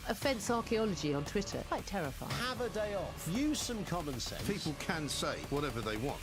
Offence archaeology on Twitter. Quite terrifying. Have a day off. Use some common sense. People can say whatever they want.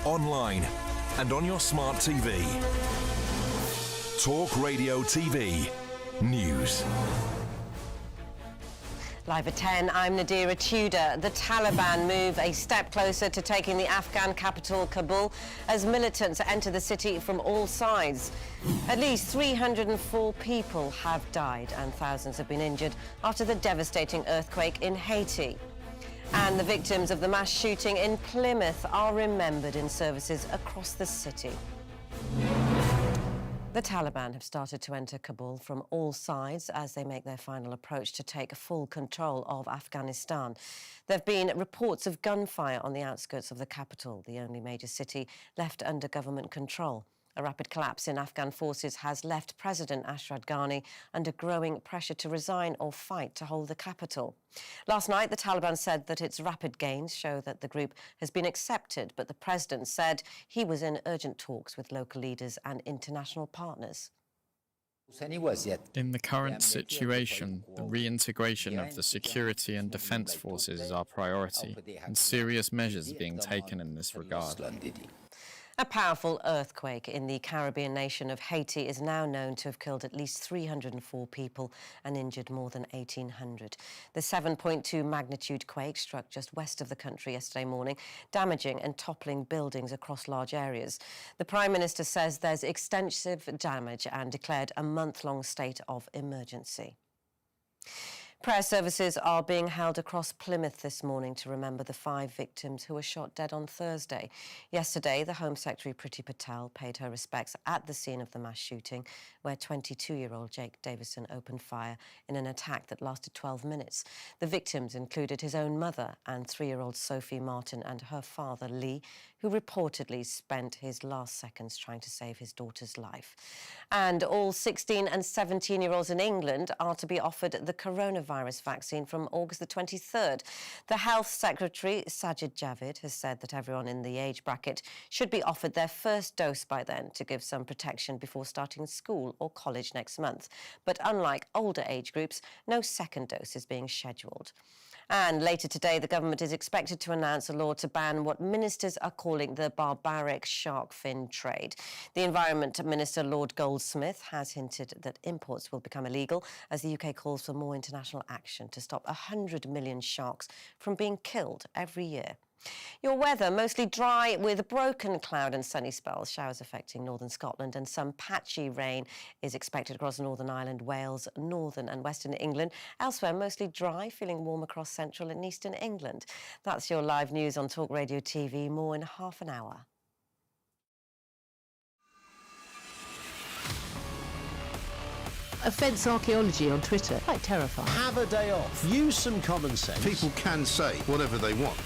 Online and on your smart TV. Talk Radio TV News. Live at 10, I'm Nadira Tudor. The Taliban move a step closer to taking the Afghan capital, Kabul, as militants enter the city from all sides. At least 304 people have died and thousands have been injured after the devastating earthquake in Haiti. And the victims of the mass shooting in Plymouth are remembered in services across the city. The Taliban have started to enter Kabul from all sides as they make their final approach to take full control of Afghanistan. There have been reports of gunfire on the outskirts of the capital, the only major city left under government control. A rapid collapse in Afghan forces has left President Ashraf Ghani under growing pressure to resign or fight to hold the capital. Last night, the Taliban said that its rapid gains show that the group has been accepted, but the president said he was in urgent talks with local leaders and international partners. In the current situation, the reintegration of the security and defence forces is our priority, and serious measures are being taken in this regard. A powerful earthquake in the Caribbean nation of Haiti is now known to have killed at least 304 people and injured more than 1,800. The 7.2 magnitude quake struck just west of the country yesterday morning, damaging and toppling buildings across large areas. The Prime Minister says there's extensive damage and declared a month-long state of emergency. Prayer services are being held across Plymouth this morning to remember the 5 victims who were shot dead on Thursday. Yesterday, the Home Secretary Priti Patel paid her respects at the scene of the mass shooting, where 22-year-old Jake Davison opened fire in an attack that lasted 12 minutes. The victims included his own mother and 3-year-old Sophie Martin and her father, Lee, who reportedly spent his last seconds trying to save his daughter's life. And all 16 and 17-year-olds in England are to be offered the coronavirus vaccine from August the 23rd. The Health Secretary, Sajid Javid, has said that everyone in the age bracket should be offered their first dose by then to give some protection before starting school or college next month. But unlike older age groups, no second dose is being scheduled. And later today, the government is expected to announce a law to ban what ministers are calling the barbaric shark fin trade. The Environment Minister, Lord Goldsmith, has hinted that imports will become illegal as the UK calls for more international action to stop 100 million sharks from being killed every year. Your weather, mostly dry with broken cloud and sunny spells, showers affecting northern Scotland, and some patchy rain is expected across Northern Ireland, Wales, northern and western England. Elsewhere, mostly dry, feeling warm across central and eastern England. That's your live news on Talk Radio TV. More in half an hour. Offence archaeology on Twitter. Quite terrifying. Have a day off. Use some common sense. People can say whatever they want.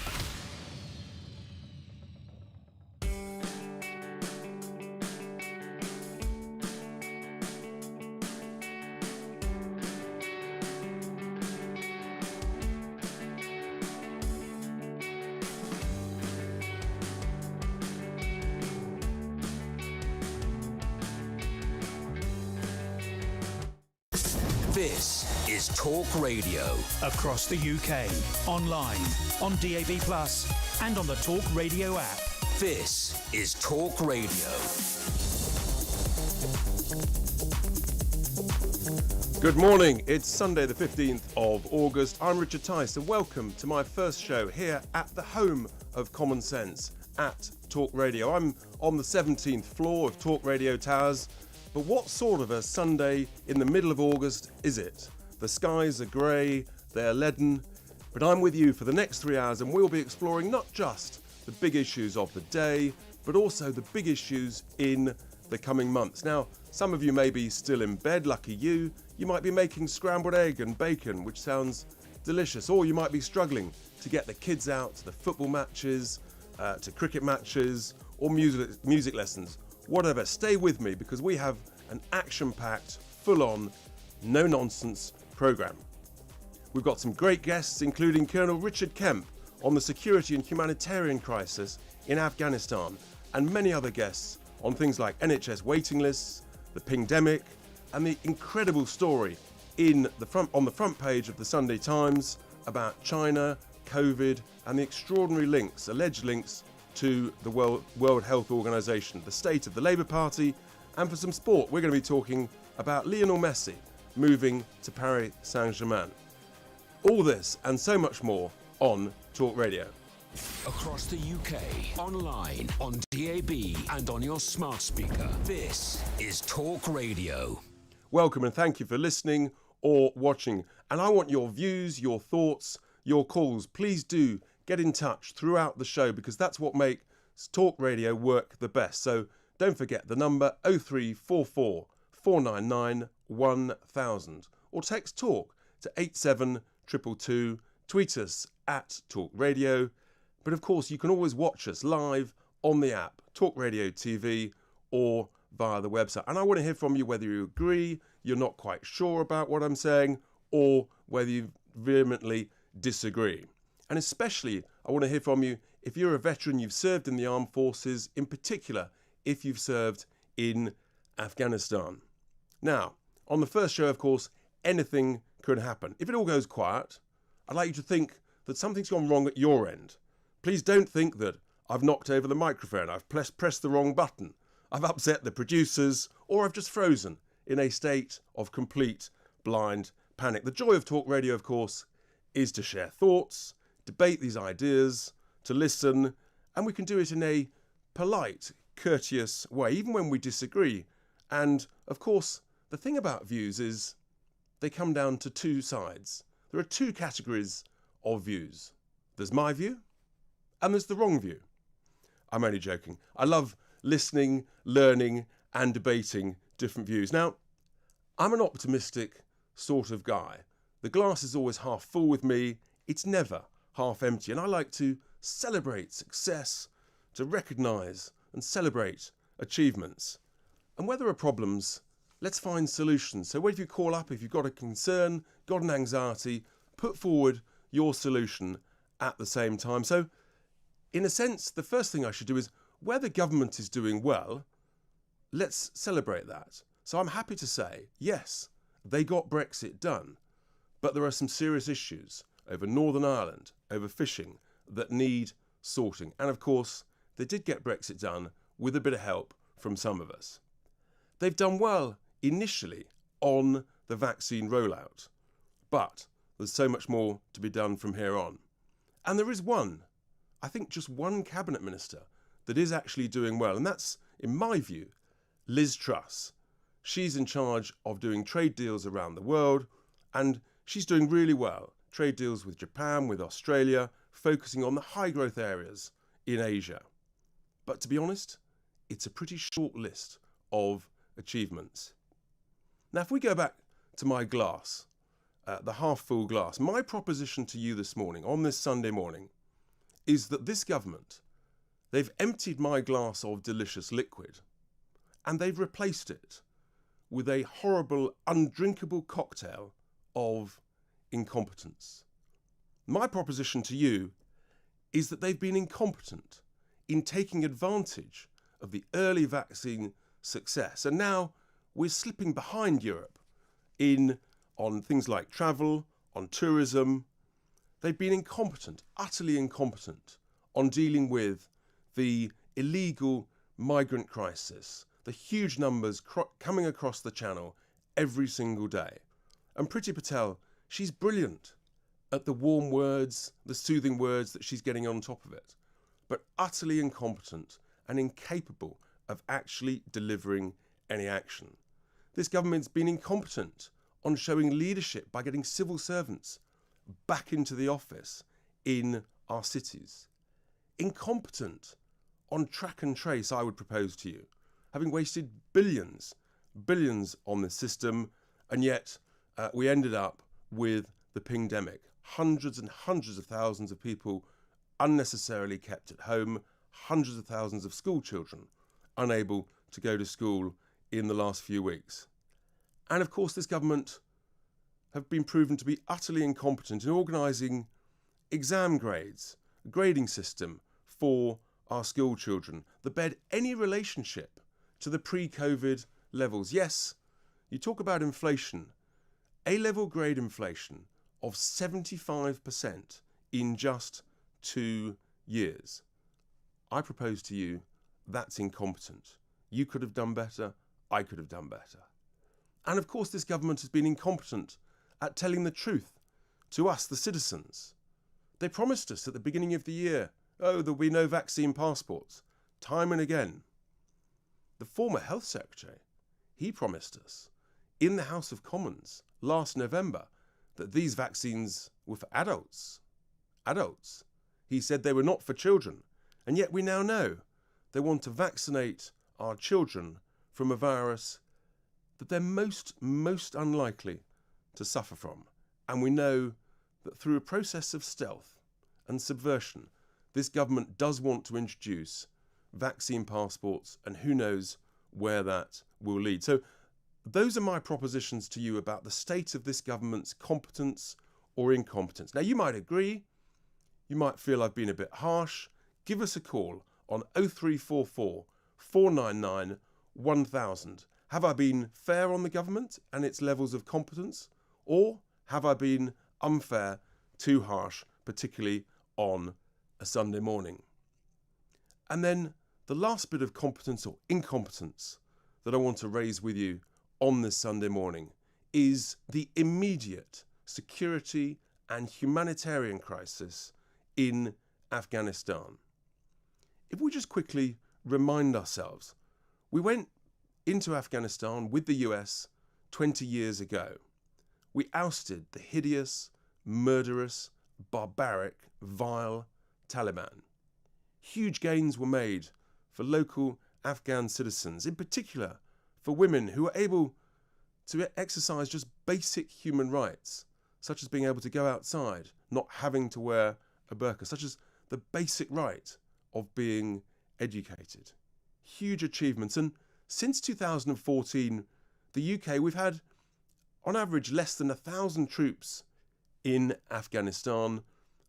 This is Talk Radio. Across the UK, online, on DAB+, and on the Talk Radio app. This is Talk Radio. Good morning. It's Sunday the 15th of August. I'm Richard Tice and welcome to my first show here at the home of common sense at Talk Radio. I'm on the 17th floor of Talk Radio Towers. But what sort of a Sunday in the middle of August is it? The skies are grey, they're leaden, but I'm with you for the next 3 hours and we'll be exploring not just the big issues of the day, but also the big issues in the coming months. Now, some of you may be still in bed, lucky you. You might be making scrambled egg and bacon, which sounds delicious, or you might be struggling to get the kids out to the football matches, to cricket matches, or music lessons. Whatever, stay with me because we have an action-packed, full-on, no-nonsense programme. We've got some great guests, including Colonel Richard Kemp on the security and humanitarian crisis in Afghanistan, and many other guests on things like NHS waiting lists, the pingdemic, and the incredible story on the front page of the Sunday Times about China, COVID, and the extraordinary links, alleged links, to the World Health Organization, the state of the Labour Party, and for some sport, we're going to be talking about Lionel Messi moving to Paris Saint-Germain. All this and so much more on Talk Radio. Across the UK, online, on DAB, and on your smart speaker. This is Talk Radio. Welcome and thank you for listening or watching. And I want your views, your thoughts, your calls. Please do get in touch throughout the show because that's what makes Talk Radio work the best. So don't forget the number 0344 499 1000 or text TALK to 87222. Tweet us at Talk Radio. But of course, you can always watch us live on the app, Talk Radio TV, or via the website. And I want to hear from you whether you agree, you're not quite sure about what I'm saying, or whether you vehemently disagree. And especially, I want to hear from you if you're a veteran, you've served in the armed forces, in particular, if you've served in Afghanistan. Now, on the first show, of course, anything could happen. If it all goes quiet, I'd like you to think that something's gone wrong at your end. Please don't think that I've knocked over the microphone, I've pressed the wrong button, I've upset the producers, or I've just frozen in a state of complete blind panic. The joy of Talk Radio, of course, is to share thoughts, debate these ideas, to listen, and we can do it in a polite, courteous way, even when we disagree. And, of course, the thing about views is they come down to two sides. There are two categories of views. There's my view, and there's the wrong view. I'm only joking. I love listening, learning, and debating different views. Now, I'm an optimistic sort of guy. The glass is always half full with me. It's never half empty. And I like to celebrate success, to recognise and celebrate achievements. And where there are problems, let's find solutions. So if you call up, if you've got a concern, got an anxiety, put forward your solution at the same time. So in a sense, the first thing I should do is, where the government is doing well, let's celebrate that. So I'm happy to say, yes, they got Brexit done, but there are some serious issues over Northern Ireland, over fishing, that need sorting. And of course, they did get Brexit done with a bit of help from some of us. They've done well initially on the vaccine rollout, but there's so much more to be done from here on. And there is one, I think just one cabinet minister that is actually doing well, and that's, in my view, Liz Truss. She's in charge of doing trade deals around the world, and she's doing really well. Trade deals with Japan, with Australia, focusing on the high growth areas in Asia. But to be honest, it's a pretty short list of achievements. Now, if we go back to my glass, the half full glass, my proposition to you this morning, on this Sunday morning, is that this government, they've emptied my glass of delicious liquid and they've replaced it with a horrible, undrinkable cocktail of incompetence. My proposition to you is that they've been incompetent in taking advantage of the early vaccine success, and now we're slipping behind Europe on things like travel, on tourism. They've been incompetent, utterly incompetent, on dealing with the illegal migrant crisis, the huge numbers coming across the channel every single day. And Priti Patel, she's brilliant at the warm words, the soothing words that she's getting on top of it, but utterly incompetent and incapable of actually delivering any action. This government's been incompetent on showing leadership by getting civil servants back into the office in our cities. Incompetent on track and trace, I would propose to you, having wasted billions on this system, and yet we ended up with the pingdemic. Hundreds and hundreds of thousands of people unnecessarily kept at home, hundreds of thousands of school children unable to go to school in the last few weeks. And of course, this government have been proven to be utterly incompetent in organising exam grades, a grading system for our school children that bear any relationship to the pre-COVID levels. Yes, you talk about inflation, A-level grade inflation of 75% in just 2 years. I propose to you that's incompetent. You could have done better, I could have done better. And of course, this government has been incompetent at telling the truth to us, the citizens. They promised us at the beginning of the year, there'll be no vaccine passports, time and again. The former health secretary, he promised us in the House of Commons last November that these vaccines were for adults. Adults. He said they were not for children. And yet we now know they want to vaccinate our children from a virus that they're most unlikely to suffer from. And we know that through a process of stealth and subversion, this government does want to introduce vaccine passports, and who knows where that will lead. So those are my propositions to you about the state of this government's competence or incompetence. Now, you might agree, you might feel I've been a bit harsh. Give us a call on 0344 499 1000. Have I been fair on the government and its levels of competence? Or have I been unfair, too harsh, particularly on a Sunday morning? And then the last bit of competence or incompetence that I want to raise with you on this Sunday morning is the immediate security and humanitarian crisis in Afghanistan. If we just quickly remind ourselves, we went into Afghanistan with the US 20 years ago. We ousted the hideous, murderous, barbaric, vile Taliban. Huge gains were made for local Afghan citizens, in particular for women who were able to exercise just basic human rights, such as being able to go outside, not having to wear a burqa, such as the basic right of being educated. Huge achievements. And since 2014, the UK, we've had, on average, less than 1,000 troops in Afghanistan,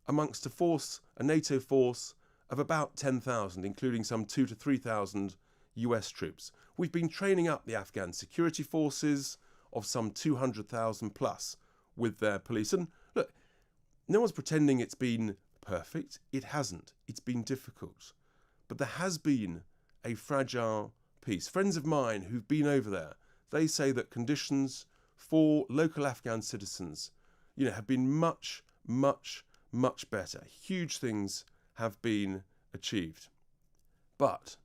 amongst a NATO force of about 10,000, including some 2,000 to 3,000 US troops. We've been training up the Afghan security forces of some 200,000 plus with their police. And look, no one's pretending it's been perfect. It hasn't. It's been difficult. But there has been a fragile peace. Friends of mine who've been over there, they say that conditions for local Afghan citizens, have been much, much, much better. Huge things have been achieved. But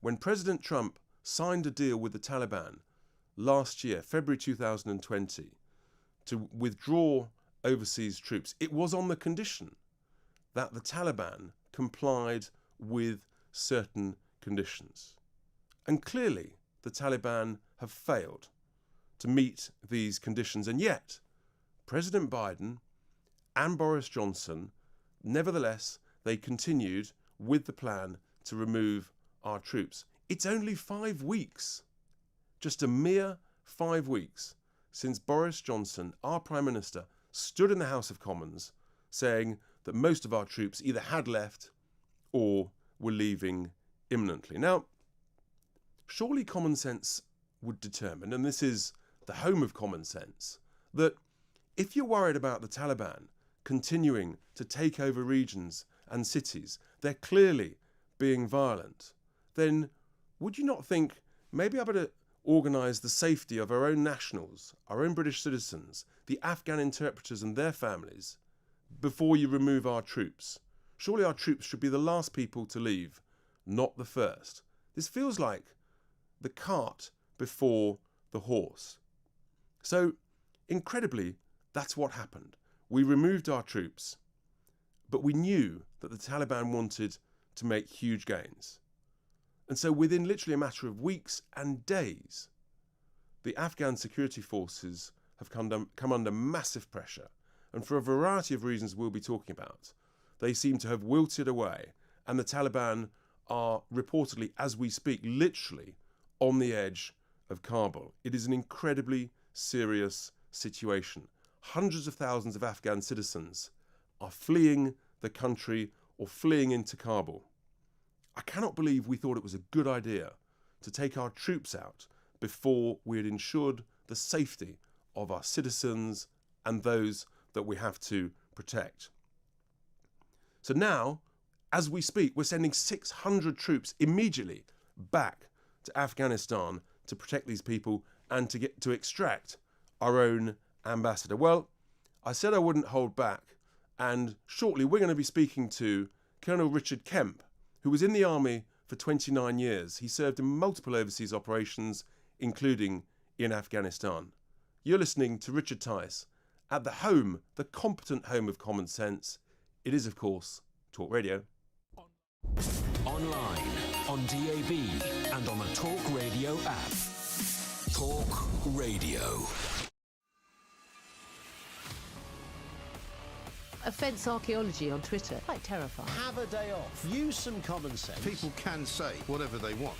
when President Trump signed a deal with the Taliban last year, February 2020, to withdraw overseas troops, it was on the condition that the Taliban complied with certain conditions. And clearly, the Taliban have failed to meet these conditions. And yet, President Biden and Boris Johnson, nevertheless, they continued with the plan to remove our troops. It's only 5 weeks, just a mere 5 weeks, since Boris Johnson, our Prime Minister, stood in the House of Commons saying that most of our troops either had left or were leaving imminently. Now, surely common sense would determine, and this is the home of common sense, that if you're worried about the Taliban continuing to take over regions and cities, they're clearly being violent, then would you not think maybe I better organise the safety of our own nationals, our own British citizens, the Afghan interpreters and their families, before you remove our troops? Surely our troops should be the last people to leave, not the first. This feels like the cart before the horse. So, incredibly, that's what happened. We removed our troops, but we knew that the Taliban wanted to make huge gains. And so within literally a matter of weeks and days, the Afghan security forces have come under massive pressure. And for a variety of reasons we'll be talking about, they seem to have wilted away. And the Taliban are reportedly, as we speak, literally on the edge of Kabul. It is an incredibly serious situation. Hundreds of thousands of Afghan citizens are fleeing the country or fleeing into Kabul. I cannot believe we thought it was a good idea to take our troops out before we had ensured the safety of our citizens and those that we have to protect. So now, as we speak, we're sending 600 troops immediately back to Afghanistan to protect these people and to extract our own ambassador. Well, I said I wouldn't hold back, and shortly we're going to be speaking to Colonel Richard Kemp, who was in the army for 29 years. He served in multiple overseas operations, including in Afghanistan. You're listening to Richard Tice at the home, the competent home of common sense. It is, of course, Talk Radio. Online, on DAB, and on the Talk Radio app. Talk Radio. Offence archaeology on Twitter. Quite terrifying. Have a day off. Use some common sense. People can say whatever they want.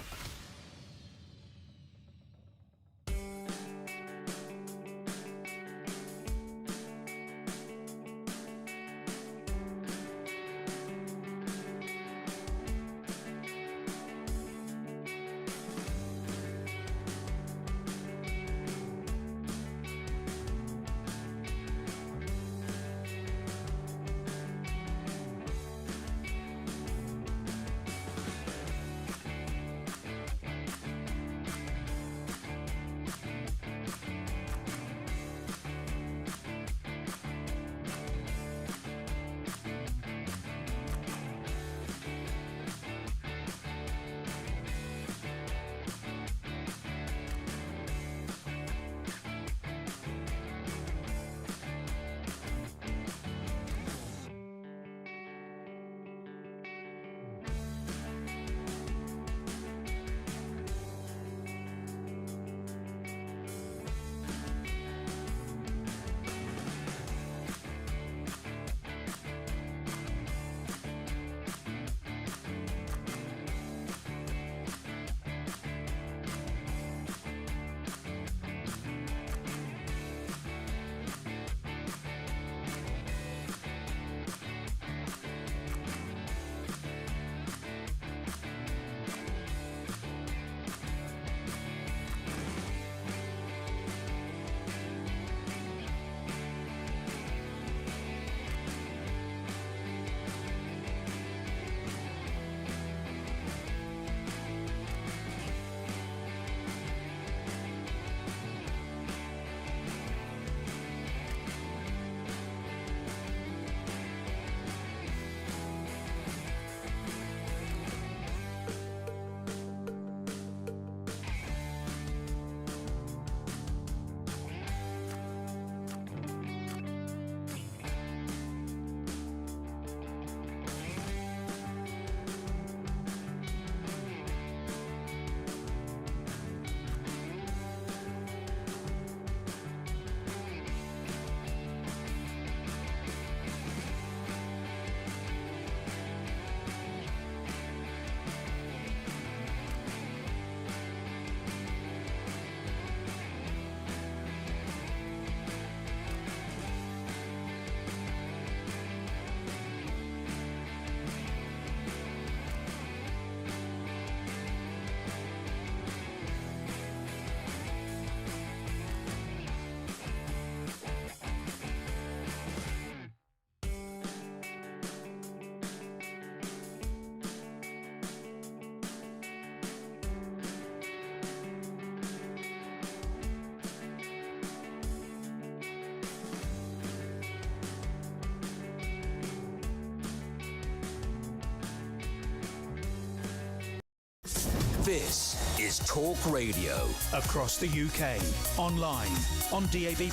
This is Talk Radio. Across the UK, online, on DAB+,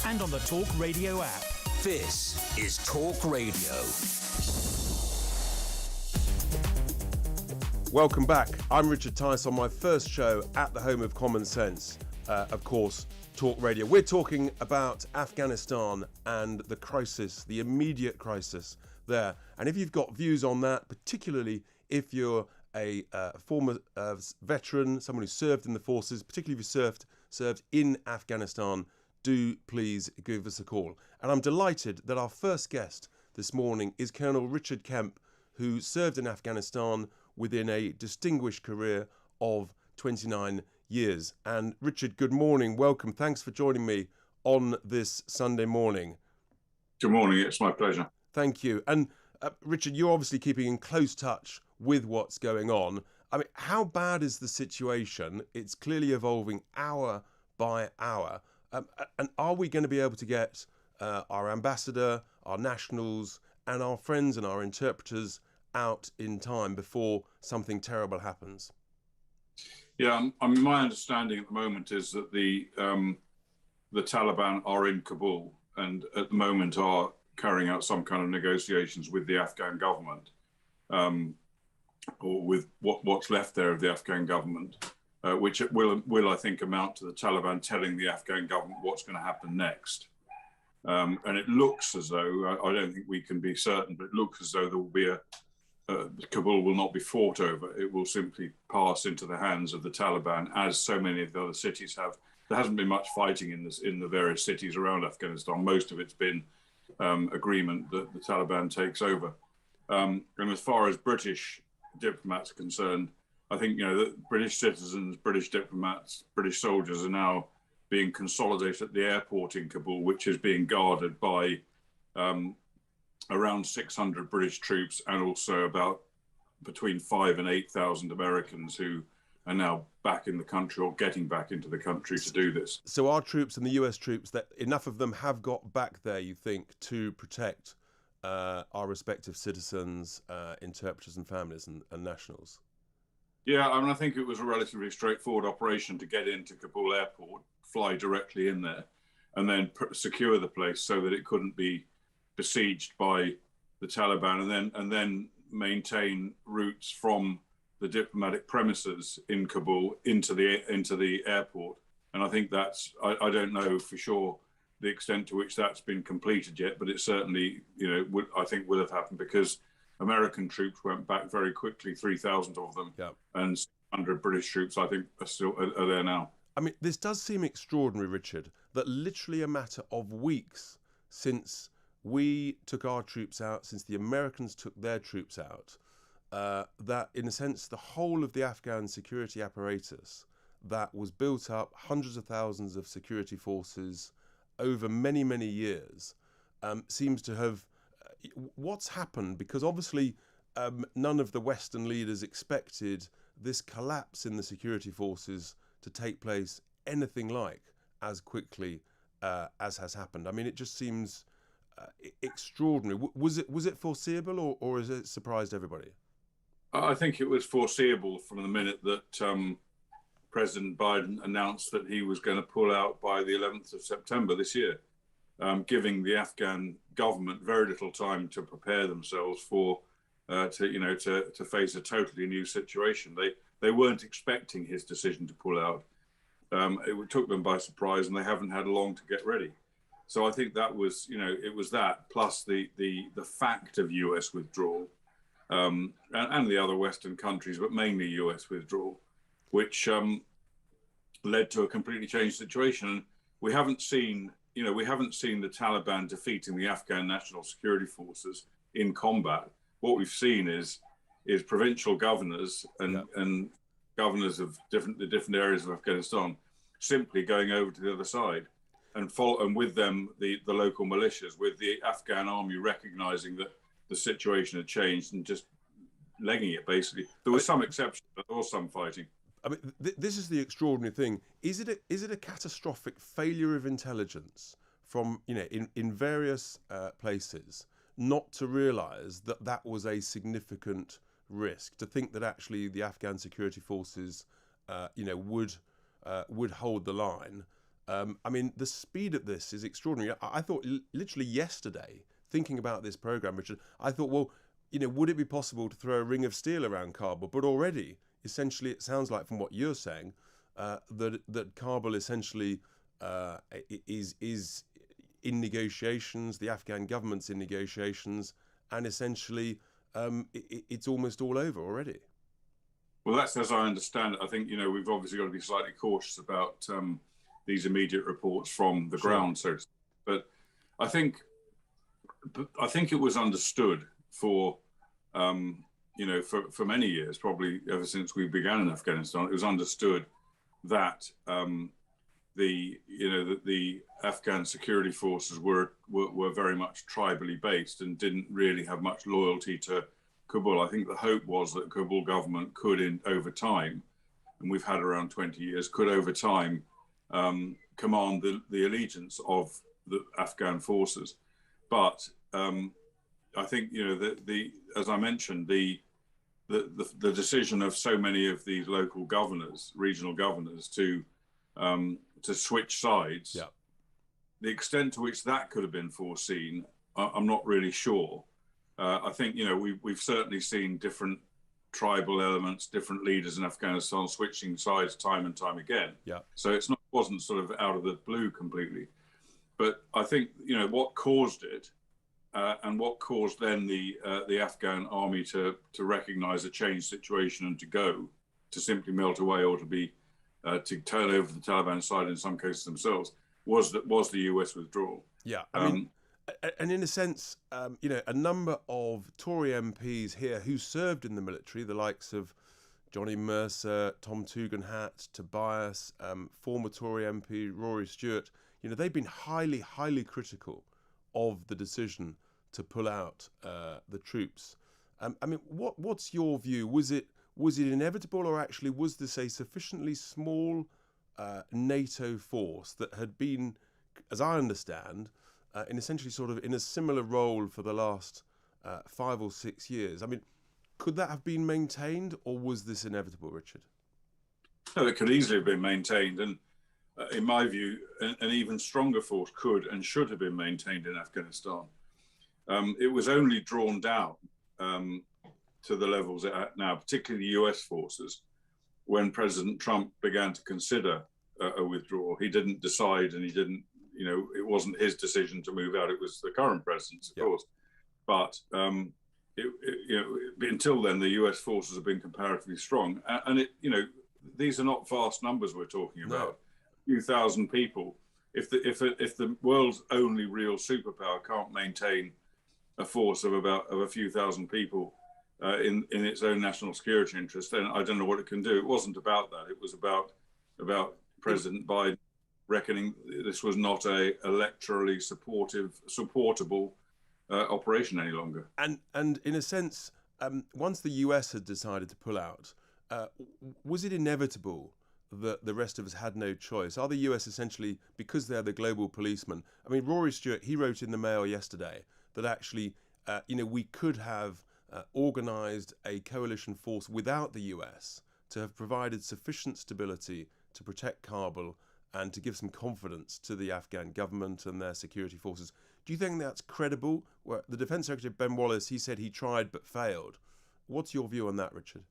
and on the Talk Radio app. This is Talk Radio. Welcome back. I'm Richard Tice on my first show at the home of common sense, of course, Talk Radio. We're talking about Afghanistan and the crisis, the immediate crisis there. And if you've got views on that, particularly if you're a former veteran, someone who served in the forces, particularly if you served in Afghanistan, do please give us a call. And I'm delighted that our first guest this morning is Colonel Richard Kemp, who served in Afghanistan within a distinguished career of 29 years. And Richard, good morning, welcome. Thanks for joining me on this Sunday morning. Good morning, it's my pleasure. Thank you. And Richard, you're obviously keeping in close touch with what's going on. I mean, how bad is the situation? It's clearly evolving hour by hour. And are we going to be able to get our ambassador, our nationals, and our friends and our interpreters out in time before something terrible happens? Yeah, I mean, my understanding at the moment is that the Taliban are in Kabul and at the moment are carrying out some kind of negotiations with the Afghan government, or with what's left there of the Afghan government, which will, I think, amount to the Taliban telling the Afghan government what's going to happen next. And it looks as though, I don't think we can be certain, but it looks as though there will be Kabul will not be fought over. It will simply pass into the hands of the Taliban, as so many of the other cities have. There hasn't been much fighting in the various cities around Afghanistan. Most of it's been agreement that the Taliban takes over. And as far as British diplomats are concerned, I think, that British citizens, British diplomats, British soldiers are now being consolidated at the airport in Kabul, which is being guarded by around 600 British troops and also about between 5,000 and 8,000 Americans who are now back in the country or getting back into the country to do this. So our troops and the US troops, that enough of them have got back there, you think, to protect our respective citizens, interpreters and families and nationals? Yeah, I mean, I think it was a relatively straightforward operation to get into Kabul airport, fly directly in there, and then secure the place so that it couldn't be besieged by the Taliban, and then maintain routes from the diplomatic premises in Kabul into the airport. And I think that's, I don't know for sure the extent to which that's been completed yet, but it certainly, I think would have happened because American troops went back very quickly, 3,000 of them, and 100 British troops, I think, are there now. I mean, this does seem extraordinary, Richard, that literally a matter of weeks since we took our troops out, since the Americans took their troops out, that in a sense the whole of the Afghan security apparatus that was built up, hundreds of thousands of security forces over many, many years, seems to have... What's happened? Because obviously none of the Western leaders expected this collapse in the security forces to take place anything like as quickly as has happened. I mean, it just seems extraordinary. Was it foreseeable, or has it surprised everybody? I think it was foreseeable from the minute that President Biden announced that he was going to pull out by the 11th of September this year, giving the Afghan government very little time to prepare themselves for to face a totally new situation. They weren't expecting his decision to pull out. It took them by surprise, and they haven't had long to get ready. So I think that was, it was that plus the fact of US withdrawal, and the other Western countries, but mainly US withdrawal, which led to a completely changed situation. And we haven't seen the Taliban defeating the Afghan National Security Forces in combat. What we've seen is provincial governors and governors of the different areas of Afghanistan simply going over to the other side, and with them the local militias, with the Afghan army recognizing that the situation had changed and just legging it. Basically, there was some exceptions, but there was some fighting. I mean, this is the extraordinary thing. Is it a catastrophic failure of intelligence from in various places not to realise that was a significant risk to think that actually the Afghan security forces, would hold the line. I mean, the speed of this is extraordinary. I thought literally yesterday, thinking about this program, Richard, I thought, well, would it be possible to throw a ring of steel around Kabul? But already, essentially, it sounds like from what you're saying, that Kabul essentially is in negotiations, the Afghan government's in negotiations, and essentially it's almost all over already. Well, that's as I understand it. I think, we've obviously got to be slightly cautious about these immediate reports from the ground, so to speak. But I think it was understood for many years, probably ever since we began in Afghanistan. It was understood that the Afghan security forces were very much tribally based and didn't really have much loyalty to Kabul. I think the hope was that Kabul government could, over time, and we've had around 20 years, could over time command the allegiance of the Afghan forces. But I think as I mentioned, the decision of so many of these local governors, regional governors, to switch sides, the extent to which that could have been foreseen, I'm not really sure. I think we've certainly seen different tribal elements, different leaders in Afghanistan switching sides time and time again. So it wasn't sort of out of the blue completely. But I think what caused it, and what caused then the Afghan army to recognise a changed situation and to simply melt away, or to turn over the Taliban side in some cases themselves, was the US withdrawal. I mean, and in a sense, a number of Tory MPs here who served in the military, the likes of Johnny Mercer, Tom Tugendhat, Tobias, former Tory MP Rory Stewart, they've been highly, highly critical of the decision to pull out the troops. I mean, what's your view? Was it inevitable, or actually was this a sufficiently small NATO force that had been, as I understand, in essentially sort of in a similar role for the last 5 or 6 years? I mean, could that have been maintained, or was this inevitable, Richard? No, it could easily have been maintained, and in my view, an even stronger force could and should have been maintained in Afghanistan. It was only drawn down to the levels it at now, particularly the US forces, when President Trump began to consider a withdrawal. He didn't decide, and he didn't, it wasn't his decision to move out. It was the current president's, of course. But until then, the US forces have been comparatively strong. And these are not vast numbers we're talking about. A few thousand people. If the world's only real superpower can't maintain a force of a few thousand people in its own national security interest, then I don't know what it can do. It wasn't about that. It was about President Biden reckoning this was not a electorally supportable operation any longer. And in a sense, once the US had decided to pull out, was it inevitable that the rest of us had no choice? Are the US essentially, because they're the global policeman? I mean, Rory Stewart, he wrote in the Mail yesterday that actually, we could have organised a coalition force without the US to have provided sufficient stability to protect Kabul and to give some confidence to the Afghan government and their security forces. Do you think that's credible? Well, the Defence Secretary, Ben Wallace, he said he tried but failed. What's your view on that, Richard?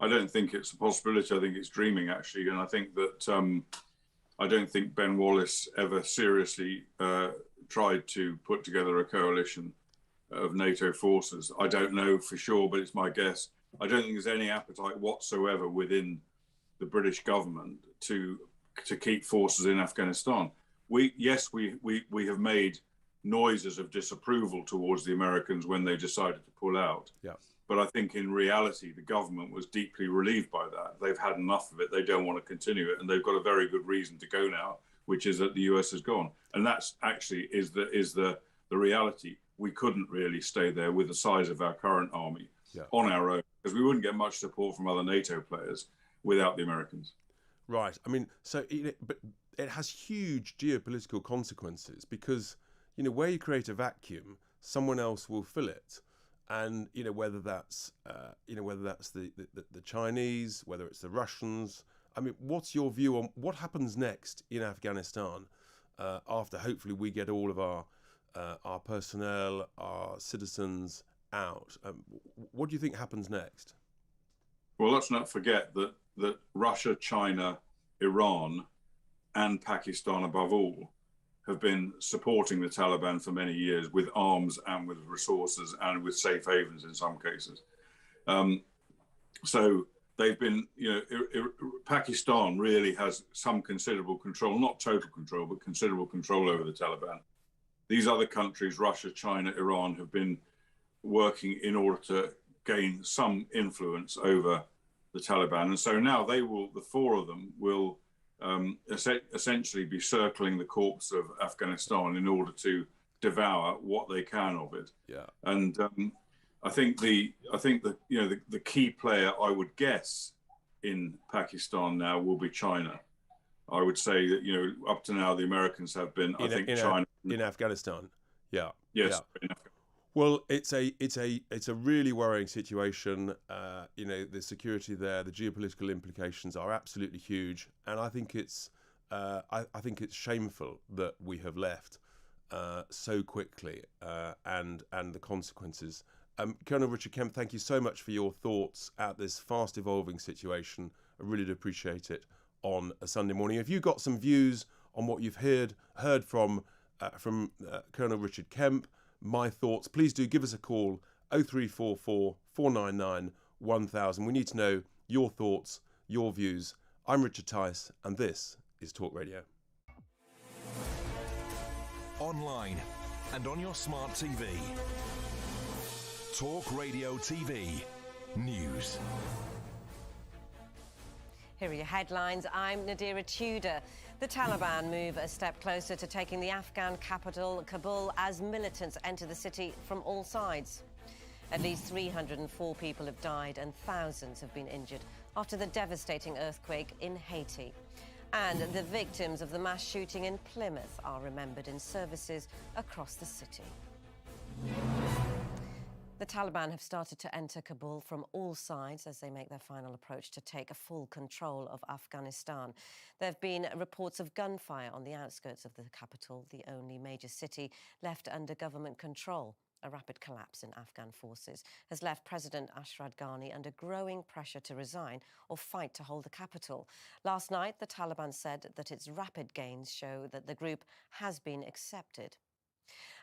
I don't think it's a possibility. I think it's dreaming, actually. And I think that I don't think Ben Wallace ever seriously tried to put together a coalition of NATO forces. I don't know for sure, but it's my guess. I don't think there's any appetite whatsoever within the British government to keep forces in Afghanistan. We have made noises of disapproval towards the Americans when they decided to pull out. But I think in reality, the government was deeply relieved by that. They've had enough of it. They don't want to continue it. And they've got a very good reason to go now, which is that the US has gone. And that's actually is the reality. We couldn't really stay there with the size of our current army on our own, because we wouldn't get much support from other NATO players without the Americans. Right. I mean, so but it has huge geopolitical consequences because, where you create a vacuum, someone else will fill it. and whether that's the Chinese, whether it's the Russians. I mean, what's your view on what happens next in Afghanistan after hopefully we get all of our personnel, our citizens out? What do you think happens next? Well, let's not forget that Russia, China, Iran, and Pakistan, above all, have been supporting the Taliban for many years with arms and with resources and with safe havens in some cases. So they've been, Pakistan really has some considerable control, not total control, but considerable control over the Taliban. These other countries, Russia, China, Iran, have been working in order to gain some influence over the Taliban. And so now the four of them will essentially be circling the corpse of Afghanistan in order to devour what they can of it. Yeah. And I think the key player, I would guess, in Pakistan now will be China. I would say that up to now the Americans have been. China in Afghanistan. Yeah. Yes. Yeah. Well, it's a really worrying situation. The security there, the geopolitical implications are absolutely huge, and I think it's shameful that we have left so quickly, and the consequences. Colonel Richard Kemp, thank you so much for your thoughts at this fast evolving situation. I really do appreciate it on a Sunday morning. If you've got some views on what you've heard from Colonel Richard Kemp, my thoughts, please do give us a call, 0344 499 1000. We need to know your thoughts, your views. I'm Richard Tice, and this is Talk Radio. Online and on your smart TV. Talk Radio TV News. Here are your headlines. I'm Nadira Tudor. The Taliban move a step closer to taking the Afghan capital, Kabul, as militants enter the city from all sides. At least 304 people have died and thousands have been injured after the devastating earthquake in Haiti. And the victims of the mass shooting in Plymouth are remembered in services across the city. The Taliban have started to enter Kabul from all sides as they make their final approach to take a full control of Afghanistan. There have been reports of gunfire on the outskirts of the capital, the only major city left under government control. A rapid collapse in Afghan forces has left President Ashraf Ghani under growing pressure to resign or fight to hold the capital. Last night, the Taliban said that its rapid gains show that the group has been accepted.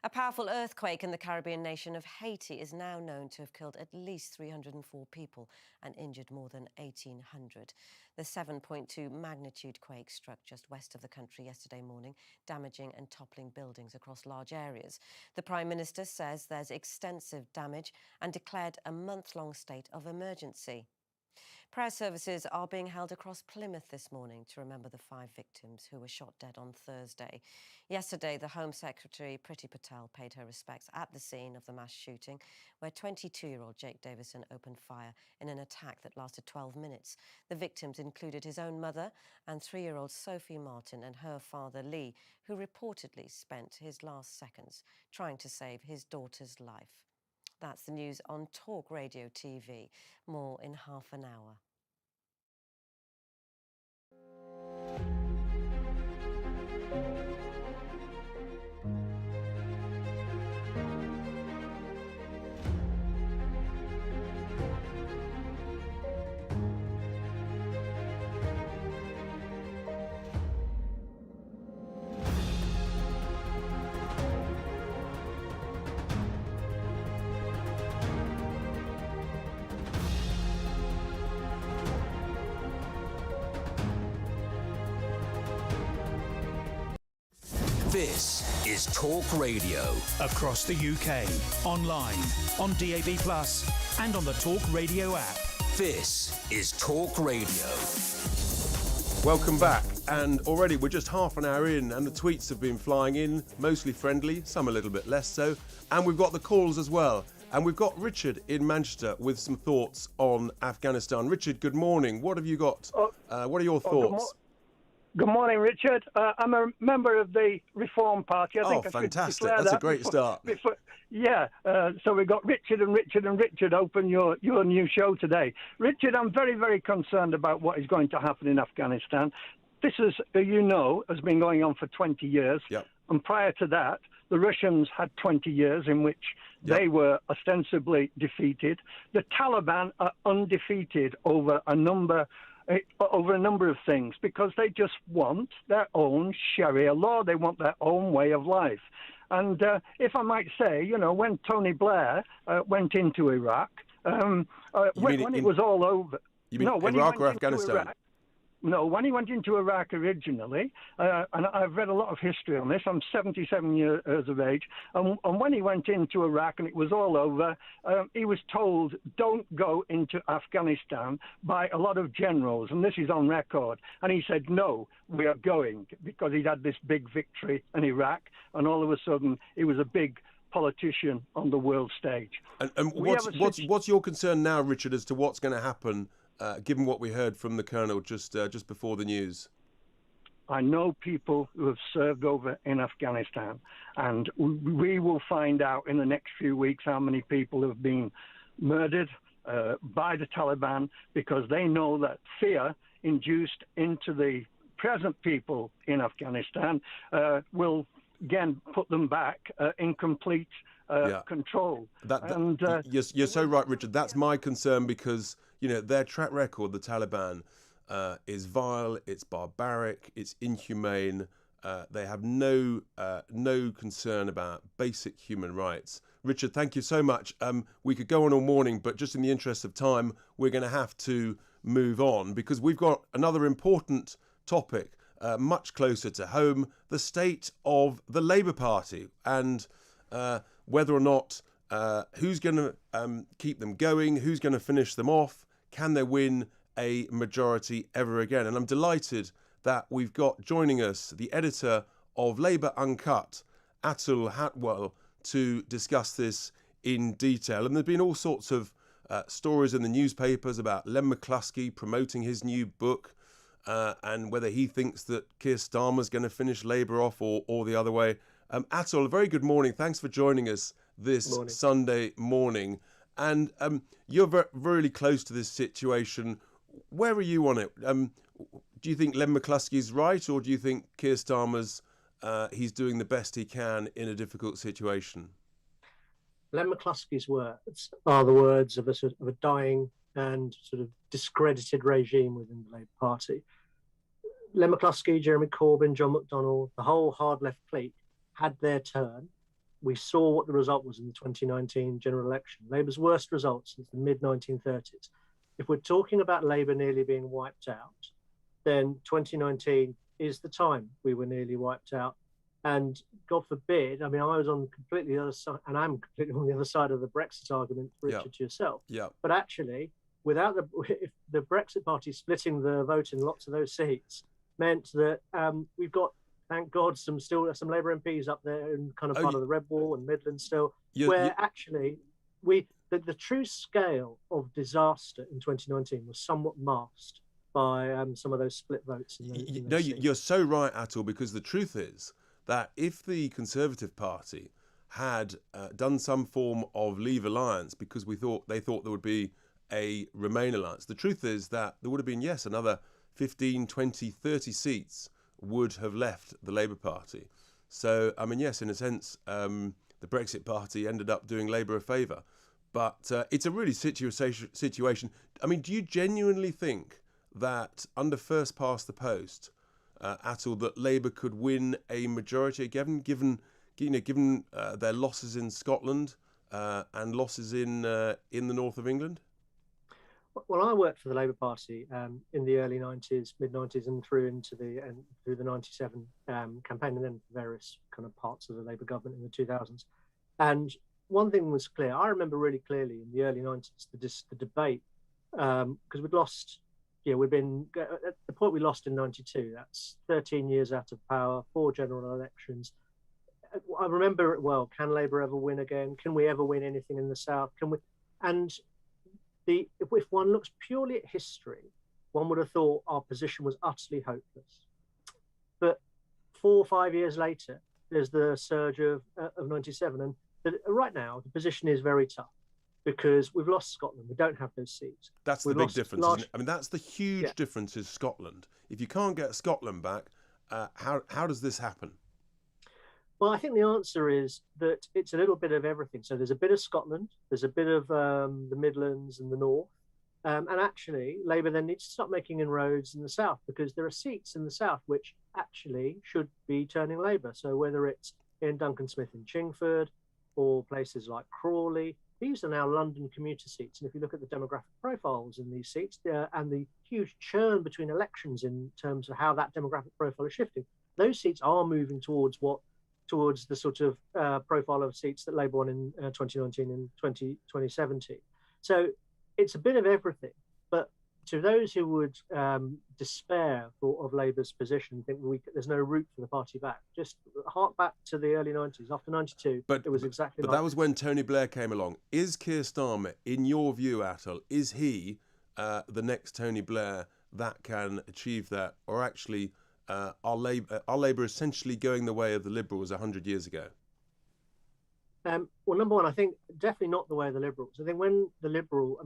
A powerful earthquake in the Caribbean nation of Haiti is now known to have killed at least 304 people and injured more than 1,800. The 7.2 magnitude quake struck just west of the country yesterday morning, damaging and toppling buildings across large areas. The Prime Minister says there's extensive damage and declared a month-long state of emergency. Prayer services are being held across Plymouth this morning to remember the 5 victims who were shot dead on Thursday. Yesterday, the Home Secretary, Priti Patel, paid her respects at the scene of the mass shooting, where 22-year-old Jake Davison opened fire in an attack that lasted 12 minutes. The victims included his own mother and 3-year-old Sophie Martin and her father, Lee, who reportedly spent his last seconds trying to save his daughter's life. That's the news on Talk Radio TV. More in half an hour. This is Talk Radio. Across the UK, online, on DAB+, and on the Talk Radio app. This is Talk Radio. Welcome back, and already we're just half an hour in and the tweets have been flying in, mostly friendly, some a little bit less so, and we've got the calls as well. And we've got Richard in Manchester with some thoughts on Afghanistan. Richard, good morning. What have you got? What are your thoughts? Good morning, Richard. I'm a member of the Reform Party. I think fantastic. That's a great start. So we've got Richard and Richard and Richard open your new show today. Richard, I'm very, very concerned about what is going to happen in Afghanistan. This is, has been going on for 20 years. Yep. And prior to that, the Russians had 20 years in which they were ostensibly defeated. The Taliban are undefeated over a number of things because they just want their own Sharia law. They want their own way of life. And if I might say, when Tony Blair went into Iraq, when it was all over... You mean Iraq or Afghanistan? No, when he went into Iraq originally, and I've read a lot of history on this, I'm 77 years of age, and when he went into Iraq and it was all over, he was told, don't go into Afghanistan by a lot of generals, and this is on record. And he said, no, we are going, because he'd had this big victory in Iraq, and all of a sudden he was a big politician on the world stage. And what's your concern now, Richard, as to what's going to happen given what we heard from the Colonel just before the news? I know people who have served over in Afghanistan, and we will find out in the next few weeks how many people have been murdered by the Taliban, because they know that fear induced into the present people in Afghanistan will again put them back in complete control. You're so right, Richard. That's my concern, because their track record, the Taliban, is vile, it's barbaric, it's inhumane. They have no concern about basic human rights. Richard, thank you so much. We could go on all morning, but just in the interest of time, we're going to have to move on, because we've got another important topic much closer to home: the state of the Labour Party, and whether or not who's going to keep them going, who's going to finish them off, can they win a majority ever again? And I'm delighted that we've got joining us the editor of Labour Uncut, Atul Hatwal, to discuss this in detail. And there's been all sorts of stories in the newspapers about Len McCluskey promoting his new book, and whether he thinks that Keir Starmer's going to finish Labour off or the other way. Atul, a very good morning. Thanks for joining us this Sunday morning. And you're really close to this situation. Where are you on it? Do you think Len McCluskey's right, or do you think Keir Starmer's he's doing the best he can in a difficult situation? Len McCluskey's words are the words of a dying and sort of discredited regime within the Labour Party. Len McCluskey, Jeremy Corbyn, John McDonnell, the whole hard left clique had their turn. We saw what the result was in the 2019 general election. Labour's worst result since the mid-1930s. If we're talking about Labour nearly being wiped out, then 2019 is the time we were nearly wiped out. And God forbid, I mean, I was on completely the other side, and I'm completely on the other side of the Brexit argument, Richard, to yourself. Yeah. But actually, if the Brexit Party splitting the vote in lots of those seats meant that we've got, thank God, some Labour MPs up there in kind of part of the Red Wall and Midlands still, actually the true scale of disaster in 2019 was somewhat masked by some of those split votes. You're so right, Atul, because the truth is that if the Conservative Party had done some form of Leave alliance, because they thought there would be a Remain alliance, the truth is that there would have been, another 15, 20, 30 seats would have left the Labour Party. So, I mean, yes, in a sense, the Brexit Party ended up doing Labour a favour. But it's a really situation. I mean, do you genuinely think that under first past the post, Atul, that Labour could win a majority again, given their losses in Scotland and losses in the north of England? Well, I worked for the Labour Party in the early 90s, mid-90s, and through the 97 campaign, and then various kind of parts of the Labour government in the 2000s. And one thing was clear. I remember really clearly in the early 90s the debate, because we'd lost. We'd been at the point we lost in 92. That's 13 years out of power, 4 general elections. I remember it well. Can Labour ever win again? Can we ever win anything in the South? Can we? And if one looks purely at history, one would have thought our position was utterly hopeless. But 4 or 5 years later, there's the surge of 97. And right now, the position is very tough because we've lost Scotland. We don't have those seats. That's the big difference, isn't it? I mean, that's the huge difference is Scotland. If you can't get Scotland back, how does this happen? Well, I think the answer is that it's a little bit of everything. So there's a bit of Scotland, there's a bit of the Midlands and the North. And actually, Labour then needs to stop making inroads in the South because there are seats in the South which actually should be turning Labour. So whether it's in Duncan Smith in Chingford or places like Crawley, these are now London commuter seats. And if you look at the demographic profiles in these seats and the huge churn between elections in terms of how that demographic profile is shifting, those seats are moving towards the sort of profile of seats that Labour won in 2019 and 2017. So it's a bit of everything. But to those who would despair of Labour's position, think there's no route for the party back, just hark back to the early 90s. After 92, it was exactly But like that was when Tony Blair came along. Is Keir Starmer, in your view, Atul, is he the next Tony Blair that can achieve that? Or actually, are Labour essentially going the way of the Liberals 100 years ago? Well, number one, I think definitely not the way of the Liberals. I think when the Liberal,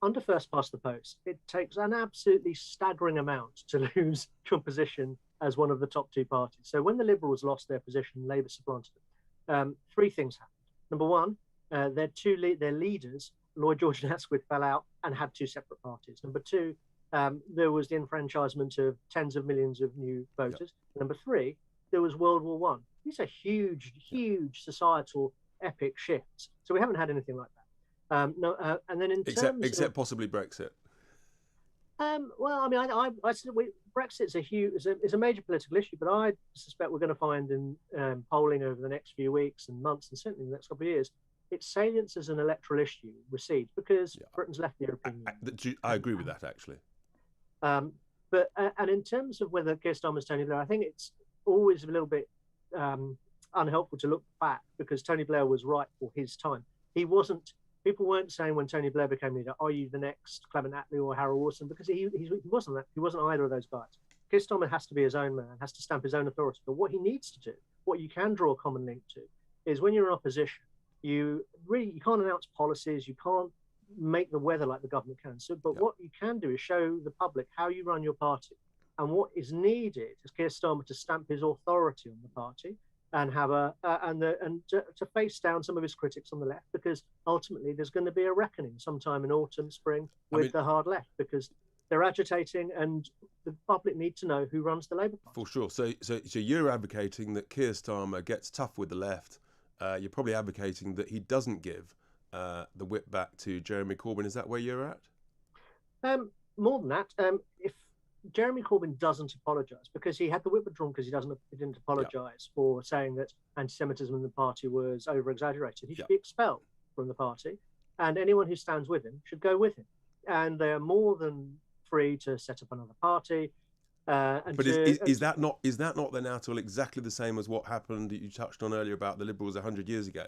under first past the post, it takes an absolutely staggering amount to lose your position as one of the top two parties. So when the Liberals lost their position, Labour supplanted them. Three things happened. Number one, their leaders, Lloyd George and Asquith, fell out and had two separate parties. Number two, there was the enfranchisement of tens of millions of new voters. Yep. Number three, there was World War One. These are huge, huge societal epic shifts. So we haven't had anything like that. And then except possibly Brexit. Well, I said Brexit's is a major political issue, but I suspect we're going to find in polling over the next few weeks and months, and certainly in the next couple of years, its salience as an electoral issue recedes because Britain's left the European Union. I agree with that, actually. But in terms of whether Keir Starmer's Tony Blair, I think it's always a little bit unhelpful to look back because Tony Blair was right for his time. He wasn't. People weren't saying when Tony Blair became leader, "Are you the next Clement Attlee or Harold Wilson?" Because he wasn't that. He wasn't either of those guys. Keir Starmer has to be his own man, has to stamp his own authority. But what he needs to do, what you can draw a common link to, is when you're in opposition, you can't announce policies, you can't make the weather like the government can. But what you can do is show the public how you run your party, and what is needed is Keir Starmer to stamp his authority on the party and have to face down some of his critics on the left, because ultimately there's going to be a reckoning sometime in autumn, spring with the hard left, because they're agitating and the public need to know who runs the Labour Party. For sure. So you're advocating that Keir Starmer gets tough with the left. You're probably advocating that he doesn't give the whip back to Jeremy Corbyn. Is that where you're at? More than that, if Jeremy Corbyn doesn't apologise, because he had the whip withdrawn because he didn't apologise for saying that anti-Semitism in the party was over-exaggerated, he should be expelled from the party, and anyone who stands with him should go with him. And they are more than free to set up another party. Is that not then, Atul, exactly the same as what happened that you touched on earlier about the Liberals 100 years ago?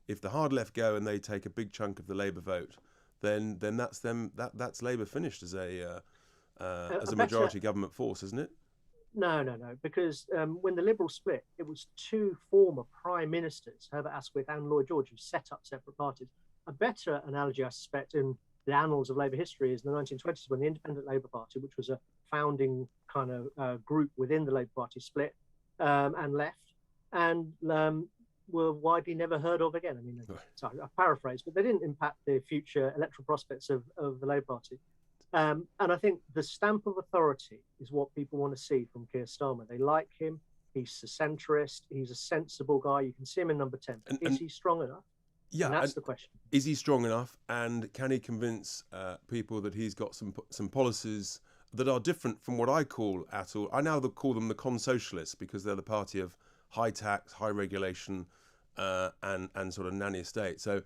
If the hard left go and they take a big chunk of the Labour vote, then that's them. That's Labour finished as a majority government force, isn't it? No, because when the Liberals split, it was two former prime ministers, Herbert Asquith and Lloyd George, who set up separate parties. A better analogy, I suspect, in the annals of Labour history is the 1920s, when the Independent Labour Party, which was a founding kind of group within the Labour Party, split and left, and were widely never heard of again. Sorry, I paraphrase, but they didn't impact the future electoral prospects of the Labour Party. And I think the stamp of authority is what people want to see from Keir Starmer. They like him. He's a centrist. He's a sensible guy. You can see him in number 10. Is he strong enough? Yeah, and that's the question. Is he strong enough? And can he convince people that he's got some policies that are different from what I call, Atul? I now call them the con-socialists, because they're the party of high tax, high regulation, and sort of nanny state. So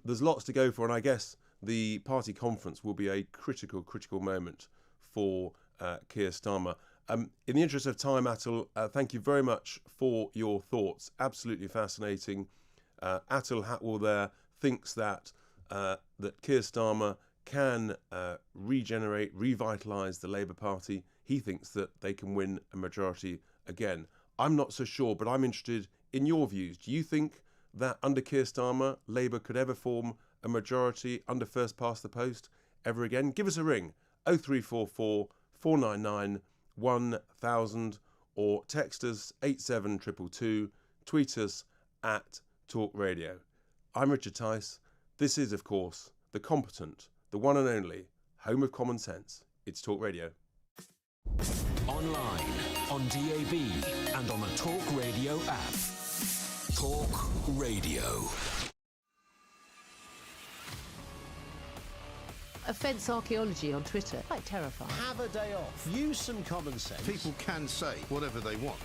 there's lots to go for, and I guess the party conference will be a critical moment for Keir Starmer. In the interest of time, Atul, thank you very much for your thoughts. Absolutely fascinating. Atul Hatwell there thinks that Keir Starmer can regenerate, revitalise the Labour Party. He thinks that they can win a majority again. I'm not so sure, but I'm interested in your views. Do you think that under Keir Starmer, Labour could ever form a majority under first past the post ever again? Give us a ring, 0344 499 1000, or text us 87222, tweet us at Talk Radio. I'm Richard Tice. This is, of course, the competent, the one and only, home of common sense. It's Talk Radio. Online, on DAB, and on the Talk Radio app. Talk Radio. Offence archaeology on Twitter. Quite terrifying. Have a day off. Use some common sense. People can say whatever they want.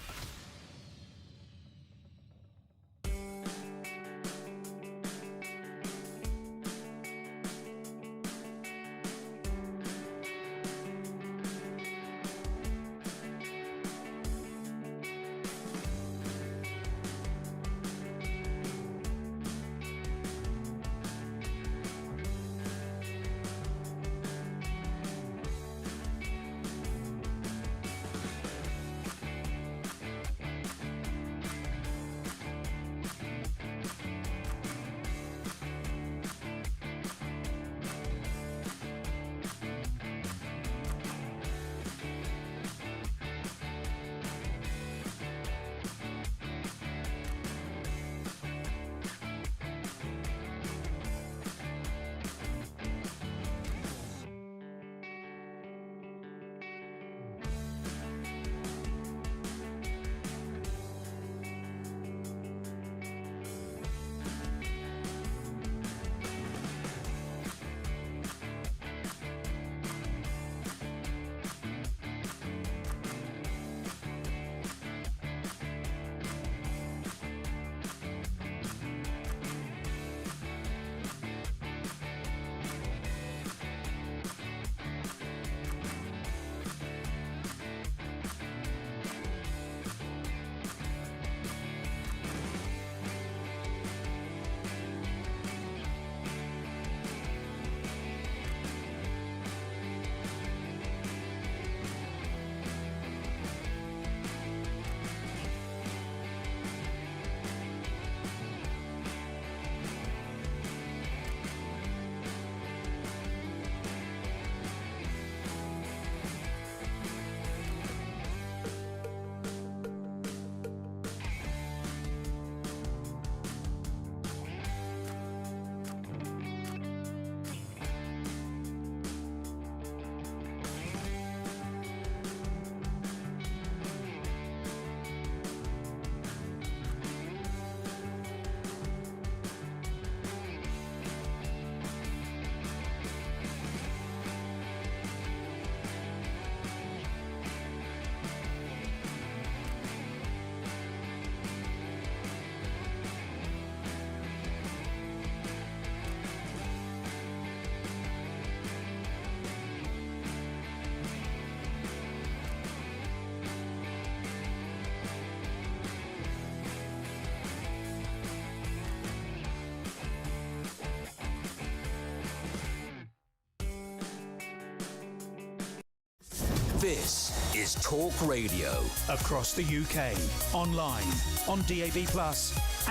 This is Talk Radio. Across the UK, online, on DAB+,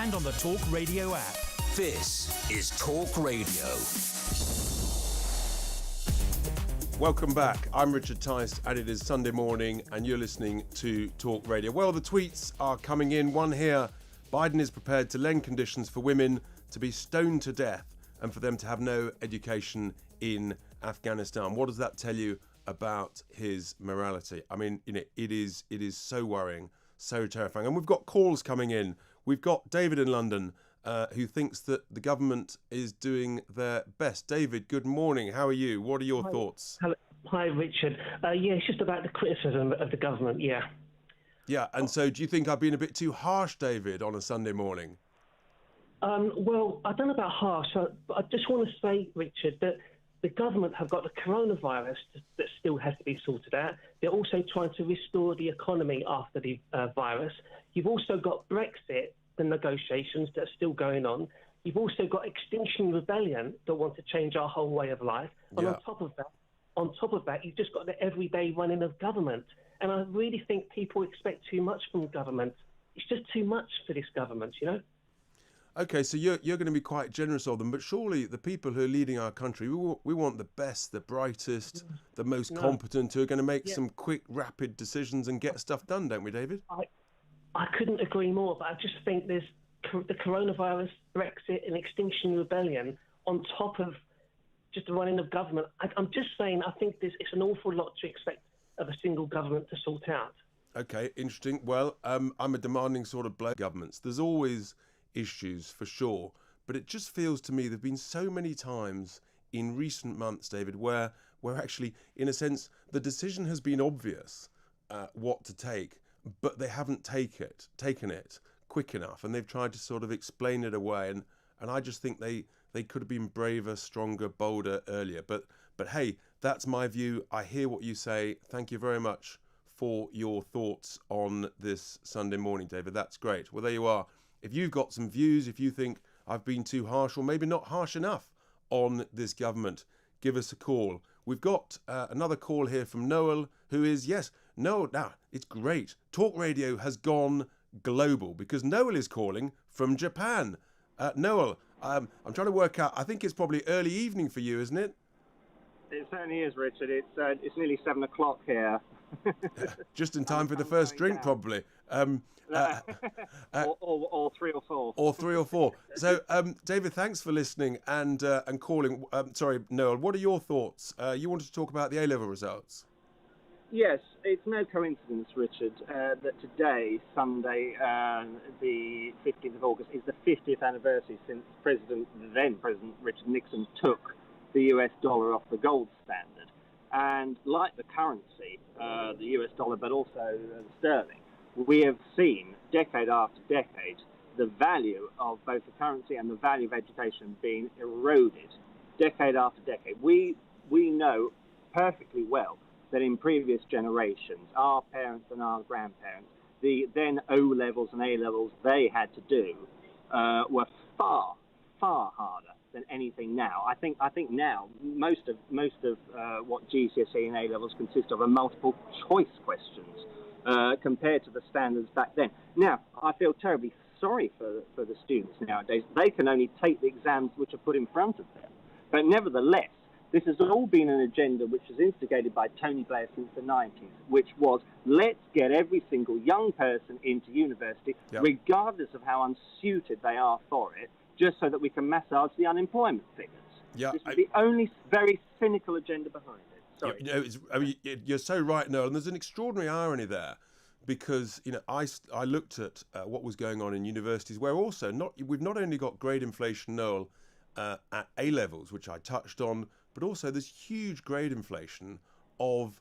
and on the Talk Radio app. This is Talk Radio. Welcome back. I'm Richard Tice, and it is Sunday morning, and you're listening to Talk Radio. Well, the tweets are coming in. One here: Biden is prepared to lend conditions for women to be stoned to death and for them to have no education in Afghanistan. What does that tell you about his morality? I mean, you know, it is so worrying, so terrifying. And we've got calls coming in. We've got David in London who thinks that the government is doing their best. David, good morning. How are you? What are your thoughts? Hello. Hi, Richard. Yeah, it's just about the criticism of the government, yeah. Yeah, and so do you think I've been a bit too harsh, David, on a Sunday morning? Well, I don't know about harsh, but I just want to say, Richard, that the government have got the coronavirus that still has to be sorted out. They're also trying to restore the economy after the virus. You've also got Brexit, the negotiations that are still going on. You've also got Extinction Rebellion that want to change our whole way of life. And on top of that, you've just got the everyday running of government. And I really think people expect too much from government. It's just too much for this government, you know? Okay, so you're going to be quite generous of them, but surely the people who are leading our country, we want the best, the brightest, the most competent, who are going to make some quick, rapid decisions and get stuff done, don't we, David? I couldn't agree more, but I just think there's the coronavirus, Brexit and Extinction Rebellion on top of just the running of government. I'm just saying I think it's an awful lot to expect of a single government to sort out. Okay, interesting. Well, I'm a demanding sort of bloke. Governments. There's always issues for sure, but it just feels to me there've been so many times in recent months, David, where actually, in a sense, the decision has been obvious what to take, but they haven't taken it quick enough, and they've tried to sort of explain it away, and I just think they could have been braver, stronger, bolder earlier. But hey, that's my view. I hear what you say. Thank you very much for your thoughts on this Sunday morning, David. That's great. Well, there you are. If you've got some views, if you think I've been too harsh or maybe not harsh enough on this government, give us a call. We've got another call here from Noel, who is, Noel, now, it's great. Talk Radio has gone global because Noel is calling from Japan. Noel, I'm trying to work out, I think it's probably early evening for you, isn't it? It certainly is, Richard. It's nearly 7 o'clock here. Just in time for the first drink, probably. Or 3 or 4. Or 3 or 4. So, David, thanks for listening and calling. Sorry, Noel, what are your thoughts? You wanted to talk about the A-level results. Yes, it's no coincidence, Richard, that today, Sunday, the 15th of August, is the 50th anniversary since then President Richard Nixon took the US dollar off the gold standard. And like the currency, the US dollar, but also sterling, we have seen decade after decade the value of both the currency and the value of education being eroded decade after decade. We know perfectly well that in previous generations, our parents and our grandparents, the then O-levels and A-levels they had to do were far, far harder than anything now. I think now most of what GCSE and A-levels consist of are multiple choice questions compared to the standards back then. Now, I feel terribly sorry for the students nowadays. They can only take the exams which are put in front of them. But nevertheless, this has all been an agenda which was instigated by Tony Blair since the 90s, which was, let's get every single young person into university, regardless of how unsuited they are for it, just so that we can massage the unemployment figures. This is the only very cynical agenda behind it. Sorry. You're so right, Noel, and there's an extraordinary irony there, because I looked at what was going on in universities, where also we've not only got grade inflation, Noel, at A levels, which I touched on, but also there's huge grade inflation of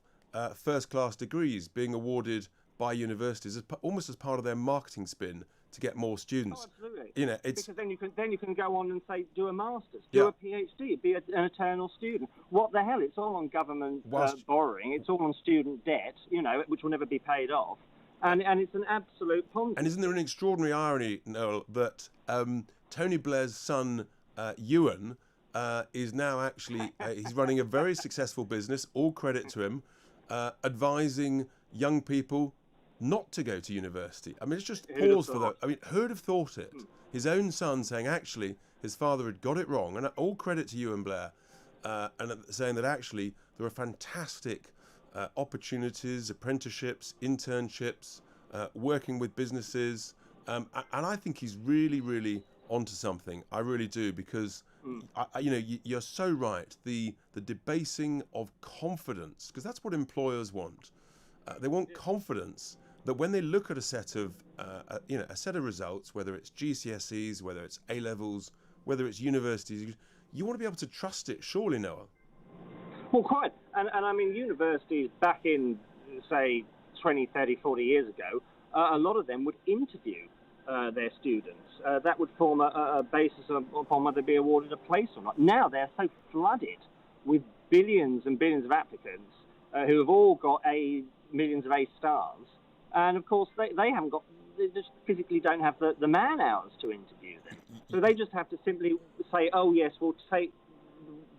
first-class degrees being awarded by universities almost as part of their marketing spin to get more students. Oh, absolutely. Because then you can go on and say, do a master's, do a PhD, be an eternal student. What the hell? It's all on government borrowing. It's all on student debt, which will never be paid off. And it's an absolute Ponzi. And isn't there an extraordinary irony, Noel, that Tony Blair's son, Ewan, is now actually, he's running a very successful business, all credit to him, advising young people not to go to university. I mean, it's just pause for that. I mean, who'd have thought it? His own son saying actually his father had got it wrong, and all credit to Ewan Blair, and saying that actually there are fantastic opportunities, apprenticeships, internships, working with businesses, and I think he's really, really onto something. I really do, because you're so right. The debasing of confidence, because that's what employers want. They want confidence that when they look at a set of results, whether it's GCSEs, whether it's A levels, whether it's universities, you want to be able to trust it. Surely, Noah. Well, quite. And I mean, universities back in, say, 20, 30, 40 years ago, a lot of them would interview their students. That would form a basis upon whether they'd be awarded a place or not. Now they're so flooded with billions and billions of applicants who have all got millions of A stars. And of course, they haven't got they just physically don't have the man hours to interview them. So they just have to simply say, oh yes, we'll take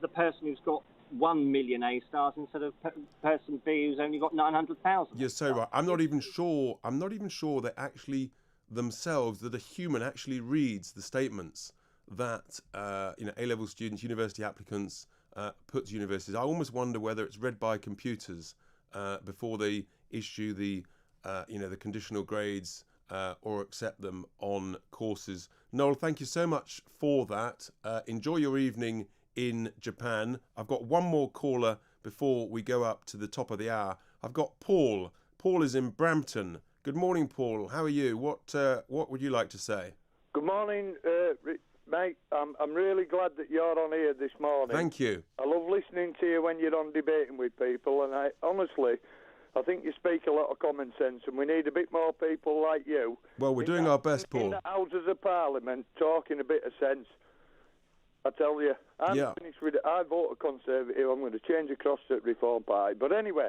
the person who's got 1 million A stars instead of person B who's only got 900,000. You're so right. I'm not even sure that actually themselves, that a human actually reads the statements that A-level students, university applicants put to universities. I almost wonder whether it's read by computers before they issue the conditional grades or accept them on courses. Noel, thank you so much for that. Enjoy your evening in Japan. I've got one more caller before we go up to the top of the hour. I've got Paul. Paul is in Brampton. Good morning, Paul. How are you? What would you like to say? Good morning, mate. I'm really glad that you're on here this morning. Thank you. I love listening to you when you're on debating with people, and I think you speak a lot of common sense, and we need a bit more people like you. Well, we're doing our best, Paul. In the Houses of Parliament, talking a bit of sense. I tell you, I'm finished with it. I vote a Conservative. I'm going to change across to the Reform Party. But anyway,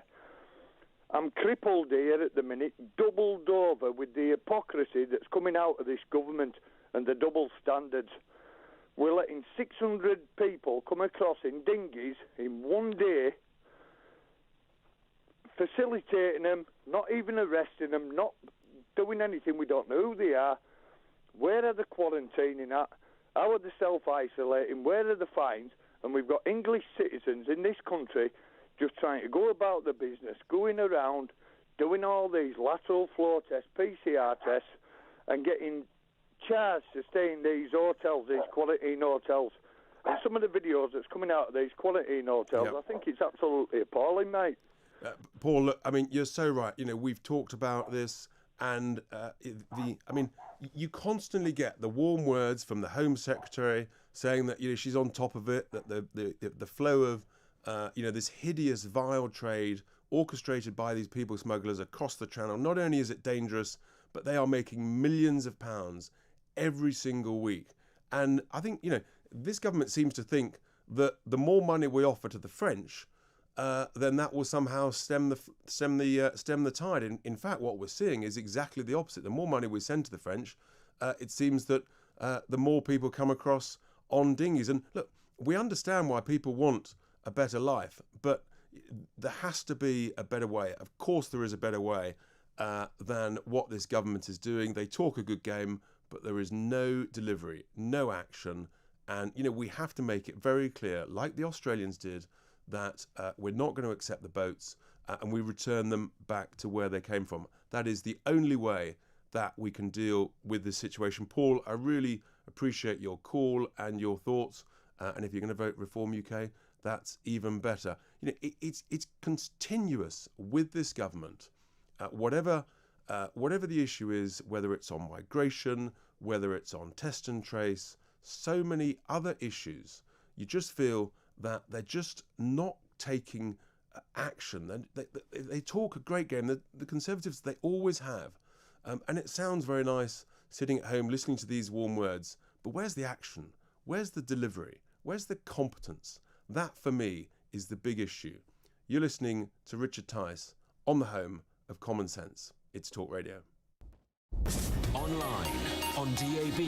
I'm crippled here at the minute, doubled over with the hypocrisy that's coming out of this government and the double standards. We're letting 600 people come across in dinghies in one day, facilitating them, not even arresting them, not doing anything. We don't know who they are. Where are the quarantining at? How are they self-isolating? Where are the fines? And we've got English citizens in this country just trying to go about their business, going around, doing all these lateral flow tests, PCR tests, and getting charged to stay in these hotels, these quarantine hotels. And some of the videos that's coming out of these quarantine hotels, I think it's absolutely appalling, mate. Paul, look, I mean, you're so right. We've talked about this, and you constantly get the warm words from the Home Secretary saying that she's on top of it, that the flow of this hideous, vile trade orchestrated by these people smugglers across the Channel. Not only is it dangerous, but they are making millions of pounds every single week. And I think this government seems to think that the more money we offer to the French, then that will somehow stem the tide. In fact, what we're seeing is exactly the opposite. The more money we send to the French, it seems that the more people come across on dinghies. And look, we understand why people want a better life, but there has to be a better way. Of course there is a better way than what this government is doing. They talk a good game, but there is no delivery, no action. And, we have to make it very clear, like the Australians did, that we're not going to accept the boats and we return them back to where they came from. That is the only way that we can deal with this situation. Paul, I really appreciate your call and your thoughts. And if you're going to vote Reform UK, that's even better. It's continuous with this government. Whatever the issue is, whether it's on migration, whether it's on test and trace, so many other issues, you just feel that they're just not taking action. They talk a great game. The Conservatives, they always have. And it sounds very nice sitting at home listening to these warm words. But where's the action? Where's the delivery? Where's the competence? That, for me, is the big issue. You're listening to Richard Tice on the home of Common Sense. It's Talk Radio. Online, on DAB,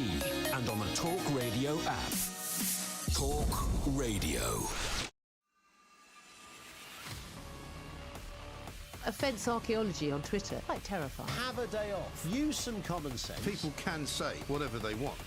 and on the Talk Radio app. Talk Radio. Offence archaeology on Twitter. Quite terrifying. Have a day off. Use some common sense. People can say whatever they want.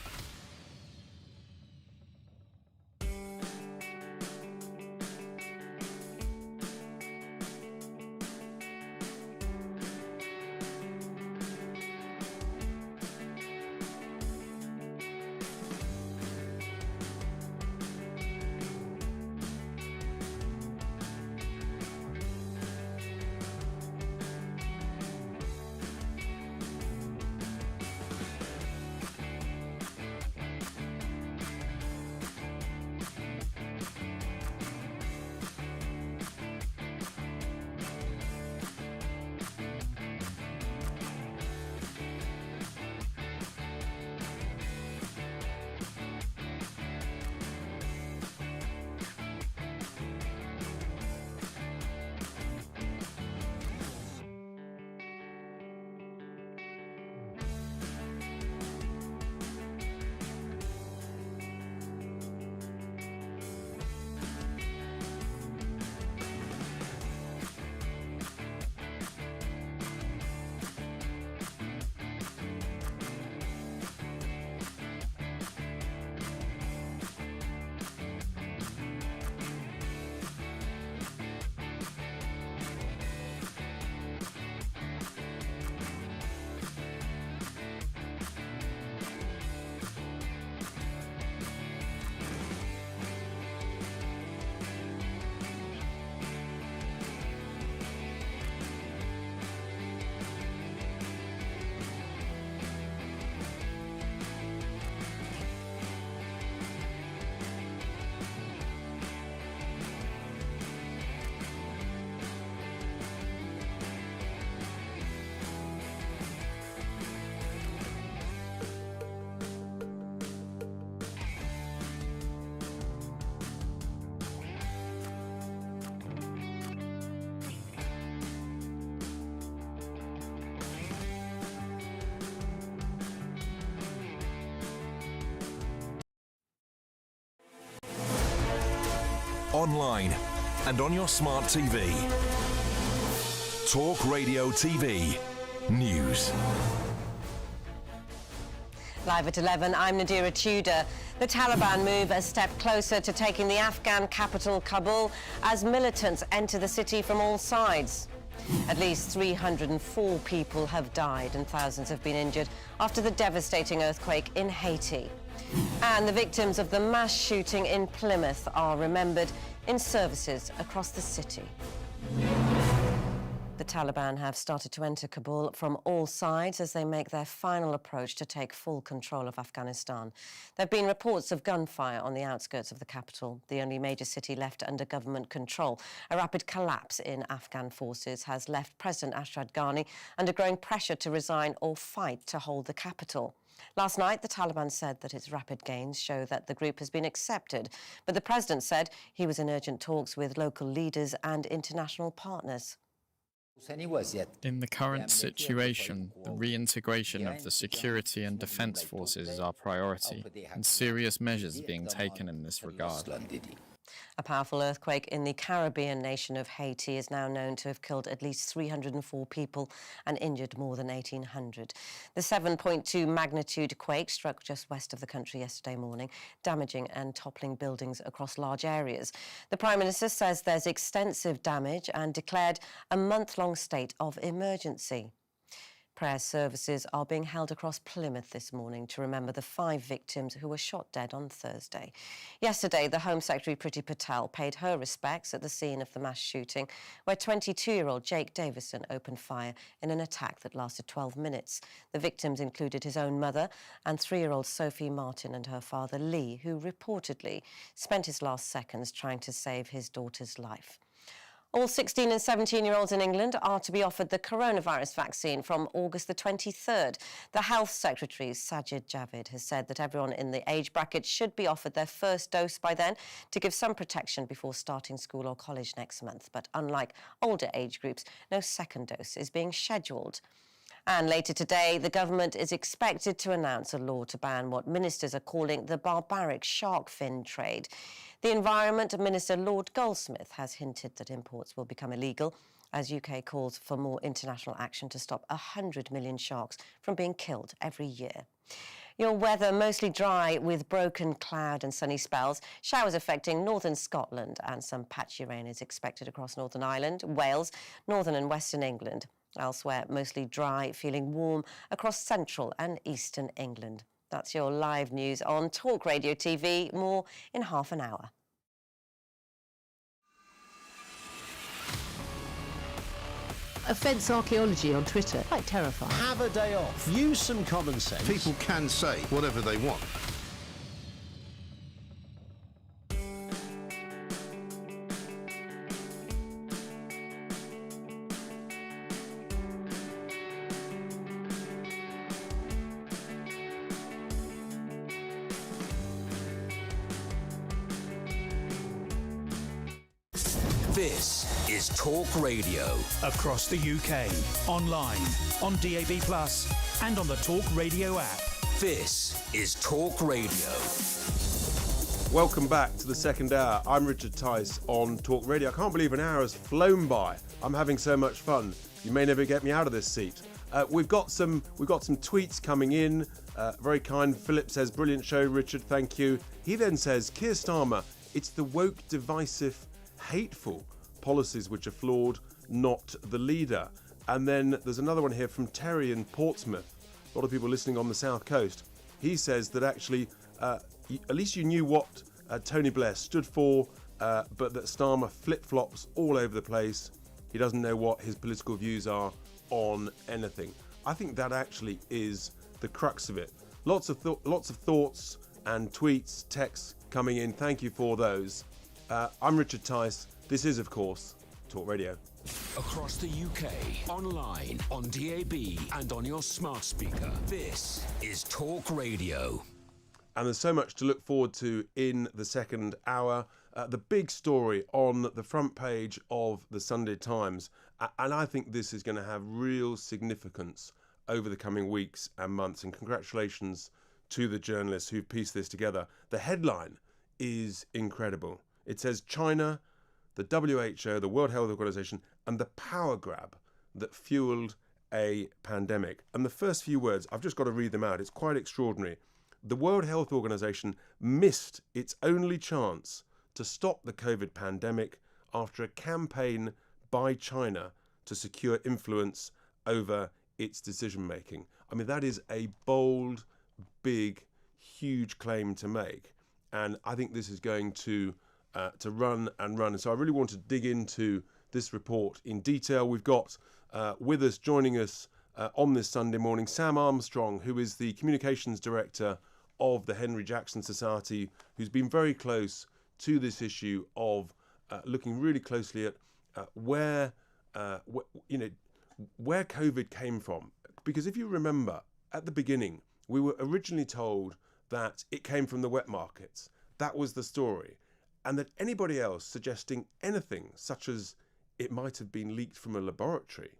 online and on your smart TV. Talk Radio TV News. Live at 11, I'm Nadira Tudor. The Taliban move a step closer to taking the Afghan capital, Kabul, as militants enter the city from all sides. At least 304 people have died and thousands have been injured after the devastating earthquake in Haiti. And the victims of the mass shooting in Plymouth are remembered in services across the city. The Taliban have started to enter Kabul from all sides as they make their final approach to take full control of Afghanistan. There have been reports of gunfire on the outskirts of the capital, the only major city left under government control. A rapid collapse in Afghan forces has left President Ashraf Ghani under growing pressure to resign or fight to hold the capital. Last night, the Taliban said that its rapid gains show that the group has been accepted, but the president said he was in urgent talks with local leaders and international partners. In the current situation, the reintegration of the security and defence forces is our priority, and serious measures are being taken in this regard. A powerful earthquake in the Caribbean nation of Haiti is now known to have killed at least 304 people and injured more than 1,800. The 7.2 magnitude quake struck just west of the country yesterday morning, damaging and toppling buildings across large areas. The Prime Minister says there's extensive damage and declared a month-long state of emergency. Prayer services are being held across Plymouth this morning to remember the 5 victims who were shot dead on Thursday. Yesterday, the Home Secretary Priti Patel paid her respects at the scene of the mass shooting, where 22-year-old Jake Davison opened fire in an attack that lasted 12 minutes. The victims included his own mother and 3-year-old Sophie Martin and her father Lee, who reportedly spent his last seconds trying to save his daughter's life. All 16 and 17-year-olds in England are to be offered the coronavirus vaccine from August the 23rd. The Health Secretary, Sajid Javid, has said that everyone in the age bracket should be offered their first dose by then to give some protection before starting school or college next month. But unlike older age groups, no second dose is being scheduled. And later today, the government is expected to announce a law to ban what ministers are calling the barbaric shark fin trade. The Environment Minister Lord Goldsmith has hinted that imports will become illegal as UK calls for more international action to stop 100 million sharks from being killed every year. Your weather mostly dry with broken cloud and sunny spells. Showers affecting northern Scotland and some patchy rain is expected across Northern Ireland, Wales, northern and western England. Elsewhere, mostly dry, feeling warm across central and eastern England. That's your live news on Talk Radio TV. More in half an hour. Offence archaeology on Twitter, quite terrifying. Have a day off. Use some common sense. People can say whatever they want. This is Talk Radio. Across the UK, online, on DAB+, and on the Talk Radio app. This is Talk Radio. Welcome back to the second hour. I'm Richard Tice on Talk Radio. I can't believe an hour has flown by. I'm having so much fun. You may never get me out of this seat. We've got some tweets coming in. Very kind. Philip says, brilliant show, Richard, thank you. He then says, Keir Starmer, it's the woke, divisive, hateful policies which are flawed, not the leader. And then there's another one here from Terry in Portsmouth. A lot of people listening on the south coast. He says that actually, at least you knew what Tony Blair stood for, but that Starmer flip-flops all over the place. He doesn't know what his political views are on anything. I think that actually is the crux of it. Lots of thoughts and tweets, texts coming in. Thank you for those. I'm Richard Tice. This is, of course, Talk Radio. Across the UK, online, on DAB, and on your smart speaker. This is Talk Radio. And there's so much to look forward to in the second hour. The big story on the front page of the Sunday Times. And I think this is going to have real significance over the coming weeks and months. And congratulations to the journalists who've pieced this together. The headline is incredible. It says China, the WHO, the World Health Organization, and the power grab that fueled a pandemic. And the first few words, I've just got to read them out. It's quite extraordinary. The World Health Organization missed its only chance to stop the COVID pandemic after a campaign by China to secure influence over its decision making. I mean, that is a bold, big, huge claim to make. And I think this is going to run and run. And so I really want to dig into this report in detail. We've got with us, joining us on this Sunday morning, Sam Armstrong, who is the communications director of the Henry Jackson Society, who's been very close to this issue of looking really closely at where COVID came from. Because if you remember, at the beginning, we were originally told that it came from the wet markets. That was the story. And that anybody else suggesting anything, such as it might have been leaked from a laboratory,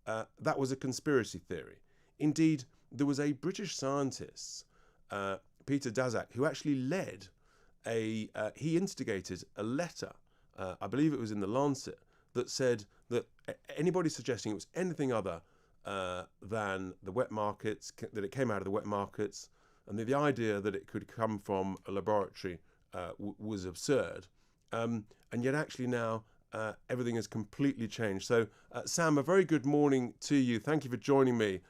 that was a conspiracy theory. Indeed, there was a British scientist, Peter Daszak, who actually led he instigated a letter, I believe it was in the Lancet, that said that anybody suggesting it was anything other than the wet markets, that it came out of the wet markets, and the idea that it could come from a laboratory was absurd. And yet actually now everything has completely changed. So Sam, a very good morning to you. Thank you for joining me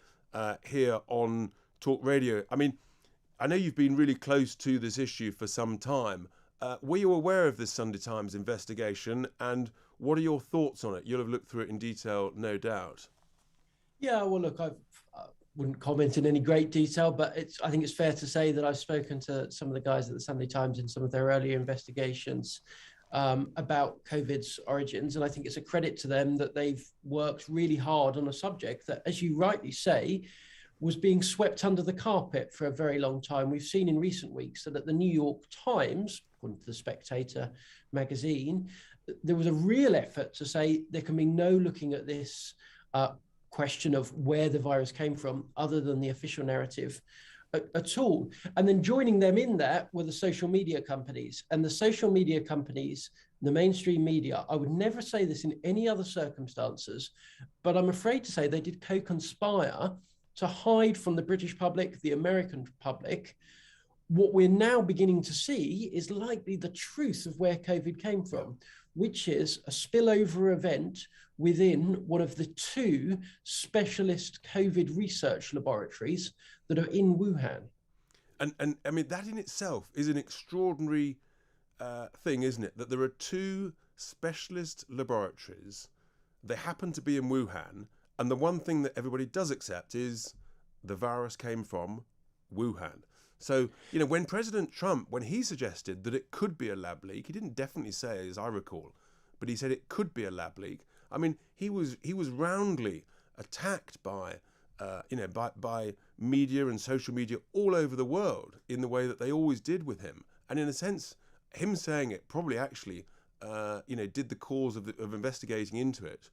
here on Talk Radio. I mean, I know you've been really close to this issue for some time. Were you aware of this Sunday Times investigation, and what are your thoughts on it? You'll have looked through it in detail, no doubt. Yeah, well, look, I wouldn't comment in any great detail, but I think it's fair to say that I've spoken to some of the guys at the Sunday Times in some of their earlier investigations about COVID's origins, and I think it's a credit to them that they've worked really hard on a subject that, as you rightly say, was being swept under the carpet for a very long time. We've seen in recent weeks that at the New York Times, according to the Spectator magazine, there was a real effort to say there can be no looking at this question of where the virus came from other than the official narrative at all. And then joining them in that were the social media companies. And the social media companies, the mainstream media, I would never say this in any other circumstances, but I'm afraid to say they did co-conspire to hide from the British public, the American public. What we're now beginning to see is likely the truth of where COVID came from, which is a spillover event within one of the two specialist COVID research laboratories that are in Wuhan. And I mean, that in itself is an extraordinary thing, isn't it? That there are two specialist laboratories, they happen to be in Wuhan, and the one thing that everybody does accept is the virus came from Wuhan. So, you know, when President Trump, when he suggested that it could be a lab leak, he didn't definitely say, as I recall, but he said it could be a lab leak. I mean, he was roundly attacked by media and social media all over the world in the way that they always did with him. And in a sense, him saying it probably actually, did the cause of investigating into it.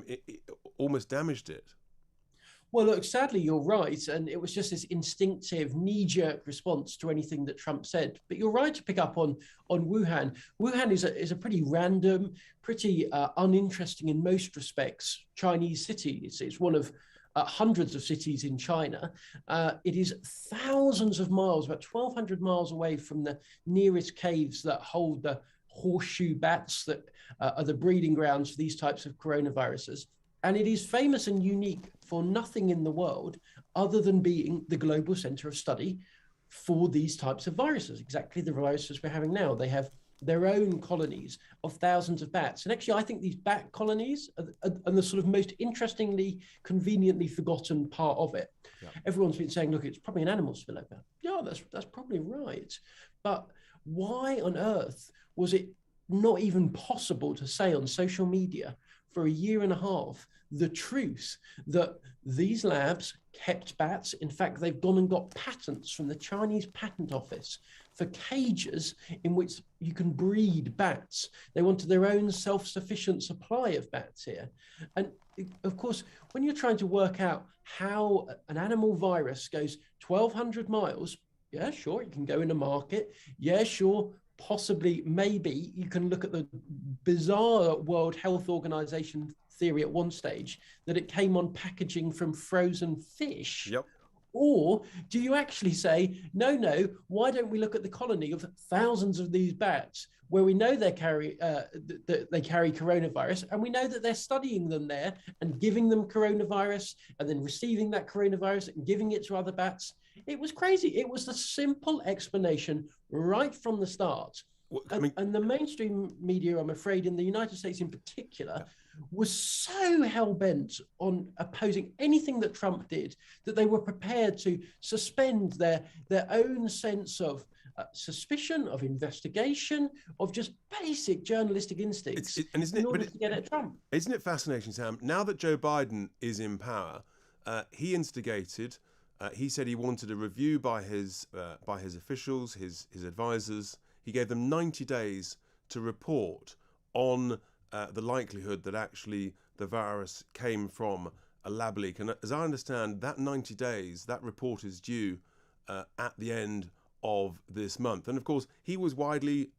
It almost damaged it. Well, look, sadly, you're right. And it was just this instinctive, knee-jerk response to anything that Trump said. But you're right to pick up on Wuhan. Wuhan is a pretty random, pretty uninteresting in most respects Chinese city. It's one of hundreds of cities in China. It is thousands of miles, about 1,200 miles away from the nearest caves that hold the horseshoe bats that are the breeding grounds for these types of coronaviruses. And it is famous and unique for nothing in the world other than being the global center of study for these types of viruses, exactly the viruses we're having now. They have their own colonies of thousands of bats. And actually, I think these bat colonies are the sort of most interestingly, conveniently forgotten part of it. Yeah. Everyone's been saying, look, it's probably an animal spillover. Yeah, that's probably right. But why on earth was it not even possible to say on social media for a year and a half the truth that these labs kept bats? In fact, they've gone and got patents from the Chinese Patent Office for cages in which you can breed bats. They wanted their own self-sufficient supply of bats here. And of course, when you're trying to work out how an animal virus goes 1,200 miles, yeah, sure, it can go in a market. Yeah, sure, possibly, maybe you can look at the bizarre World Health Organization theory at one stage that it came on packaging from frozen fish. Yep. Or do you actually say, no, why don't we look at the colony of thousands of these bats where we know they carry coronavirus, and we know that they're studying them there and giving them coronavirus and then receiving that coronavirus and giving it to other bats? It was crazy. It was the simple explanation right from the start. And the mainstream media, I'm afraid, in the United States in particular, was so hell-bent on opposing anything that Trump did that they were prepared to suspend their own sense of suspicion, of investigation, of just basic journalistic instincts in order to get at Trump. Isn't it fascinating, Sam? Now that Joe Biden is in power, he instigated, he said he wanted a review by his officials, his advisors. He gave them 90 days to report on the likelihood that actually the virus came from a lab leak. And as I understand, that 90 days, that report is due at the end of this month. And of course, he was widely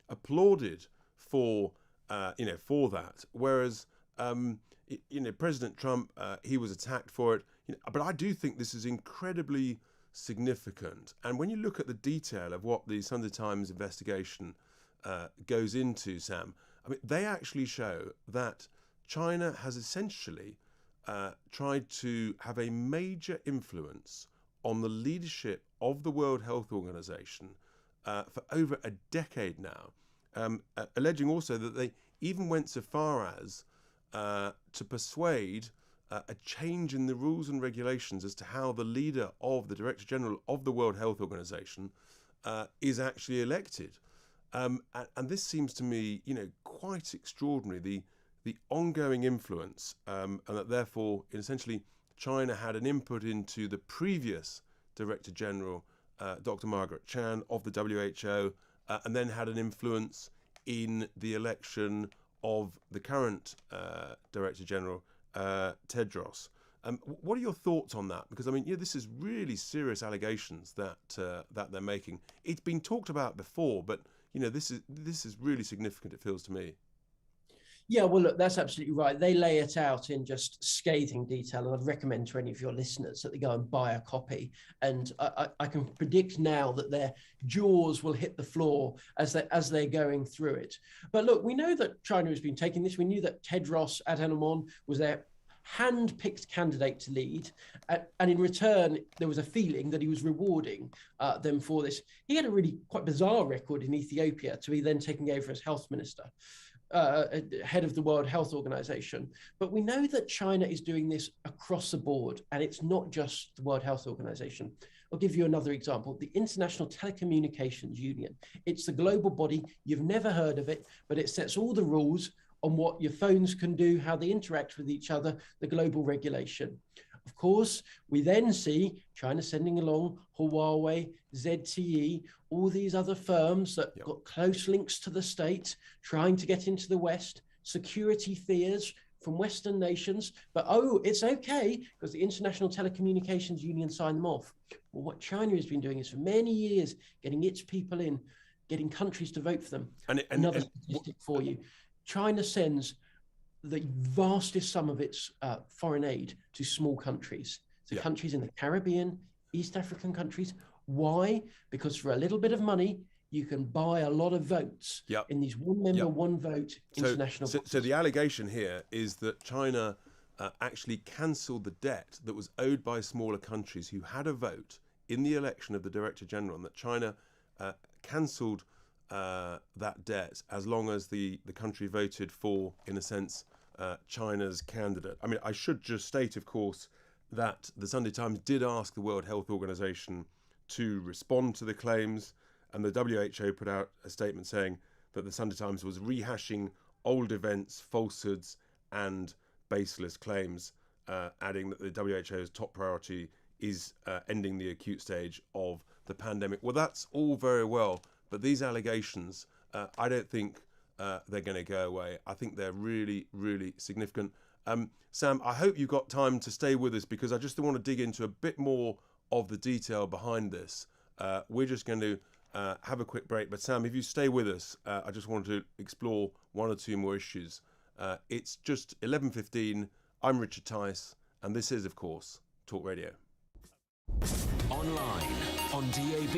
applauded for that. Whereas, President Trump, he was attacked for it. But I do think this is incredibly significant. And when you look at the detail of what the Sunday Times investigation goes into, Sam, I mean, they actually show that China has essentially tried to have a major influence on the leadership of the World Health Organization for over a decade now, alleging also that they even went so far as to persuade a change in the rules and regulations as to how the leader of the Director General of the World Health Organization is actually elected. And this seems to me, quite extraordinary, the ongoing influence, and that therefore, essentially, China had an input into the previous Director General, Dr. Margaret Chan of the WHO, and then had an influence in the election of the current Director General, Tedros. What are your thoughts on that? Because, I mean, this is really serious allegations that they're making. It's been talked about before, but this is really significant, it feels to me. Yeah, well, look, that's absolutely right. They lay it out in just scathing detail, and I'd recommend to any of your listeners that they go and buy a copy. And I can predict now that their jaws will hit the floor as they're going through it. But look, we know that China has been taking this. We knew that Tedros Adhanom was their hand-picked candidate to lead, and in return there was a feeling that he was rewarding them for this. He had a really quite bizarre record in Ethiopia to be then taking over as health minister, head of the World Health Organization. But we know that China is doing this across the board, and it's not just the World Health Organization. I'll give you another example, the International Telecommunications Union. It's the global body, you've never heard of it, but it sets all the rules on what your phones can do, how they interact with each other, the global regulation. Of course, we then see China sending along Huawei, ZTE, all these other firms that got close links to the state, trying to get into the West, security fears from Western nations, but it's okay because the International Telecommunications Union signed them off. Well, what China has been doing is for many years, getting its people in, getting countries to vote for them. Another statistic for you. China sends the vastest sum of its foreign aid to small countries, to countries in the Caribbean, East African countries. Why? Because for a little bit of money, you can buy a lot of votes in these one-member, one-vote international bodies. So the allegation here is that China actually cancelled the debt that was owed by smaller countries who had a vote in the election of the Director General, and that China cancelled that debt as long as the country voted for, in a sense, China's candidate. I mean, I should just state, of course, that the Sunday Times did ask the World Health Organization to respond to the claims, and the WHO put out a statement saying that the Sunday Times was rehashing old events, falsehoods, and baseless claims, adding that the WHO's top priority is ending the acute stage of the pandemic. Well, that's all very well, but these allegations, I don't think they're going to go away. I think they're really, really significant. Sam, I hope you've got time to stay with us, because I just want to dig into a bit more of the detail behind this. We're just going to have a quick break. But Sam, if you stay with us, I just want to explore one or two more issues. It's just 11:15. I'm Richard Tice, and this is, of course, Talk Radio. Online, on DAB,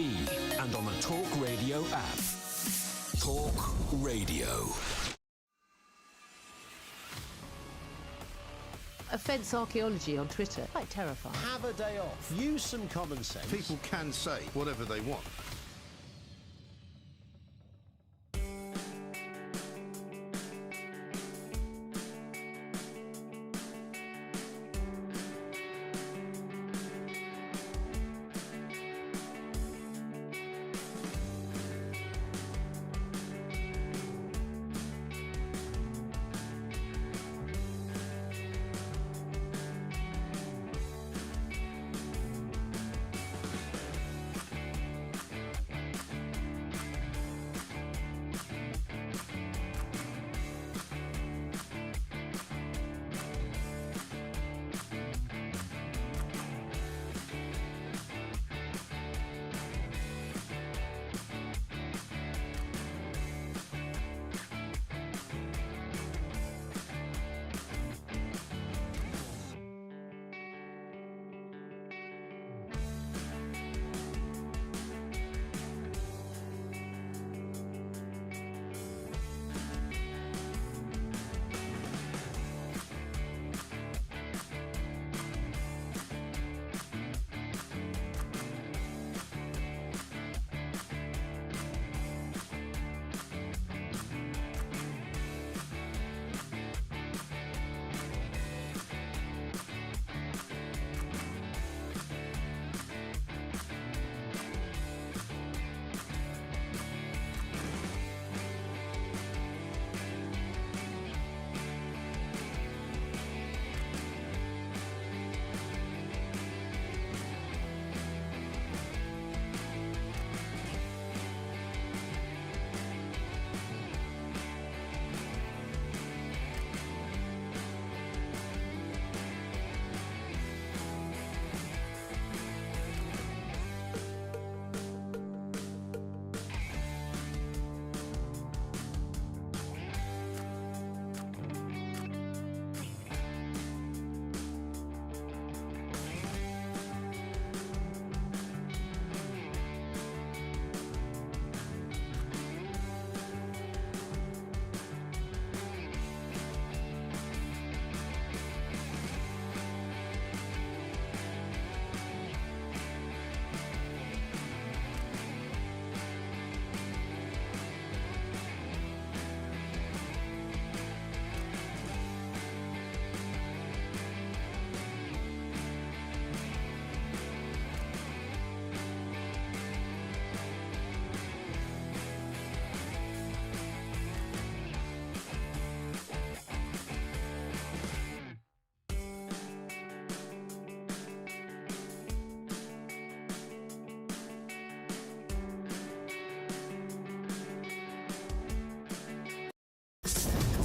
and on the Talk Radio app. Talk Radio. Offence archaeology on Twitter. Quite terrifying. Have a day off. Use some common sense. People can say whatever they want.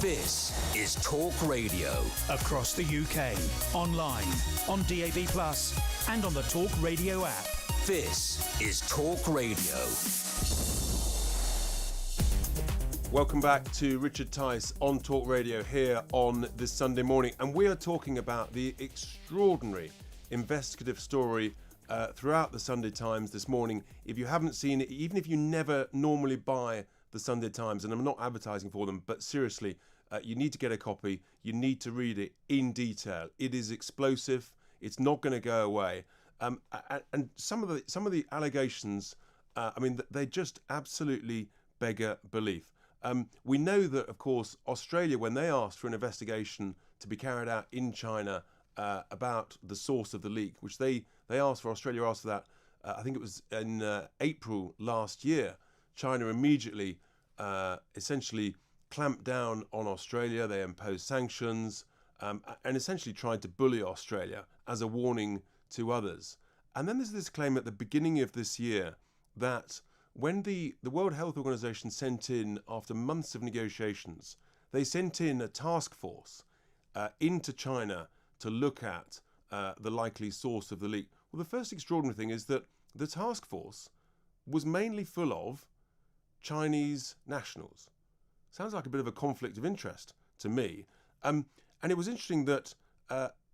This is Talk Radio. Across the UK, online, on DAB+, and on the Talk Radio app. This is Talk Radio. Welcome back to Richard Tice on Talk Radio here on this Sunday morning. And we are talking about the extraordinary investigative story throughout the Sunday Times this morning. If you haven't seen it, even if you never normally buy the Sunday Times, and I'm not advertising for them, but seriously, you need to get a copy. You need to read it in detail. It is explosive. It's not going to go away. And some of the allegations, I mean, they just absolutely beggar belief. We know that, of course, Australia, when they asked for an investigation to be carried out in China about the source of the leak, which Australia asked for that, I think it was in April last year. China immediately essentially clamped down on Australia. They imposed sanctions and essentially tried to bully Australia as a warning to others. And then there's this claim at the beginning of this year that when the World Health Organization sent in, after months of negotiations, they sent in a task force into China to look at the likely source of the leak. Well, the first extraordinary thing is that the task force was mainly full of Chinese nationals. Sounds like a bit of a conflict of interest to me. And it was interesting that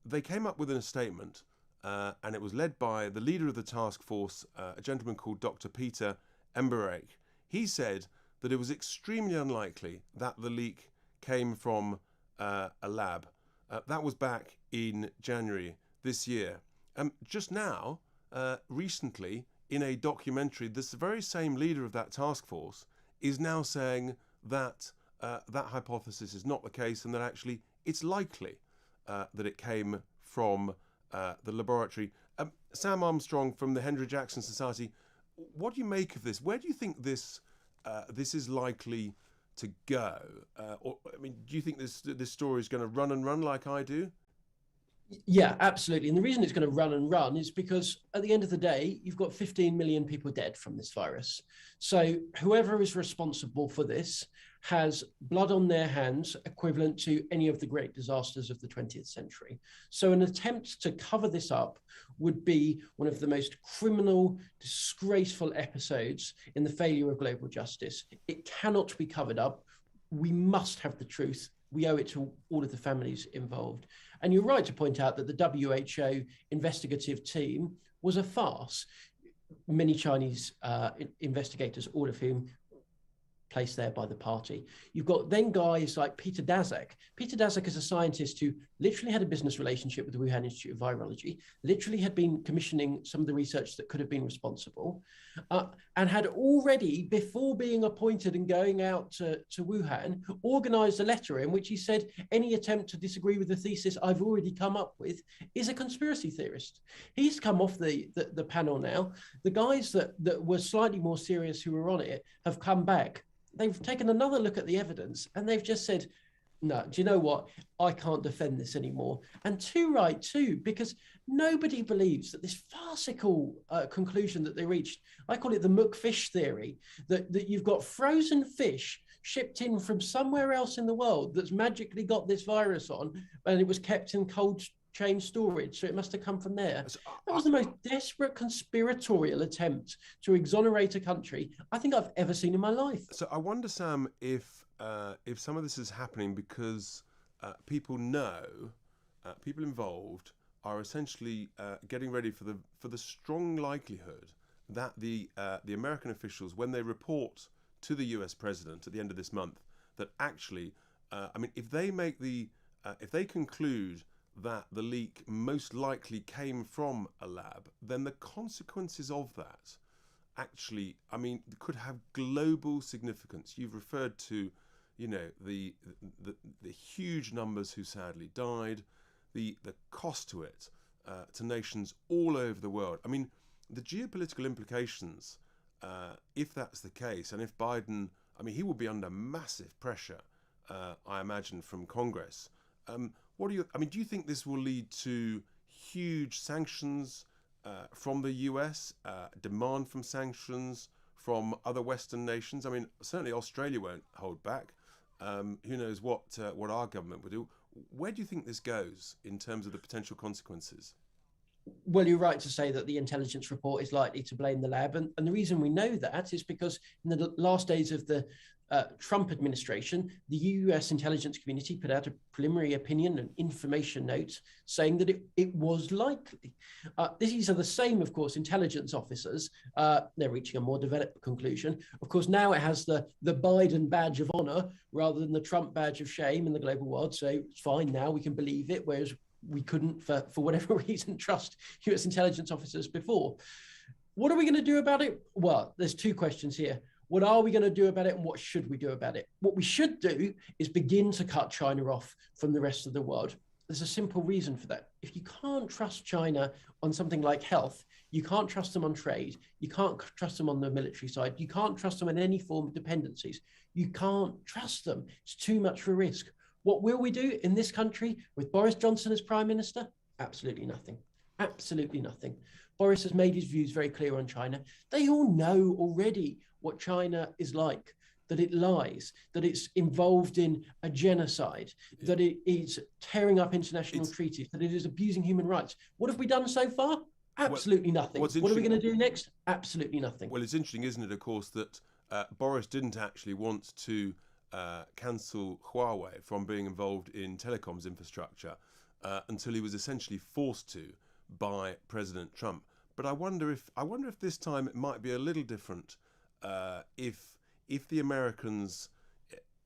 they came up with a statement, and it was led by the leader of the task force, a gentleman called Dr. Peter Emberake. He said that it was extremely unlikely that the leak came from a lab. That was back in January this year. Just now, recently, in a documentary, this very same leader of that task force is now saying that that hypothesis is not the case, and that actually it's likely that it came from the laboratory. Sam Armstrong from the Henry Jackson Society, what do you make of this? Where do you think this is likely to go? Do you think this story is going to run and run like I do? Yeah, absolutely. And the reason it's going to run and run is because at the end of the day, you've got 15 million people dead from this virus. So whoever is responsible for this has blood on their hands equivalent to any of the great disasters of the 20th century. So an attempt to cover this up would be one of the most criminal, disgraceful episodes in the failure of global justice. It cannot be covered up. We must have the truth. We owe it to all of the families involved. And you're right to point out that the WHO investigative team was a farce. Many Chinese investigators, all of whom placed there by the party. You've got then guys like Peter Daszak. Peter Daszak is a scientist who literally had a business relationship with the Wuhan Institute of Virology, literally had been commissioning some of the research that could have been responsible, and had already, before being appointed and going out to Wuhan, organized a letter in which he said, any attempt to disagree with the thesis I've already come up with is a conspiracy theorist. He's come off the panel now. The guys that were slightly more serious who were on it have come back. They've taken another look at the evidence and they've just said, no, do you know what? I can't defend this anymore. And too right too, because nobody believes that this farcical conclusion that they reached, I call it the Mcfish Theory, that you've got frozen fish shipped in from somewhere else in the world that's magically got this virus on, and it was kept in cold chain storage, so it must have come from there. That was the most desperate conspiratorial attempt to exonerate a country I think I've ever seen in my life. So I wonder, Sam, if some of this is happening because people know, people involved are essentially getting ready for the strong likelihood that the American officials, when they report to the US president at the end of this month, that actually, if they conclude that the leak most likely came from a lab, then the consequences of that actually, could have global significance. You've referred to, the huge numbers who sadly died, the cost to it, to nations all over the world. The geopolitical implications, if that's the case, and if Biden, he will be under massive pressure, I imagine, from Congress. Do you think this will lead to huge sanctions from the US, demand from sanctions from other Western nations? Certainly Australia won't hold back. Who knows what our government will do? Where do you think this goes in terms of the potential consequences? Well, you're right to say that the intelligence report is likely to blame the lab. And the reason we know that is because in the last days of the Trump administration, the US intelligence community put out a preliminary opinion and information note saying that it was likely. These are the same, of course, intelligence officers. They're reaching a more developed conclusion. Of course, now it has the Biden badge of honor rather than the Trump badge of shame in the global world. So it's fine now, we can believe it, whereas we couldn't, for whatever reason, trust US intelligence officers before. What are we going to do about it? Well, there's two questions here. What are we going to do about it, and what should we do about it? What we should do is begin to cut China off from the rest of the world. There's a simple reason for that. If you can't trust China on something like health, you can't trust them on trade, you can't trust them on the military side, you can't trust them in any form of dependencies. You can't trust them. It's too much for risk. What will we do in this country with Boris Johnson as Prime Minister? Absolutely nothing. Absolutely nothing. Boris has made his views very clear on China. They all know already what China is like, that it lies, that it's involved in a genocide, that it is tearing up international treaties, that it is abusing human rights. What have we done so far? Absolutely nothing. What are we going to do next? Absolutely nothing. Well, it's interesting, isn't it, of course, that Boris didn't actually want to cancel Huawei from being involved in telecoms infrastructure until he was essentially forced to by President Trump. But I wonder if this time it might be a little different if the Americans,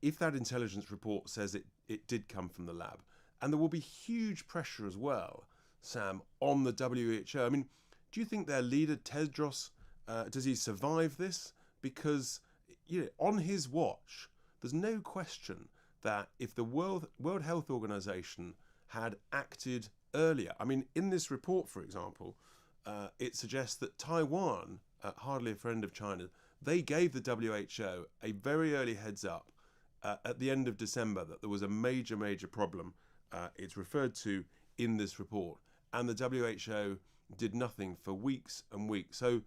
if that intelligence report says it did come from the lab, and there will be huge pressure as well, Sam, on the WHO. I mean, do you think their leader Tedros, does he survive this? Because on his watch, there's no question that if the World Health Organization had acted earlier, I mean, in this report, for example, it suggests that Taiwan, hardly a friend of China, they gave the WHO a very early heads up at the end of December that there was a major problem. It's referred to in this report, and the WHO did nothing for weeks and weeks. So,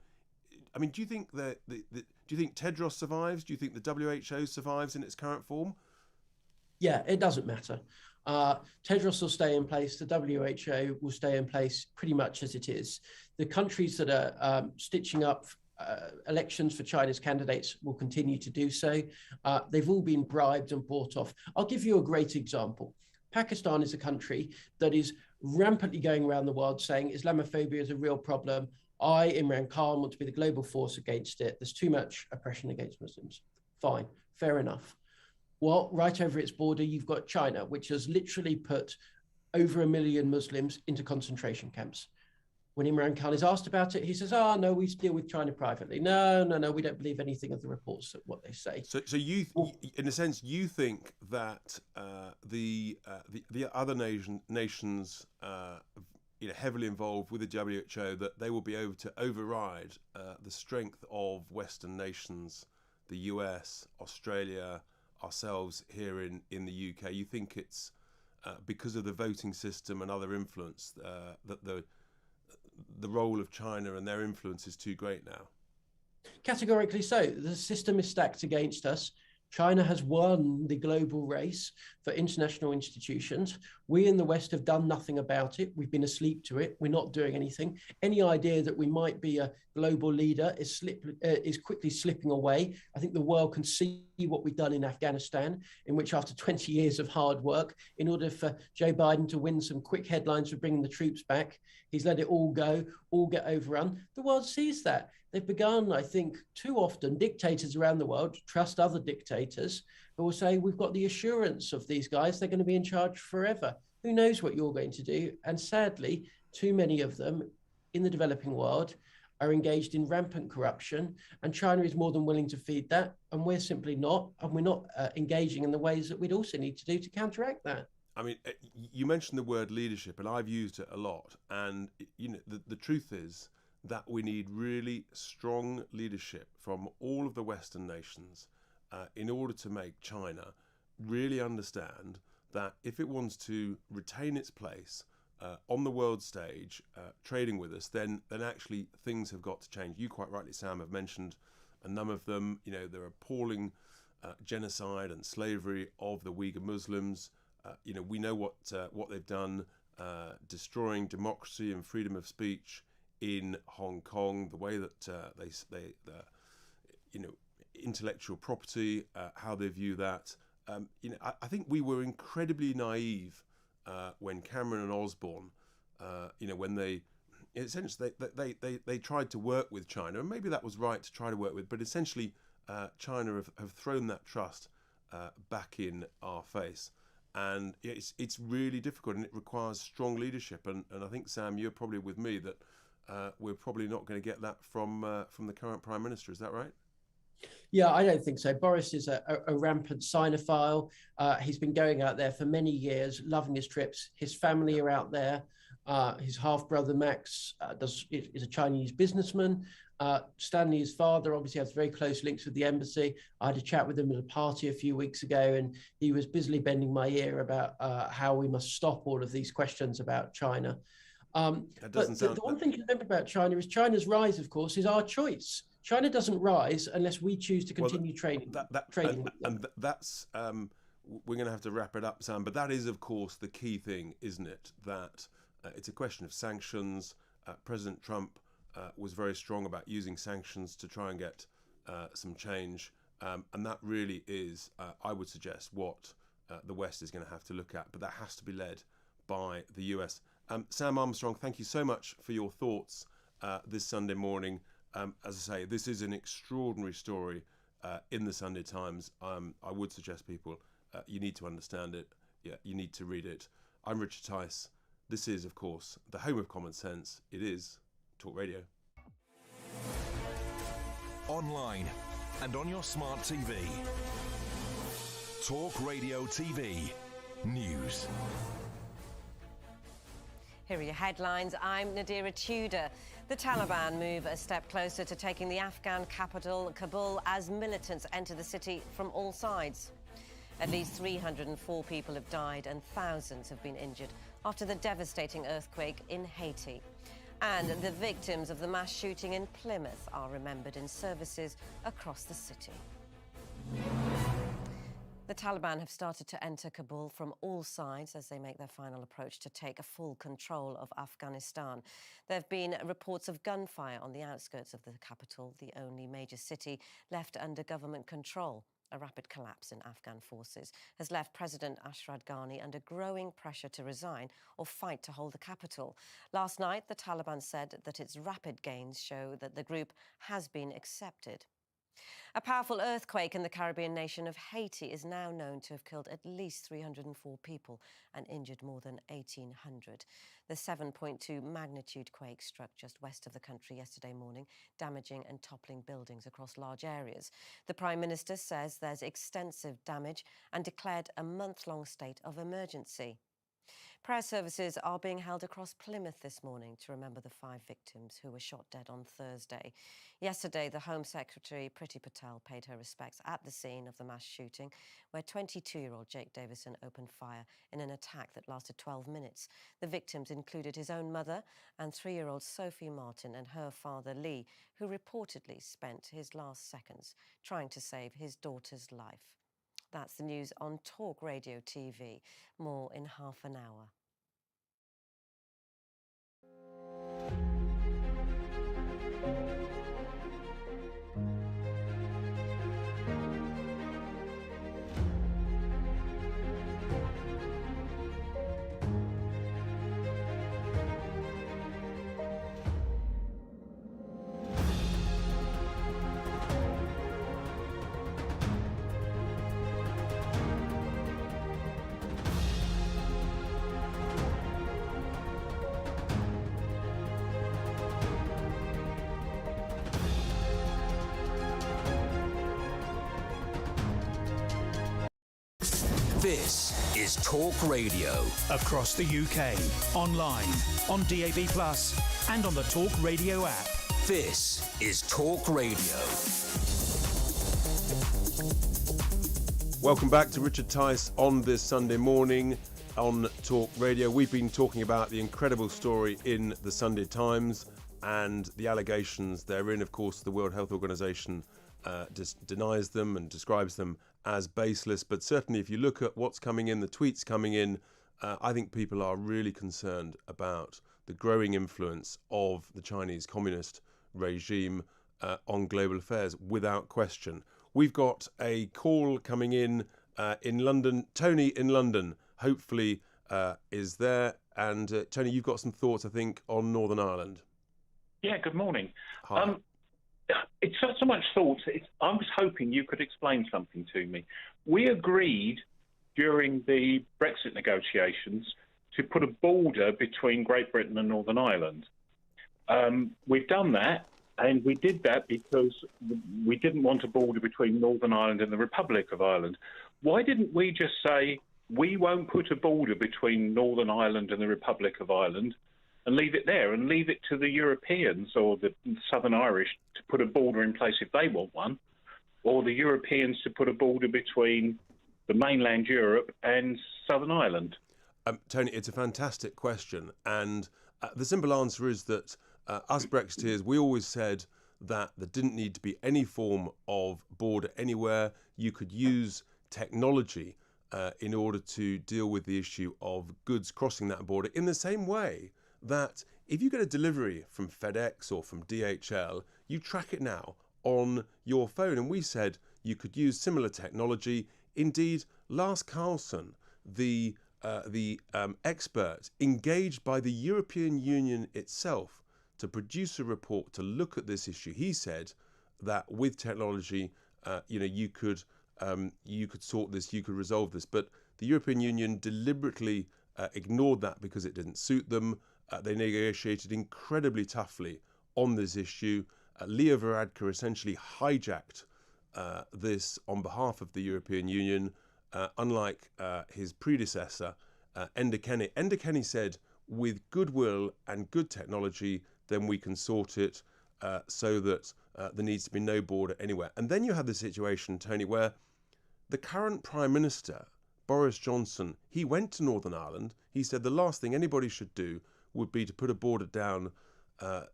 I mean, do you think do you think Tedros survives? Do you think the WHO survives in its current form? Yeah, it doesn't matter. Tedros will stay in place. The WHO will stay in place pretty much as it is. The countries that are stitching up elections for China's candidates will continue to do so. They've all been bribed and bought off. I'll give you a great example. Pakistan is a country that is rampantly going around the world saying Islamophobia is a real problem. I, Imran Khan, want to be the global force against it. There's too much oppression against Muslims. Fine, fair enough. Well, right over its border, you've got China, which has literally put over 1 million Muslims into concentration camps. When Imran Khan is asked about it, he says, no, we deal with China privately. No, we don't believe anything of the reports that what they say. So you, in a sense, you think that the other nations, heavily involved with the WHO, that they will be able to override the strength of Western nations, the US, Australia, ourselves here in the UK. You think it's because of the voting system and other influence that the role of China and their influence is too great now? Categorically so. The system is stacked against us. China has won the global race for international institutions. We in the West have done nothing about it. We've been asleep to it. We're not doing anything. Any idea that we might be a global leader is quickly slipping away. I think the world can see what we've done in Afghanistan, in which after 20 years of hard work, in order for Joe Biden to win some quick headlines for bringing the troops back, he's let it all go, all get overrun. The world sees that. They've begun, I think, too often, dictators around the world trust other dictators who will say, we've got the assurance of these guys, they're going to be in charge forever. Who knows what you're going to do? And sadly, too many of them in the developing world are engaged in rampant corruption, and China is more than willing to feed that, and we're simply not, and we're not engaging in the ways that we'd also need to do to counteract that. I mean, you mentioned the word leadership, and I've used it a lot, and the truth is that we need really strong leadership from all of the Western nations in order to make China really understand that if it wants to retain its place on the world stage, trading with us, then actually things have got to change. You quite rightly, Sam, have mentioned a number of them. Their appalling genocide and slavery of the Uyghur Muslims. We know what they've done, destroying democracy and freedom of speech in Hong Kong, the way that intellectual property, how they view that. I think we were incredibly naive when Cameron and Osborne, when they essentially they tried to work with China, and maybe that was right to try to work with, but essentially China have thrown that trust back in our face. And it's really difficult, and it requires strong leadership. And I think, Sam, you're probably with me that we're probably not going to get that from the current Prime Minister. Is that right? Yeah, I don't think so. Boris is a rampant Sinophile. He's been going out there for many years, loving his trips. His family are out there. His half-brother, Max, is a Chinese businessman. Stanley, his father, obviously has very close links with the embassy. I had a chat with him at a party a few weeks ago, and he was busily bending my ear about how we must stop all of these questions about China. But the one thing to remember about China is China's rise, of course, is our choice. China doesn't rise unless we choose to continue trading with them. And that's, we're going to have to wrap it up, Sam, but that is, of course, the key thing, isn't it? That it's a question of sanctions. President Trump was very strong about using sanctions to try and get some change. And that really is, I would suggest, what the West is going to have to look at. But that has to be led by the US. Sam Armstrong, thank you so much for your thoughts this Sunday morning. As I say, this is an extraordinary story in the Sunday Times. I would suggest people, you need to understand it. Yeah, you need to read it. I'm Richard Tice. This is, of course, the home of common sense. It is Talk Radio. Online and on your smart TV. Talk Radio TV News. Here are your headlines. I'm Nadira Tudor. The Taliban move a step closer to taking the Afghan capital, Kabul, as militants enter the city from all sides. At least 304 people have died and thousands have been injured after the devastating earthquake in Haiti. And the victims of the mass shooting in Plymouth are remembered in services across the city. The Taliban have started to enter Kabul from all sides as they make their final approach to take full control of Afghanistan. There have been reports of gunfire on the outskirts of the capital, the only major city left under government control. A rapid collapse in Afghan forces has left President Ashraf Ghani under growing pressure to resign or fight to hold the capital. Last night, the Taliban said that its rapid gains show that the group has been accepted. A powerful earthquake in the Caribbean nation of Haiti is now known to have killed at least 304 people and injured more than 1,800. The 7.2 magnitude quake struck just west of the country yesterday morning, damaging and toppling buildings across large areas. The Prime Minister says there's extensive damage and declared a month-long state of emergency. Prayer services are being held across Plymouth this morning to remember the 5 victims who were shot dead on Thursday. Yesterday, the Home Secretary, Priti Patel, paid her respects at the scene of the mass shooting, where 22-year-old Jake Davison opened fire in an attack that lasted 12 minutes. The victims included his own mother and 3-year-old Sophie Martin and her father, Lee, who reportedly spent his last seconds trying to save his daughter's life. That's the news on Talk Radio TV. More in half an hour. This is Talk Radio. Across the UK, online, on DAB+, and on the Talk Radio app. This is Talk Radio. Welcome back to Richard Tice on this Sunday morning on Talk Radio. We've been talking about the incredible story in the Sunday Times and the allegations therein. Of course, the World Health Organization denies them and describes them as baseless. But certainly if you look at what's coming in, the tweets coming in, I think people are really concerned about the growing influence of the Chinese communist regime on global affairs, without question. We've got a call coming in London. Tony in London, hopefully, is there. And Tony, you've got some thoughts, I think, on Northern Ireland. Yeah, good morning. Hi. It's not so much thoughts. I was hoping you could explain something to me. We agreed during the Brexit negotiations to put a border between Great Britain and Northern Ireland. We've done that, and we did that because we didn't want a border between Northern Ireland and the Republic of Ireland. Why didn't we just say we won't put a border between Northern Ireland and the Republic of Ireland and leave it there, and leave it to the Europeans or the Southern Irish to put a border in place if they want one, or the Europeans to put a border between the mainland Europe and Southern Ireland? Tony, it's a fantastic question, and the simple answer is that us Brexiteers, we always said that there didn't need to be any form of border anywhere. You could use technology in order to deal with the issue of goods crossing that border in the same way that if you get a delivery from FedEx or from DHL, you track it now on your phone. And we said you could use similar technology. Indeed, Lars Carlson, the expert engaged by the European Union itself to produce a report to look at this issue, he said that with technology, you could sort this, you could resolve this. But the European Union deliberately ignored that because it didn't suit them. They negotiated incredibly toughly on this issue. Leo Varadkar essentially hijacked this on behalf of the European Union, unlike his predecessor, Enda Kenny. Enda Kenny said, with goodwill and good technology, then we can sort it so that there needs to be no border anywhere. And then you have the situation, Tony, where the current Prime Minister, Boris Johnson, he went to Northern Ireland. He said the last thing anybody should do would be to put a border down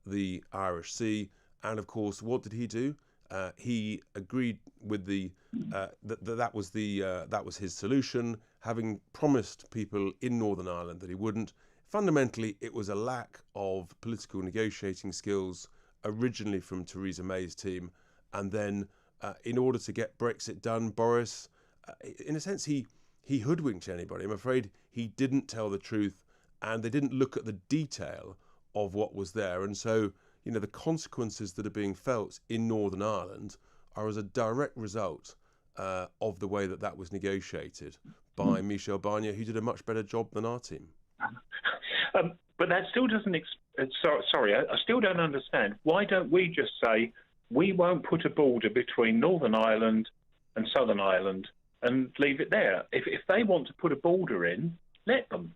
the Irish Sea. And of course, what did he do? He agreed with that was his solution, having promised people in Northern Ireland that he wouldn't. Fundamentally, it was a lack of political negotiating skills originally from Theresa May's team, and then in order to get Brexit done, Boris, in a sense, he hoodwinked anybody. I'm afraid he didn't tell the truth, and they didn't look at the detail of what was there, and so the consequences that are being felt in Northern Ireland are as a direct result of the way that was negotiated by Michel Barnier, who did a much better job than our team. But that still doesn't. Sorry, I still don't understand. Why don't we just say we won't put a border between Northern Ireland and Southern Ireland and leave it there? If they want to put a border in, let them.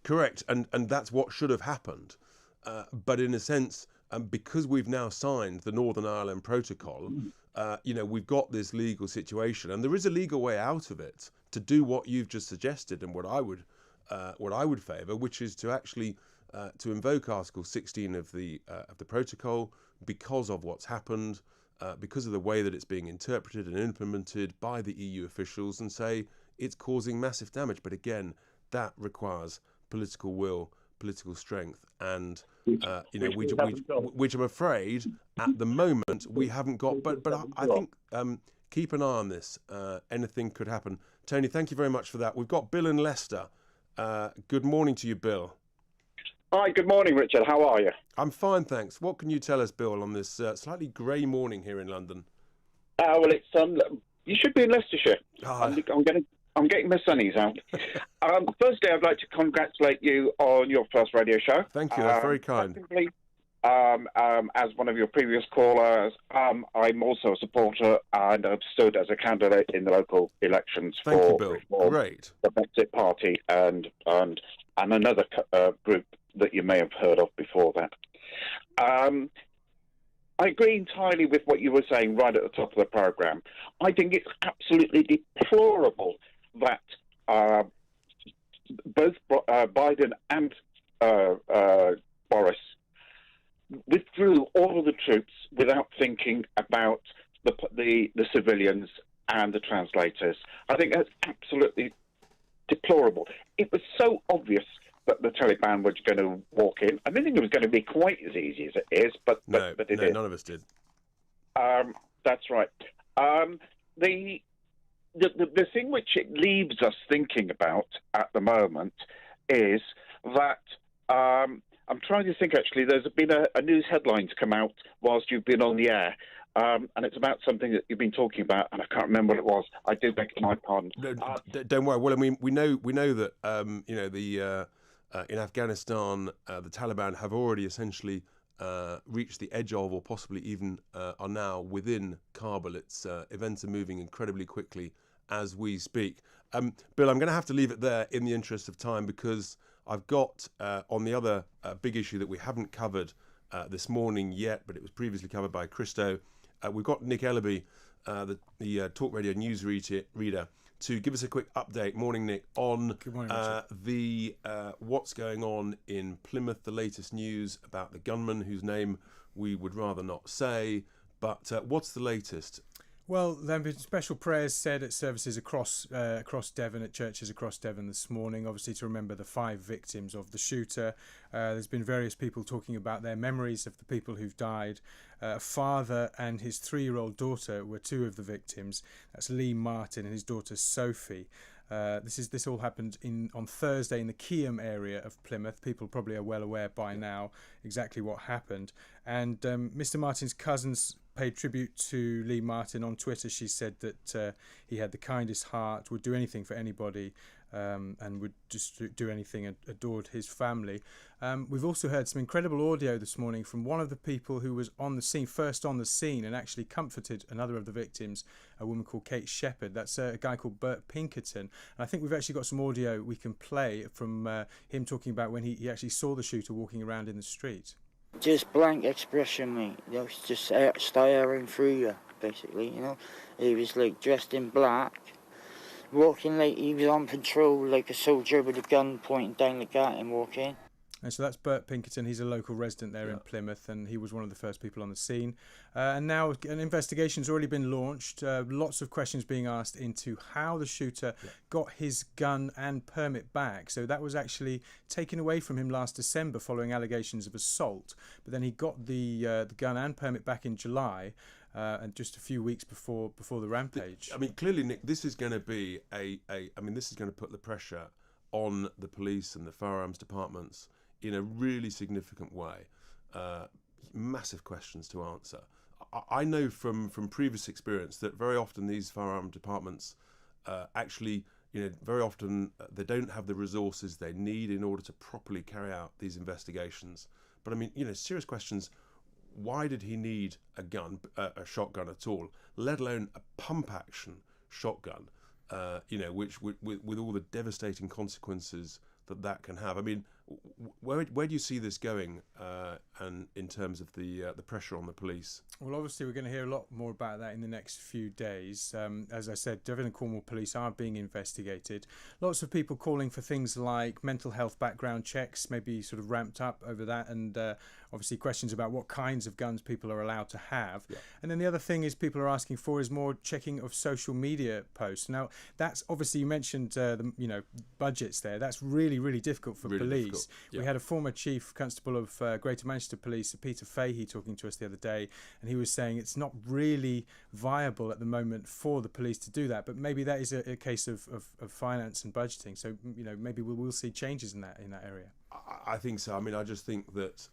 Correct, and that's what should have happened. But in a sense, because we've now signed the Northern Ireland Protocol, we've got this legal situation, and there is a legal way out of it to do what you've just suggested, and what I would favour, which is to actually to invoke Article 16 of the Protocol because of what's happened, because of the way that it's being interpreted and implemented by the EU officials, and say it's causing massive damage. But again, that requires political will, political strength, and which I'm afraid at the moment we haven't got. But I think keep an eye on this. Anything could happen. Tony, thank you very much for that. We've got Bill in Leicester. Good morning to you, Bill. Hi, good morning, Richard. How are you? I'm fine, thanks. What can you tell us, Bill, on this slightly grey morning here in London? Well, it's you should be in Leicestershire. I'm getting my sunnies out. Firstly, I'd like to congratulate you on your first radio show. Thank you. That's very kind. Secondly, as one of your previous callers, I'm also a supporter and have stood as a candidate in the local elections for Great. The Brexit Party and another group that you may have heard of before that. I agree entirely with what you were saying right at the top of the programme. I think it's absolutely deplorable that both Biden and Boris withdrew all of the troops without thinking about the civilians and the translators. I think that's absolutely deplorable. It was so obvious that the Taliban was going to walk in. I didn't think it was going to be quite as easy as it is, but it is. None of us did. That's right. The thing which it leaves us thinking about at the moment is that I'm trying to think. Actually, there's been a news headline to come out whilst you've been on the air. And it's about something that you've been talking about, and I can't remember what it was. I do beg my pardon. Don't worry. Well, I mean, we know that in Afghanistan, the Taliban have already essentially reached the edge of, or possibly even are now within Kabul. It's events are moving incredibly quickly as we speak. Bill, I'm going to have to leave it there in the interest of time, because I've got on the other big issue that we haven't covered this morning yet, but it was previously covered by Christo. We've got Nick Ellaby, the Talk Radio news reader, to give us a quick update. Morning, Nick, on what's going on in Plymouth, the latest news about the gunman whose name we would rather not say. But what's the latest? Well, there have been special prayers said at services across Devon, at churches across Devon this morning, obviously to remember the 5 victims of the shooter. There's been various people talking about their memories of the people who've died. A father and his 3-year-old daughter were 2 of the victims. That's Lee Martin and his daughter Sophie. This all happened on Thursday in the Keyham area of Plymouth. People probably are well aware by now exactly what happened. And Mr. Martin's cousins paid tribute to Lee Martin on Twitter. She said that he had the kindest heart, would do anything for anybody, and would just do anything, and adored his family. We've also heard some incredible audio this morning from one of the people who was first on the scene and actually comforted another of the victims, a woman called Kate Shepherd. That's a guy called Bert Pinkerton. And I think we've actually got some audio we can play from him talking about when he actually saw the shooter walking around in the street. Just blank expression, mate. It's just staring through you, basically, you know. He was like dressed in black, walking like he was on patrol, like a soldier with a gun pointing down like that and walking. And so that's Bert Pinkerton. He's a local resident there in Plymouth, and he was one of the first people on the scene. And now an investigation's already been launched. Lots of questions being asked into how the shooter got his gun and permit back. So that was actually taken away from him last December following allegations of assault. But then he got the gun and permit back in July, and just a few weeks before the rampage. I mean, clearly, Nick, this is going to be this is going to put the pressure on the police and the firearms departments in a really significant way. Massive questions to answer. I know from previous experience that very often these firearm departments actually, very often they don't have the resources they need in order to properly carry out these investigations. But I mean, serious questions. Why did he need a gun, a shotgun at all, let alone a pump action shotgun, which with all the devastating consequences that can have? I mean, where do you see this going, and in terms of the pressure on the police? Well, obviously we're going to hear a lot more about that in the next few days. As I said, Devon and Cornwall police are being investigated. Lots of people calling for things like mental health background checks, maybe sort of ramped up over that, and obviously questions about what kinds of guns people are allowed to have. And then the other thing is people are asking for is more checking of social media posts. Now, that's obviously, you mentioned the budgets there. That's really, really difficult for police. We had a former chief constable of Greater Manchester Police, Peter Fahey, talking to us the other day, and he was saying it's not really viable at the moment for the police to do that. But maybe that is a case of finance and budgeting. So maybe we'll see changes in that area. I think so. I mean, I just think that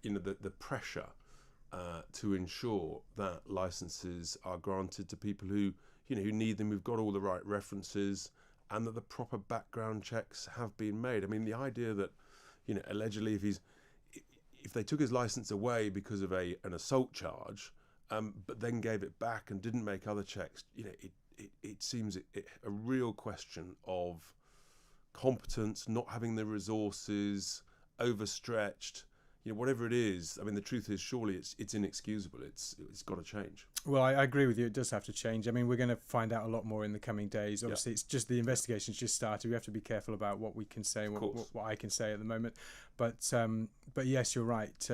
the pressure to ensure that licences are granted to people who need them, who've got all the right references, and that the proper background checks have been made. I mean, the idea that allegedly if they took his licence away because of an assault charge, but then gave it back and didn't make other checks, it seems a real question of competence, not having the resources, overstretched, whatever it is. I mean, the truth is, surely it's inexcusable. It's got to change. Well, I agree with you. It does have to change. I mean, we're going to find out a lot more in the coming days. Obviously, it's just the investigation's just started. We have to be careful about what we can say and what I can say at the moment. But yes, you're right.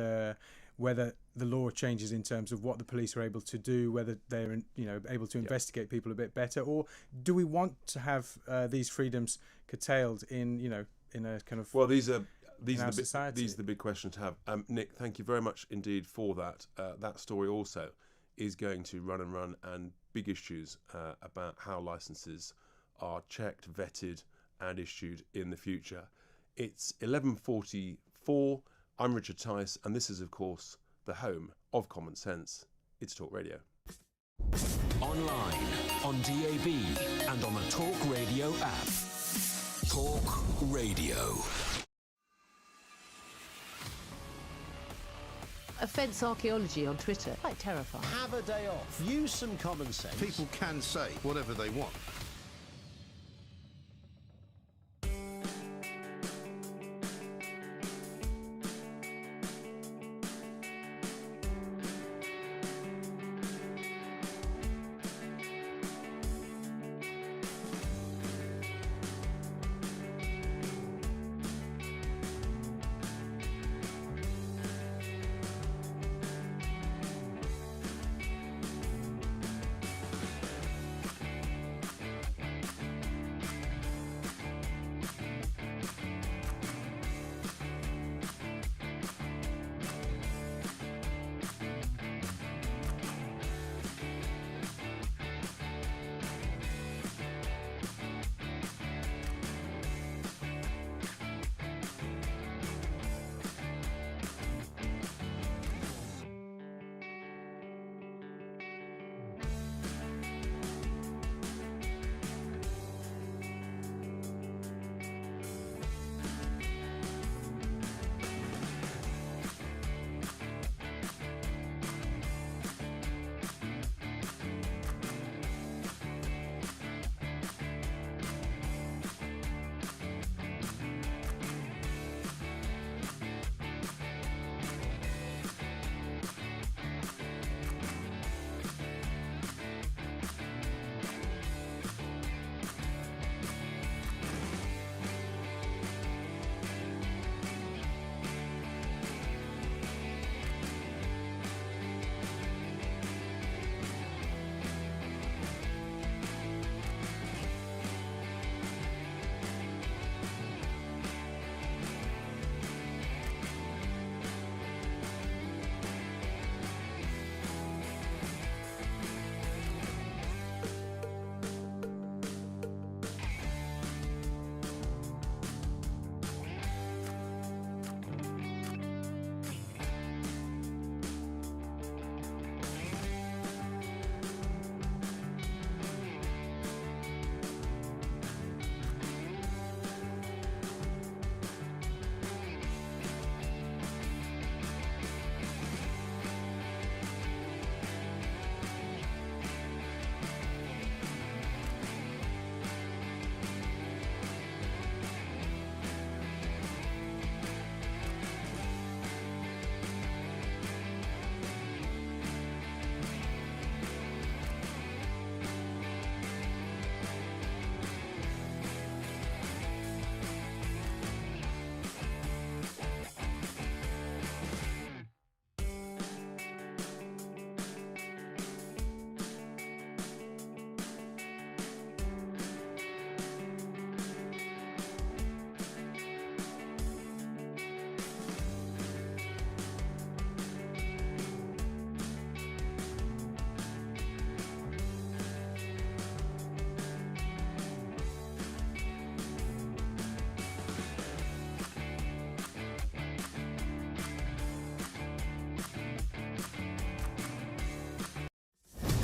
Whether the law changes in terms of what the police are able to do, whether they're able to investigate people a bit better, or do we want to have these freedoms curtailed in a kind of these are the big questions to have. Nick, thank you very much indeed for that. That story also is going to run, and big issues about how licences are checked, vetted and issued in the future. It's 11:44. I'm Richard Tice, and this is, of course, the home of common sense. It's Talk Radio. Online, on DAB, and on the Talk Radio app. Talk Radio. Offence archaeology on Twitter. Quite terrifying. Have a day off. Use some common sense. People can say whatever they want.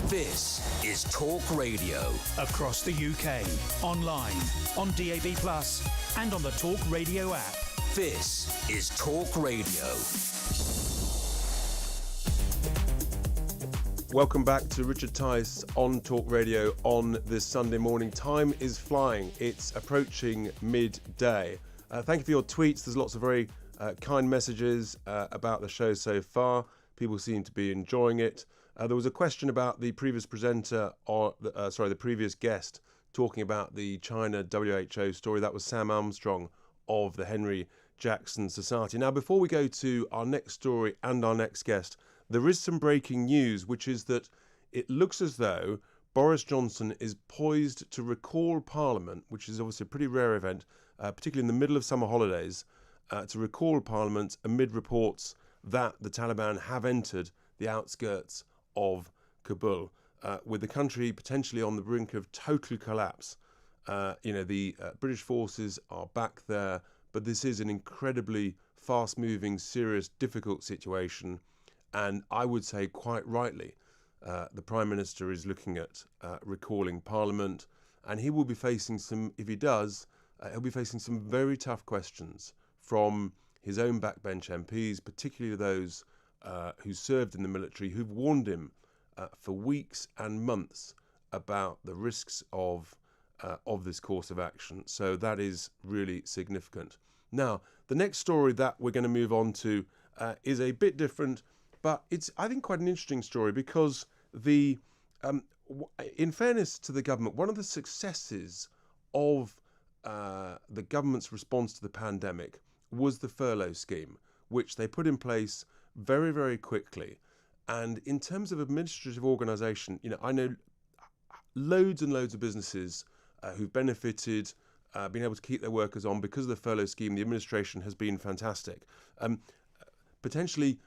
This is Talk Radio. Across the UK, online, on DAB+, and on the Talk Radio app. This is Talk Radio. Welcome back to Richard Tice on Talk Radio on this Sunday morning. Time is flying. It's approaching midday. Thank you for your tweets. There's lots of very kind messages about the show so far. People seem to be enjoying it. There was a question about the previous presenter, the previous guest, talking about the China WHO story. That was Sam Armstrong of the Henry Jackson Society. Now, before we go to our next story and our next guest, there is some breaking news, which is that it looks as though Boris Johnson is poised to recall Parliament, which is obviously a pretty rare event, particularly in the middle of summer holidays, to recall Parliament amid reports that the Taliban have entered the outskirts of Kabul, with the country potentially on the brink of total collapse. The British forces are back there, but this is an incredibly fast-moving, serious, difficult situation. And I would say quite rightly, the Prime Minister is looking at recalling Parliament, and he will be facing if he does, he'll be facing some very tough questions from his own backbench MPs, particularly those who served in the military, who've warned him for weeks and months about the risks of this course of action. So that is really significant. Now, the next story that we're going to move on to is a bit different, but it's, I think, quite an interesting story because in fairness to the government, one of the successes of the government's response to the pandemic was the Furlough Scheme, which they put in place very, very quickly. And in terms of administrative organisation, I know loads and loads of businesses who've benefited, been able to keep their workers on because of the Furlough Scheme. The administration has been fantastic. Potentially,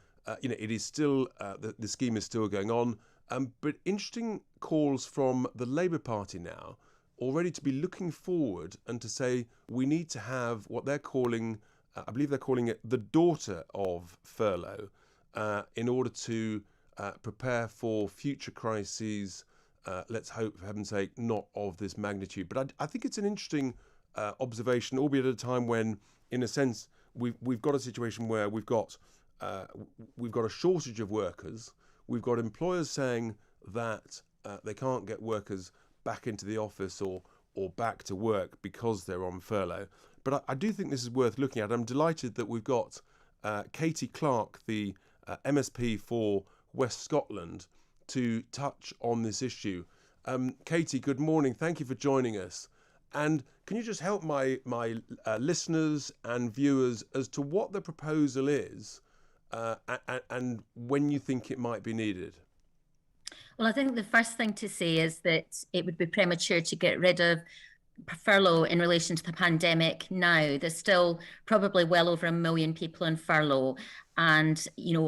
it is still, the scheme is still going on. But interesting calls from the Labour Party now, already to be looking forward and to say we need to have what they're calling, I believe they're calling it the daughter of furlough, in order to prepare for future crises. Let's hope, for heaven's sake, not of this magnitude. But I think it's an interesting observation, albeit at a time when, in a sense, we've got a situation where we've got a shortage of workers. We've got employers saying that they can't get workers back into the office or back to work because they're on furlough. But I do think this is worth looking at. I'm delighted that we've got Katie Clark, the MSP for West Scotland, to touch on this issue. Katie, good morning. Thank you for joining us. And can you just help my listeners and viewers as to what the proposal is and when you think it might be needed? Well, I think the first thing to say is that it would be premature to get rid of furlough in relation to the pandemic now. There's still probably well over 1 million people on furlough, and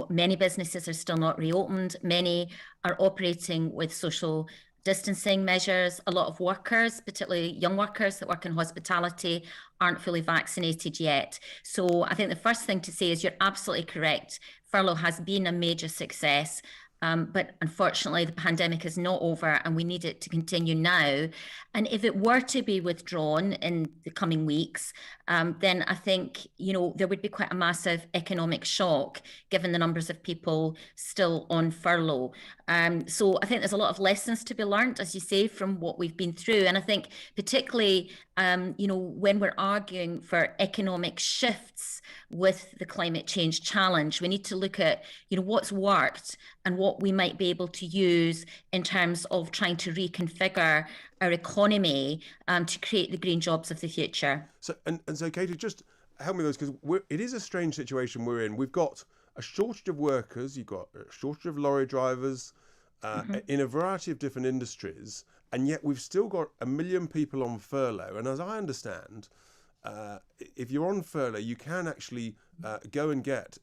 many businesses are still not reopened. Many are operating with social distancing measures. A lot of workers, particularly young workers that work in hospitality, aren't fully vaccinated yet. So I think the first thing to say is you're absolutely correct. Furlough has been a major success. But unfortunately, the pandemic is not over and we need it to continue now. And if it were to be withdrawn in the coming weeks, then I think, there would be quite a massive economic shock given the numbers of people still on furlough. So I think there's a lot of lessons to be learned, as you say, from what we've been through. And I think particularly, when we're arguing for economic shifts with the climate change challenge, we need to look at, what's worked and what we might be able to use in terms of trying to reconfigure our economy to create the green jobs of the future. So, so Katie, just help me with this, because it is a strange situation we're in. We've got a shortage of workers, you've got a shortage of lorry drivers in a variety of different industries, and yet we've still got 1 million people on furlough. And as I understand, if you're on furlough, you can actually go and get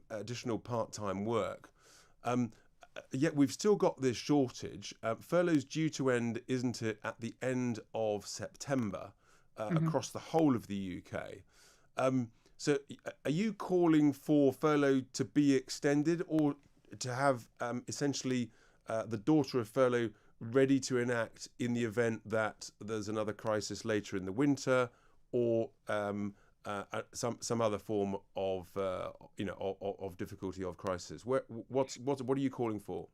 additional part-time work. Yet we've still got this shortage. Furlough's due to end, isn't it, at the end of September across the whole of the UK. So are you calling for furlough to be extended or to have essentially the daughter of furlough ready to enact in the event that there's another crisis later in the winter, or some other form of of difficulty, of crisis? What are you calling for?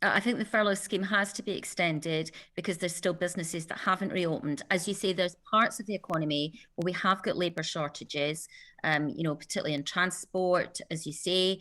I think the furlough scheme has to be extended because there's still businesses that haven't reopened. As you say, there's parts of the economy where we have got labour shortages, particularly in transport, as you say.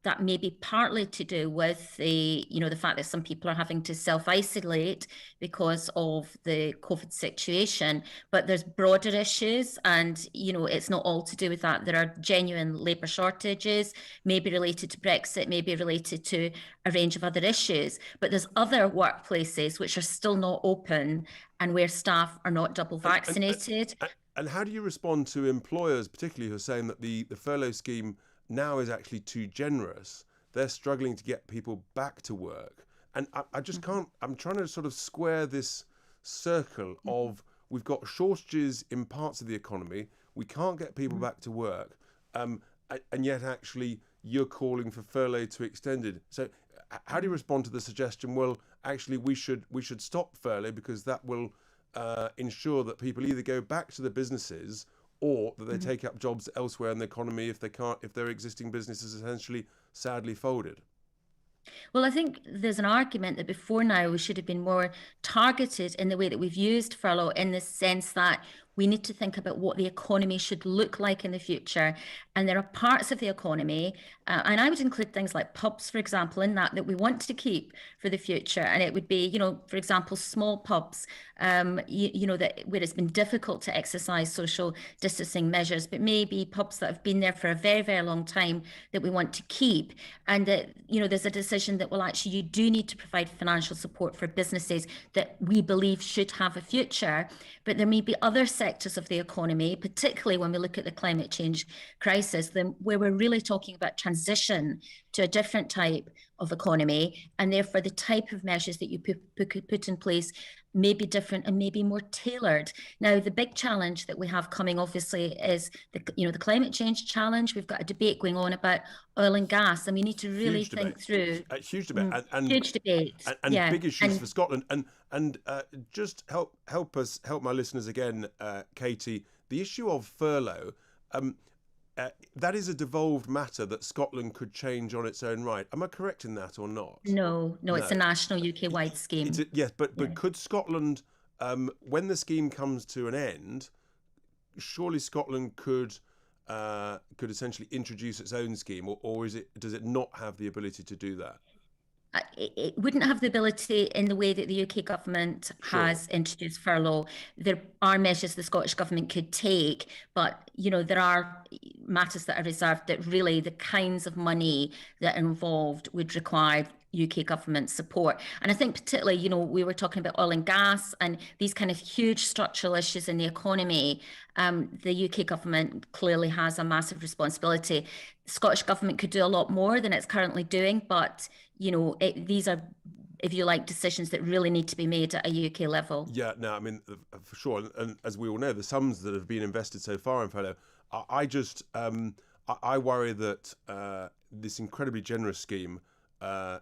That may be partly to do with the fact that some people are having to self-isolate because of the COVID situation, but there's broader issues, and it's not all to do with that. There are genuine labour shortages, maybe related to Brexit, maybe related to a range of other issues, but there's other workplaces which are still not open and where staff are not double vaccinated. And how do you respond to employers, particularly, who are saying that the furlough scheme now is actually too generous? They're struggling to get people back to work. And I just can't, I'm trying to sort of square this circle of, we've got shortages in parts of the economy, we can't get people back to work, and yet actually you're calling for furlough to extend it. So how do you respond to the suggestion, well, actually we should stop furlough because that will ensure that people either go back to the businesses or that they take up jobs elsewhere in the economy if their existing business is essentially sadly folded? Well, I think there's an argument that before now we should have been more targeted in the way that we've used furlough, in the sense that we need to think about what the economy should look like in the future. And there are parts of the economy, and I would include things like pubs, for example, in that we want to keep for the future. And it would be, for example, small pubs, that where it's been difficult to exercise social distancing measures, but maybe pubs that have been there for a very, very long time that we want to keep. And that, there's a decision that, well, actually, you do need to provide financial support for businesses that we believe should have a future. But there may be other sectors of the economy, particularly when we look at the climate change crisis, where we're really talking about transition to a different type of economy, and therefore the type of measures that you put in place may be different and maybe more tailored. Now, the big challenge that we have coming, obviously, is the climate change challenge. We've got a debate going on about oil and gas, and we need to really think through. Huge debate, and huge debate, and big issues for Scotland. And just help my listeners again, Katie. The issue of furlough. That is a devolved matter that Scotland could change on its own right. Am I correct in that or not? No, it's a national UK-wide scheme. Yes, but could Scotland, when the scheme comes to an end, surely Scotland could essentially introduce its own scheme, or does it not have the ability to do that? It wouldn't have the ability in the way that the UK government has introduced furlough. There are measures the Scottish government could take, but there are matters that are reserved, that really the kinds of money that are involved would require UK government support. And I think particularly, we were talking about oil and gas and these kind of huge structural issues in the economy. The UK government clearly has a massive responsibility. The Scottish government could do a lot more than it's currently doing, but these are, if you like, decisions that really need to be made at a UK level. Yeah, no, I mean, for sure. And as we all know, the sums that have been invested so far in furlough, I worry that this incredibly generous scheme, I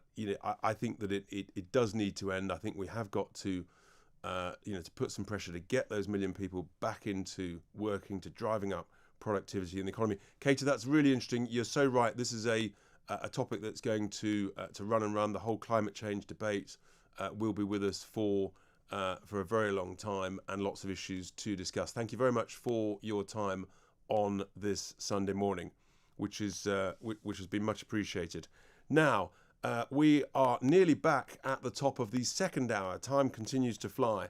think that it does need to end. I think we have got to, to put some pressure to get those million people back into working, to driving up productivity in the economy. Katie, that's really interesting. You're so right. This is a topic that's going to run and run. The whole climate change debate will be with us for a very long time, and lots of issues to discuss. Thank you very much for your time on this Sunday morning, which has been much appreciated. Now, we are nearly back at the top of the second hour. Time continues to fly.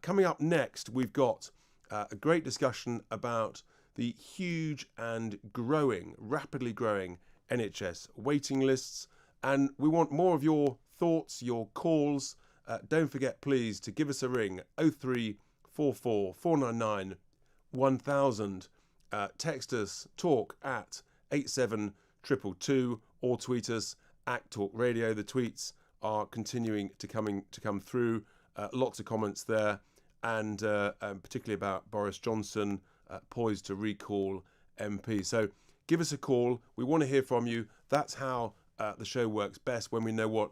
Coming up next, we've got a great discussion about the huge and rapidly growing NHS waiting lists. And we want more of your thoughts, your calls. Don't forget, please, to give us a ring, 0344 499 1000. Text us, talk at 87222, or tweet us at Talk Radio. The tweets are continuing to come through. Lots of comments there, and particularly about Boris Johnson poised to recall MP. So give us a call. We want to hear from you. That's how the show works best, when we know what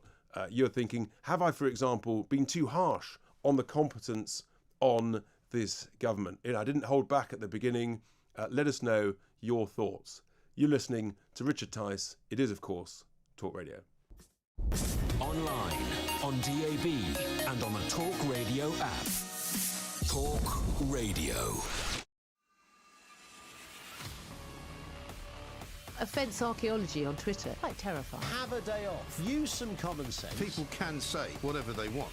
you're thinking, have I, for example, been too harsh on the competence on this government? I didn't hold back at the beginning. Let us know your thoughts. You're listening to Richard Tice. It is, of course, Talk Radio. Online, on DAB, and on the Talk Radio app. Talk Radio. Offence archaeology on Twitter. Quite terrifying. Have a day off. Use some common sense. People can say whatever they want.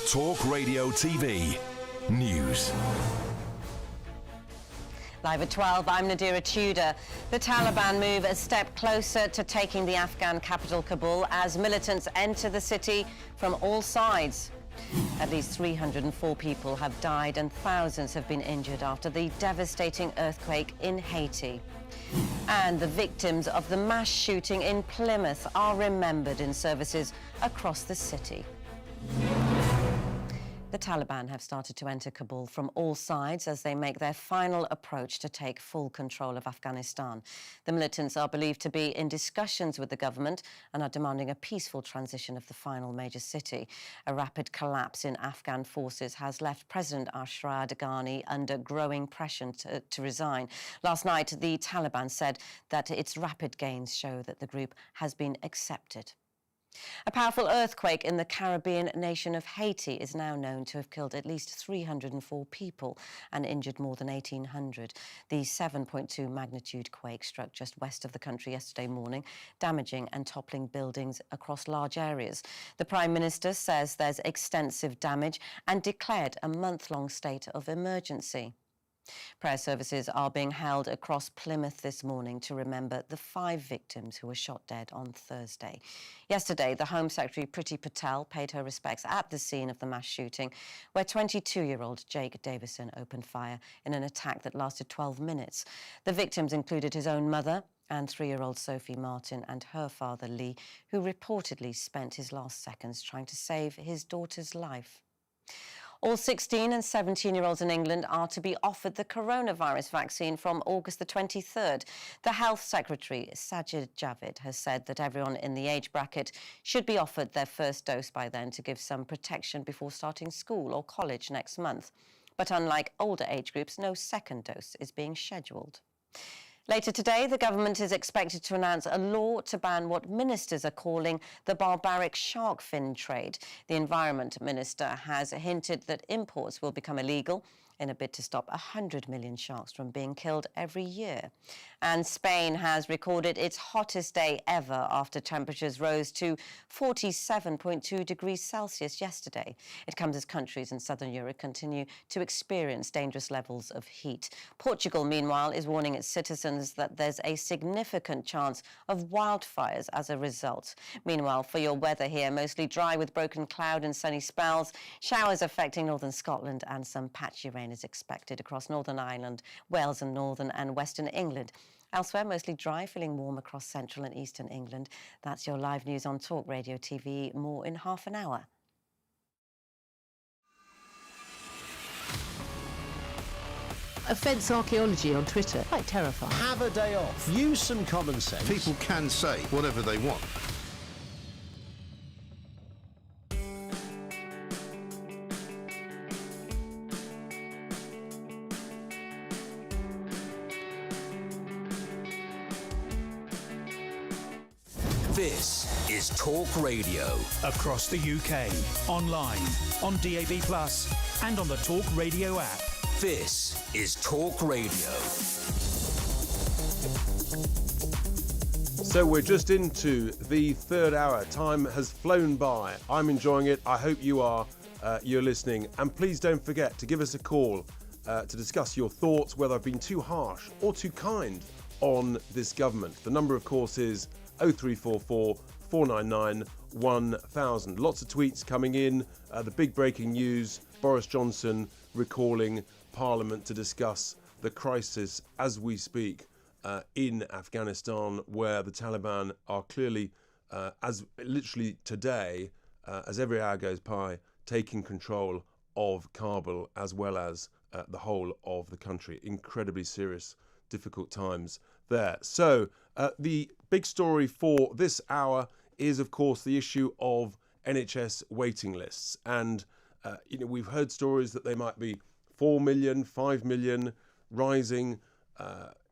Talk Radio TV News. Live at 12, I'm Nadira Tudor. The Taliban move a step closer to taking the Afghan capital Kabul as militants enter the city from all sides. At least 304 people have died and thousands have been injured after the devastating earthquake in Haiti. And the victims of the mass shooting in Plymouth are remembered in services across the city. The Taliban have started to enter Kabul from all sides as they make their final approach to take full control of Afghanistan. The militants are believed to be in discussions with the government and are demanding a peaceful transition of the final major city. A rapid collapse in Afghan forces has left President Ashraf Ghani under growing pressure to resign. Last night, the Taliban said that its rapid gains show that the group has been accepted. A powerful earthquake in the Caribbean nation of Haiti is now known to have killed at least 304 people and injured more than 1,800. The 7.2 magnitude quake struck just west of the country yesterday morning, damaging and toppling buildings across large areas. The Prime Minister says there's extensive damage and declared a month-long state of emergency. Prayer services are being held across Plymouth this morning to remember the 5 victims who were shot dead on Thursday. Yesterday, the Home Secretary Priti Patel paid her respects at the scene of the mass shooting, where 22-year-old Jake Davison opened fire in an attack that lasted 12 minutes. The victims included his own mother and 3-year-old Sophie Martin and her father Lee, who reportedly spent his last seconds trying to save his daughter's life. All 16 and 17-year-olds in England are to be offered the coronavirus vaccine from August the 23rd. The Health Secretary, Sajid Javid, has said that everyone in the age bracket should be offered their first dose by then to give some protection before starting school or college next month. But unlike older age groups, no second dose is being scheduled. Later today, the government is expected to announce a law to ban what ministers are calling the barbaric shark fin trade. The Environment Minister has hinted that imports will become illegal in a bid to stop 100 million sharks from being killed every year. And Spain has recorded its hottest day ever after temperatures rose to 47.2 degrees Celsius yesterday. It comes as countries in southern Europe continue to experience dangerous levels of heat. Portugal, meanwhile, is warning its citizens that there's a significant chance of wildfires as a result. Meanwhile, for your weather here, mostly dry with broken cloud and sunny spells. Showers affecting northern Scotland and some patchy rain is expected across Northern Ireland, Wales and northern and western England. Elsewhere, mostly dry, feeling warm across central and eastern England. That's your live news on Talk Radio TV. More in half an hour. Offence archaeology on Twitter. Quite terrifying. Have a day off. Use some common sense. People can say whatever they want. This is Talk Radio. Across the UK, online, on DAB+, and on the Talk Radio app. This is Talk Radio. So we're just into the third hour. Time has flown by. I'm enjoying it. I hope you are. You're listening. And please don't forget to give us a call to discuss your thoughts, whether I've been too harsh or too kind on this government. The number, of course, is 0344 499 1000. Lots of tweets coming in. The big breaking news, Boris Johnson recalling Parliament to discuss the crisis as we speak in Afghanistan, where the Taliban are clearly, as literally today, as every hour goes by, taking control of Kabul as well as the whole of the country. Incredibly serious, difficult times there. So the big story for this hour is, of course, the issue of NHS waiting lists. And, we've heard stories that they might be 4 million, 5 million, rising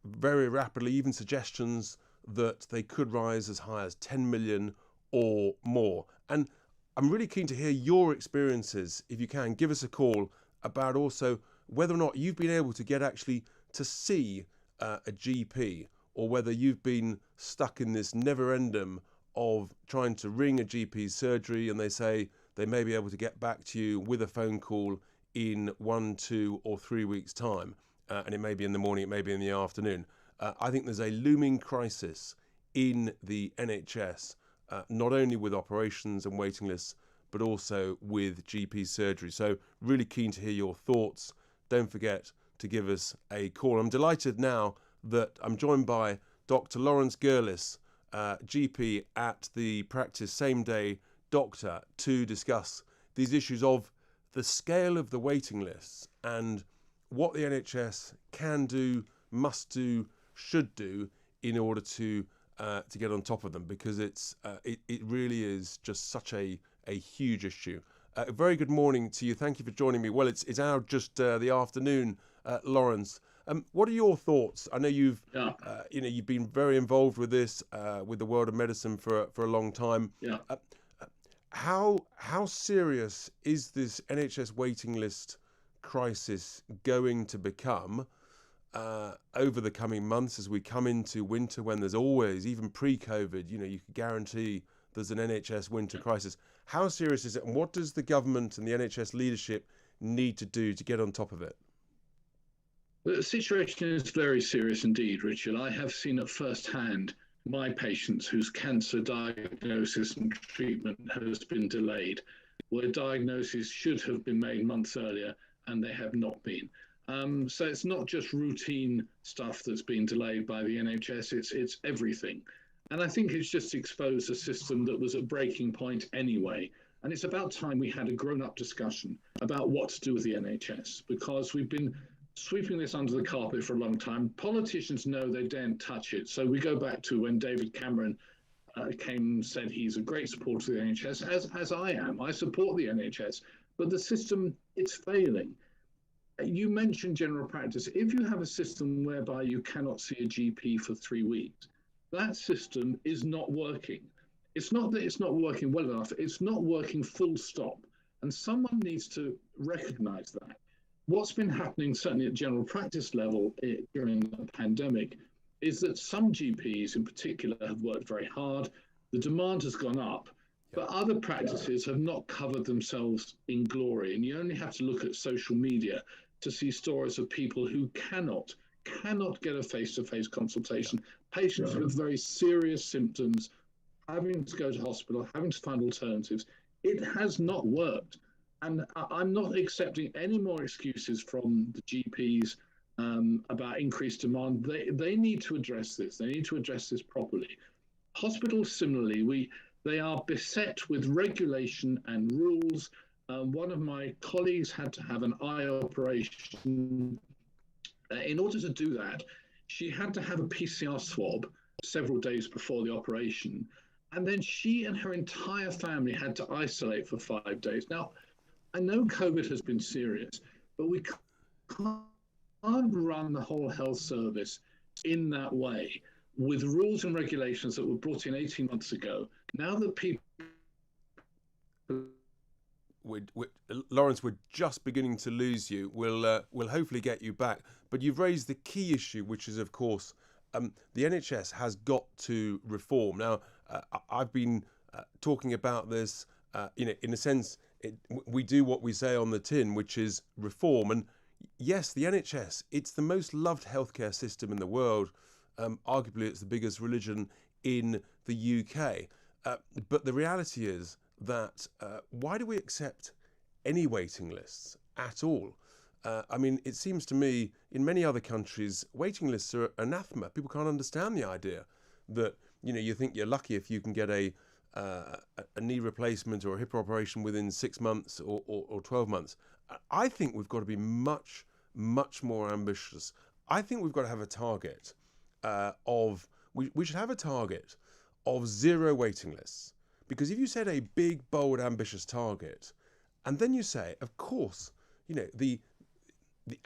very rapidly, even suggestions that they could rise as high as 10 million or more. And I'm really keen to hear your experiences. If you can, give us a call about also whether or not you've been able to get actually to see a GP, or whether you've been stuck in this never-ending of trying to ring a GP's surgery and they say they may be able to get back to you with a phone call in 1, 2 or 3 weeks' time. And it may be in the morning, it may be in the afternoon. I think there's a looming crisis in the NHS, not only with operations and waiting lists, but also with GP surgery. So really keen to hear your thoughts. Don't forget to give us a call. I'm delighted now that I'm joined by Dr. Lawrence Gurlis, GP at the practice Same Day Doctor, to discuss these issues of the scale of the waiting lists and what the NHS can do, must do, should do in order to get on top of them, because it really is just such a huge issue. A very good morning to you. Thank you for joining me. Well, it's now just the afternoon, Lawrence. What are your thoughts? I know you've been very involved with this, with the world of medicine for a long time. Yeah. How serious is this NHS waiting list crisis going to become over the coming months as we come into winter, when there's always, even pre-COVID, you could guarantee there's an NHS winter crisis. How serious is it, and what does the government and the NHS leadership need to do to get on top of it? The situation is very serious indeed, Richard. I have seen it firsthand my patients whose cancer diagnosis and treatment has been delayed, where diagnoses should have been made months earlier and they have not been. So it's not just routine stuff that's been delayed by the NHS, it's everything. And I think it's just exposed a system that was at breaking point anyway. And it's about time we had a grown-up discussion about what to do with the NHS, because we've been sweeping this under the carpet for a long time. Politicians know they daren't touch it. So we go back to when David Cameron came and said he's a great supporter of the NHS, as I am. I support the NHS, but the system, it's failing. You mentioned general practice. If you have a system whereby you cannot see a GP for 3 weeks, that system is not working. It's not that it's not working well enough, it's not working full stop. And someone needs to recognize that. what's been happening, certainly at general practice level during the pandemic, is that some GPs in particular have worked very hard. The demand has gone up, but other practices have not covered themselves in glory. And you only have to look at social media to see stories of people who cannot get a face-to-face consultation. Patients with very serious symptoms, having to go to hospital, having to find alternatives. It has not worked. And I'm not accepting any more excuses from the GPs about increased demand. They need to address this. They need to address this properly. Hospitals, similarly, they are beset with regulation and rules. One of my colleagues had to have an eye operation. In order to do that, she had to have a PCR swab several days before the operation. And then she and her entire family had to isolate for 5 days. Now, I know COVID has been serious, but we can't run the whole health service in that way with rules and regulations that were brought in 18 months ago. Now that people... Lawrence, we're just beginning to lose you. We'll hopefully get you back. But you've raised the key issue, which is, of course, the NHS has got to reform. Now, I've been talking about this, in a sense, we do what we say on the tin, which is reform. And yes, the NHS, it's the most loved healthcare system in the world. Arguably, it's the biggest religion in the UK. But the reality is that why do we accept any waiting lists at all? I mean, it seems to me in many other countries, waiting lists are anathema. People can't understand the idea that, you think you're lucky if you can get a knee replacement or a hip operation within 6 months or 12 months. I think we've got to be much, much more ambitious. I think we've got to have a target we should have a target of 0 waiting lists. Because if you set a big, bold, ambitious target, and then you say, of course, the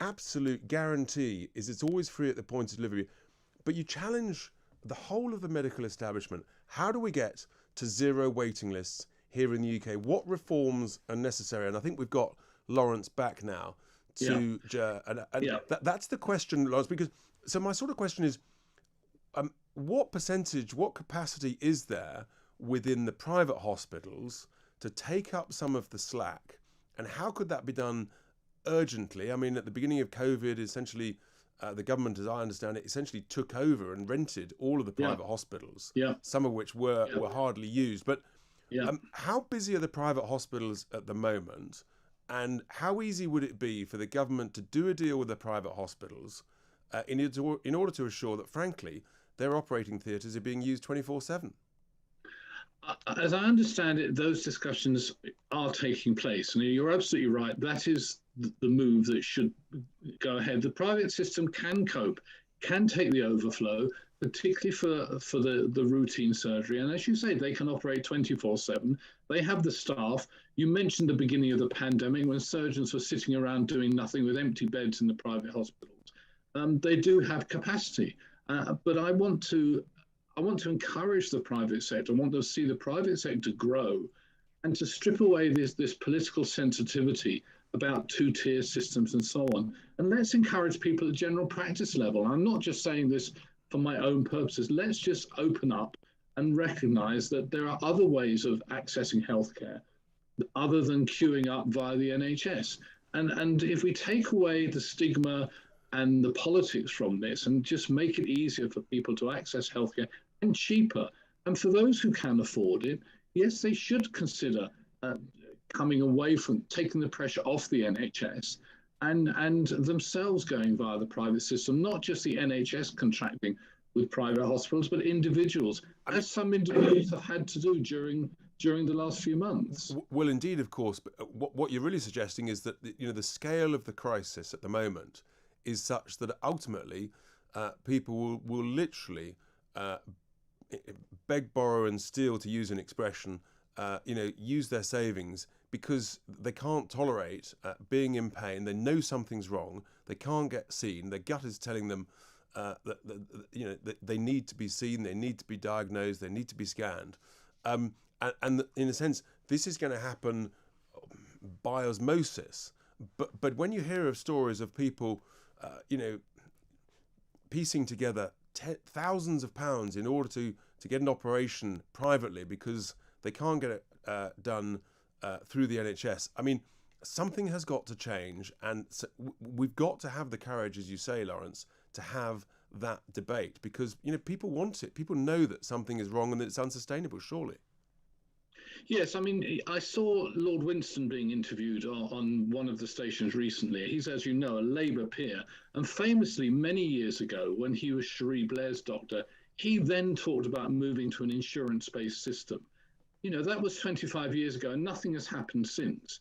absolute guarantee is it's always free at the point of delivery, but you challenge the whole of the medical establishment. How do we get to 0 waiting lists here in the UK? What reforms are necessary? And I think we've got Lawrence back now that's the question, Lawrence, because so my sort of question is, what percentage, what capacity is there within the private hospitals to take up some of the slack, and how could that be done urgently? I mean, at the beginning of COVID, essentially, the government, as I understand it, essentially took over and rented all of the private hospitals, some of which were hardly used. But how busy are the private hospitals at the moment, and how easy would it be for the government to do a deal with the private hospitals in order to assure that, frankly, their operating theatres are being used 24/7? As I understand it, those discussions are taking place. And you're absolutely right. That is the move that should go ahead. The private system can cope, can take the overflow, particularly for the routine surgery. And as you say, they can operate 24/7. They have the staff. You mentioned the beginning of the pandemic when surgeons were sitting around doing nothing with empty beds in the private hospitals. They do have capacity. But I want to encourage the private sector. I want to see the private sector grow and to strip away this political sensitivity about 2-tier systems and so on. And let's encourage people at general practice level. I'm not just saying this for my own purposes. Let's just open up and recognize that there are other ways of accessing healthcare other than queuing up via the NHS. And if we take away the stigma and the politics from this and just make it easier for people to access healthcare and cheaper. And for those who can afford it, yes, they should consider coming away from taking the pressure off the NHS and themselves going via the private system, not just the NHS contracting with private hospitals, but individuals, as some individuals have had to do during the last few months. Well, indeed, of course. But what you're really suggesting is that the scale of the crisis at the moment is such that ultimately people will literally beg, borrow and steal, to use an expression, use their savings because they can't tolerate being in pain. They know something's wrong. They can't get seen. Their gut is telling them that they need to be seen. They need to be diagnosed. They need to be scanned. And in a sense, this is going to happen by osmosis. But when you hear of stories of people, piecing together thousands of pounds in order to get an operation privately because they can't get it done through the NHS, I mean, something has got to change, and so we've got to have the courage, as you say, Lawrence, to have that debate, because people want it. People know that something is wrong and that it's unsustainable, surely. Yes, I mean, I saw Lord Winston being interviewed on one of the stations recently. He's, as you know, a Labour peer, and famously many years ago, when he was Cherie Blair's doctor, he then talked about moving to an insurance-based system. That was 25 years ago, and nothing has happened since.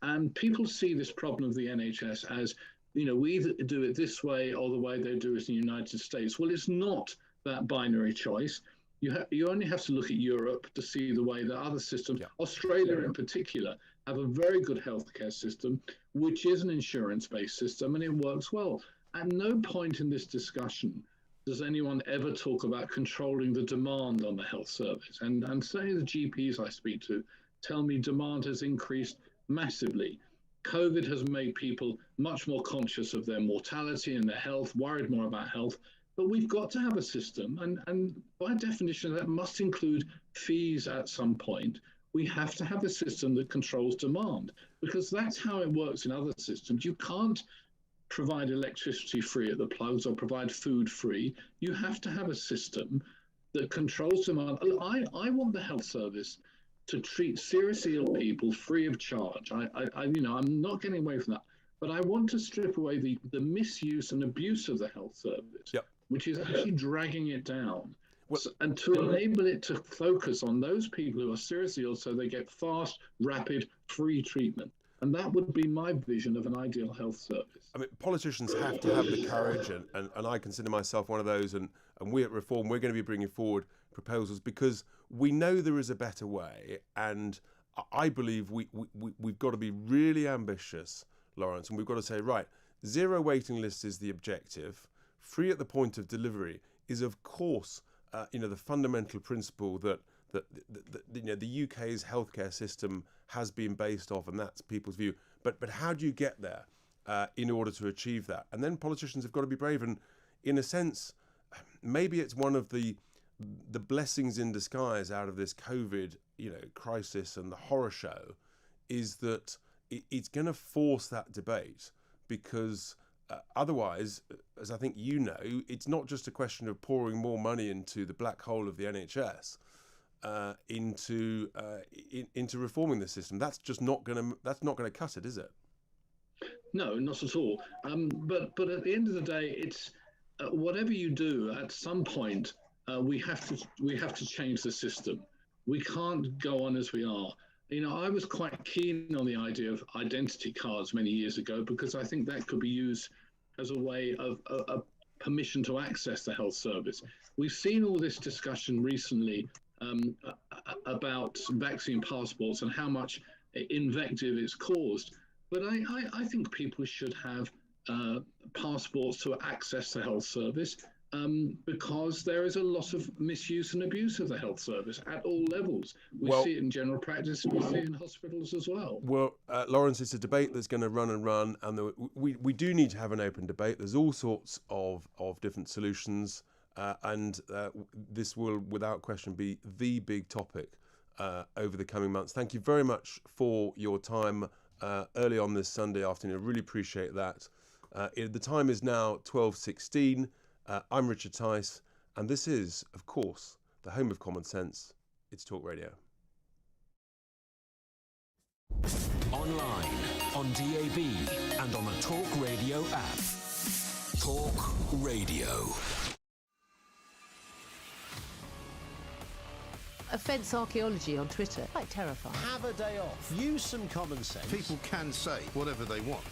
And people see this problem of the NHS as, we either do it this way or the way they do it in the United States. Well, it's not that binary choice. You only have to look at Europe to see the way that other systems, Australia in particular, have a very good healthcare system, which is an insurance-based system, and it works well. At no point in this discussion does anyone ever talk about controlling the demand on the health service. And say the GPs I speak to tell me demand has increased massively. COVID has made people much more conscious of their mortality and their health, worried more about health. But we've got to have a system, and by definition, that must include fees at some point. We have to have a system that controls demand, because that's how it works in other systems. You can't provide electricity free at the plugs or provide food free. You have to have a system that controls demand. I want the health service to treat seriously ill people free of charge. I'm not getting away from that, but I want to strip away the misuse and abuse of the health service, which is actually dragging it down, and to enable it to focus on those people who are seriously ill so they get fast, rapid, free treatment. And that would be my vision of an ideal health service. I mean, politicians have to have the courage, and I consider myself one of those, and we at Reform, we're going to be bringing forward proposals because we know there is a better way, and I believe we've got to be really ambitious, Lawrence, and we've got to say, right, zero waiting list is the objective. Free at the point of delivery is, of course, the fundamental principle that the UK's healthcare system has been based off, and that's people's view. But how do you get there in order to achieve that? And then politicians have got to be brave, and in a sense, maybe it's one of the blessings in disguise out of this COVID crisis and the horror show, is that it's going to force that debate, because otherwise, as I think it's not just a question of pouring more money into the black hole of the NHS, into reforming the system. That's just not going to cut it, is it? No, not at all. But at the end of the day, it's whatever you do. At some point, we have to change the system. We can't go on as we are. I was quite keen on the idea of identity cards many years ago, because I think that could be used as a way of permission to access the health service. We've seen all this discussion recently about vaccine passports and how much invective it's caused. But I think people should have passports to access the health service, because there is a lot of misuse and abuse of the health service at all levels. We see it in general practice, we see it in hospitals as well. Well, Lawrence, it's a debate that's going to run and run, and we do need to have an open debate. There's all sorts of different solutions, and this will, without question, be the big topic over the coming months. Thank you very much for your time early on this Sunday afternoon. I really appreciate that. The time is now 12:16. I'm Richard Tice, and this is, of course, the home of common sense. It's Talk Radio. Online, on DAB, and on the Talk Radio app. Talk Radio. Offence archaeology on Twitter. Quite terrifying. Have a day off. Use some common sense. People can say whatever they want.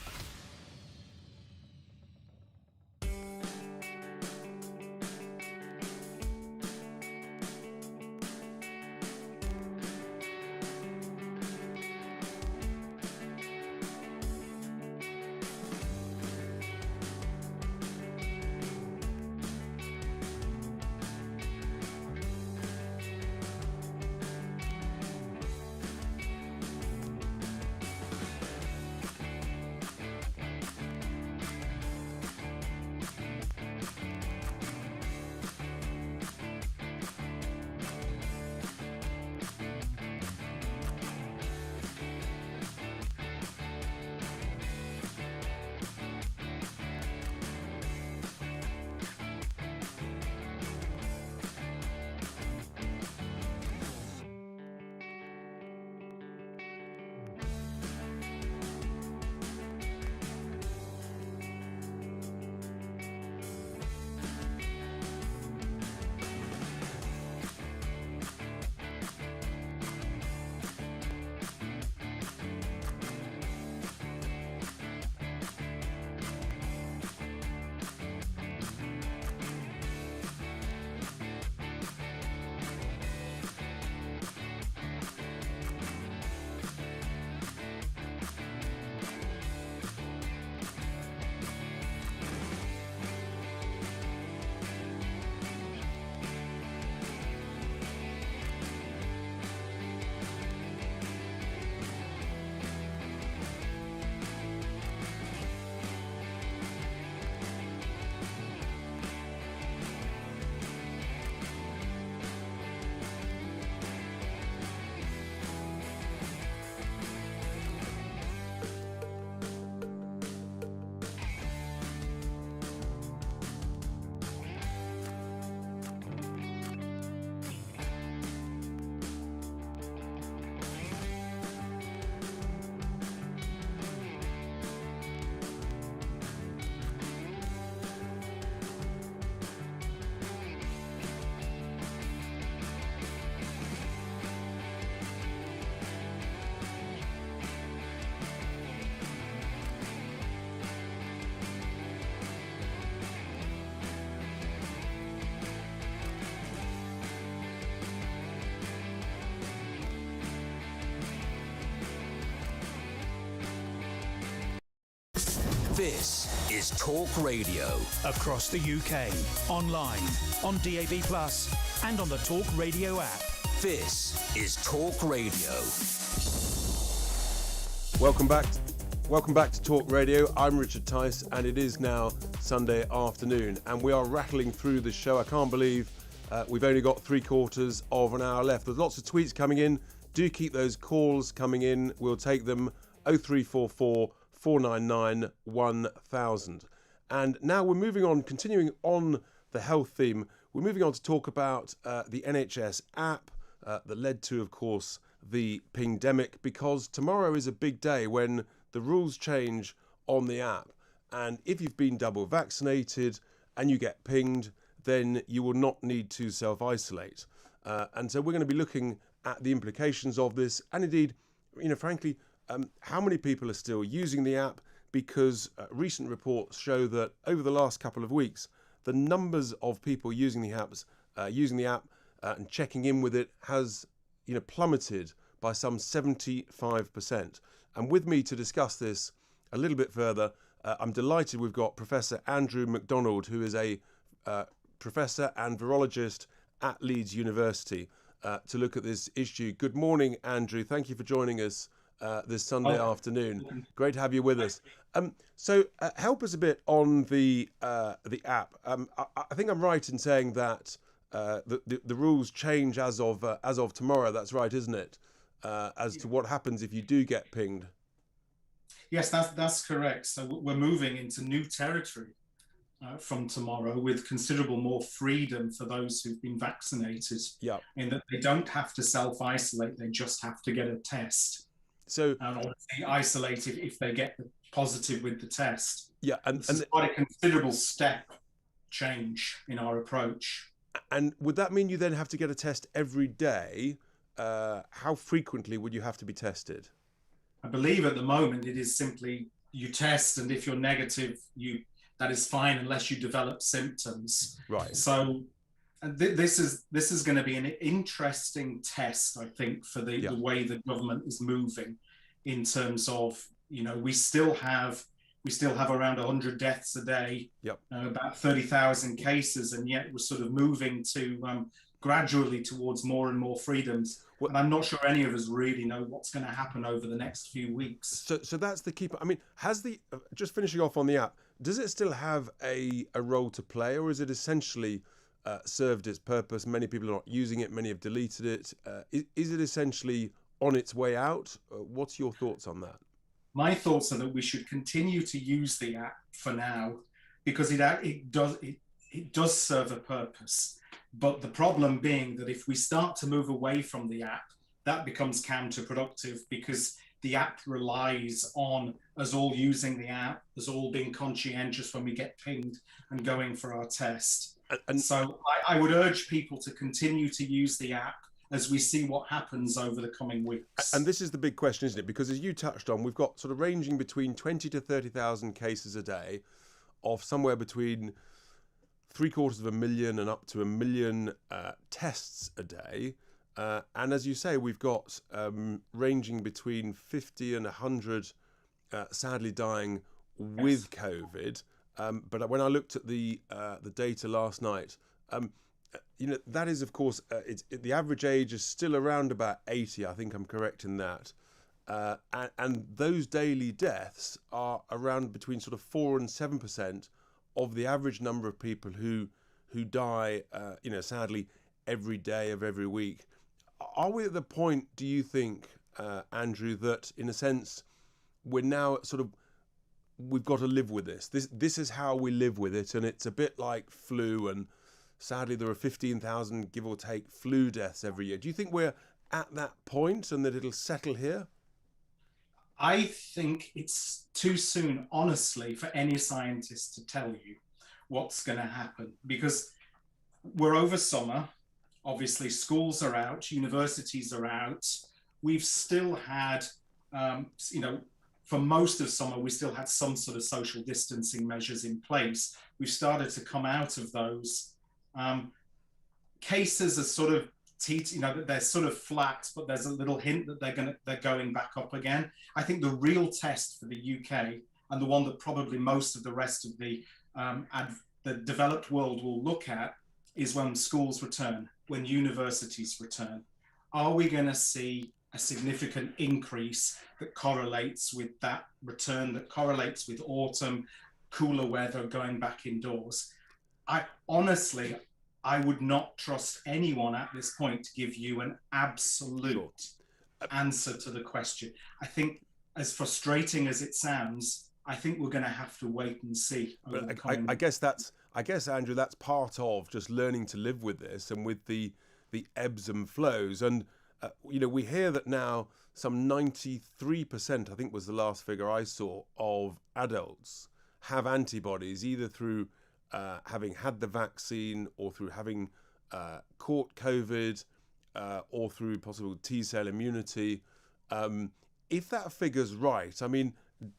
This is Talk Radio. Across the UK, online, on DAB+, and on the Talk Radio app. This is Talk Radio. Welcome back to Talk Radio. I'm Richard Tice, and it is now Sunday afternoon, and we are rattling through the show. I can't believe we've only got 3/4 of an hour left. There's lots of tweets coming in. Do keep those calls coming in. We'll take them. 0344 499 1000. And now we're moving on, continuing on the health theme. We're moving on to talk about the NHS app that led to, of course, the pingdemic, because tomorrow is a big day when the rules change on the app. And if you've been double vaccinated and you get pinged, then you will not need to self-isolate. And so we're going to be looking at the implications of this, and indeed, frankly, how many people are still using the app, because recent reports show that over the last couple of weeks, the numbers of people using the app and checking in with it has plummeted by some 75%. And with me to discuss this a little bit further, I'm delighted we've got Professor Andrew MacDonald, who is a professor and virologist at Leeds University, to look at this issue. Good morning, Andrew. Thank you for joining us this Sunday afternoon. Great to have you with us. So help us a bit on the app. I think I'm right in saying that the rules change as of tomorrow. That's right, isn't it? As to what happens if you do get pinged. Yes, that's correct. So we're moving into new territory from tomorrow, with considerable more freedom for those who've been vaccinated. Yeah. In that they don't have to self-isolate; they just have to get a test. So, and obviously isolate if they get positive with the test. Yeah, and it's quite a considerable step change in our approach. And would that mean you then have to get a test every day? How frequently would you have to be tested? I believe at the moment it is simply you test, and if you're negative, that is fine unless you develop symptoms. Right. So this is going to be an interesting test, I think, for the way the government is moving, in terms of we still have around 100 deaths a day, about 30,000 cases, and yet we're sort of moving to gradually towards more and more freedoms. And I'm not sure any of us really know what's going to happen over the next few weeks. So that's the key. I mean, just finishing off on the app, does it still have a role to play, or is it essentially served its purpose? Many people are not using it. Many have deleted it. Is it essentially on its way out? What's your thoughts on that? My thoughts are that we should continue to use the app for now, because it does serve a purpose. But the problem being that if we start to move away from the app, that becomes counterproductive, because the app relies on us all using the app, us all being conscientious when we get pinged and going for our test. And so I would urge people to continue to use the app as we see what happens over the coming weeks. And this is the big question, isn't it? Because as you touched on, we've got sort of ranging between 20 to 30,000 cases a day, of somewhere between 750,000 and up to 1 million tests a day. And as you say, we've got ranging between 50 and 100 sadly dying with COVID. But when I looked at the data last night, that is, of course, the average age is still around about 80. I think I'm correct in that. And those daily deaths are around between sort of 4 and 7% of the average number of people who die, sadly, every day of every week. Are we at the point, do you think, Andrew, that in a sense we're now we've got to live with this? This is how we live with it, and it's a bit like flu, and sadly there are 15,000, give or take, flu deaths every year. Do you think we're at that point and that it'll settle here? I think it's too soon, honestly, for any scientist to tell you what's going to happen, because we're over summer. Obviously, schools are out, universities are out. We've still had, for most of summer, we still had some sort of social distancing measures in place. We've started to come out of those. Cases are sort of they're sort of flat, but there's a little hint that they're going back up again. I think the real test for the UK and the one that probably most of the rest of the developed world will look at, is when schools return, when universities return. Are we going to see a significant increase that correlates with that return, that correlates with autumn, cooler weather, going back indoors? I would not trust anyone at this point to give you an absolute answer to the question. I think, as frustrating as it sounds, I think we're going to have to wait and see. But I guess, Andrew, that's part of just learning to live with this and with the ebbs and flows. And we hear that now some 93%, I think was the last figure I saw, of adults have antibodies, either through having had the vaccine or through having caught COVID or through possible T-cell immunity. If that figure's right, I mean,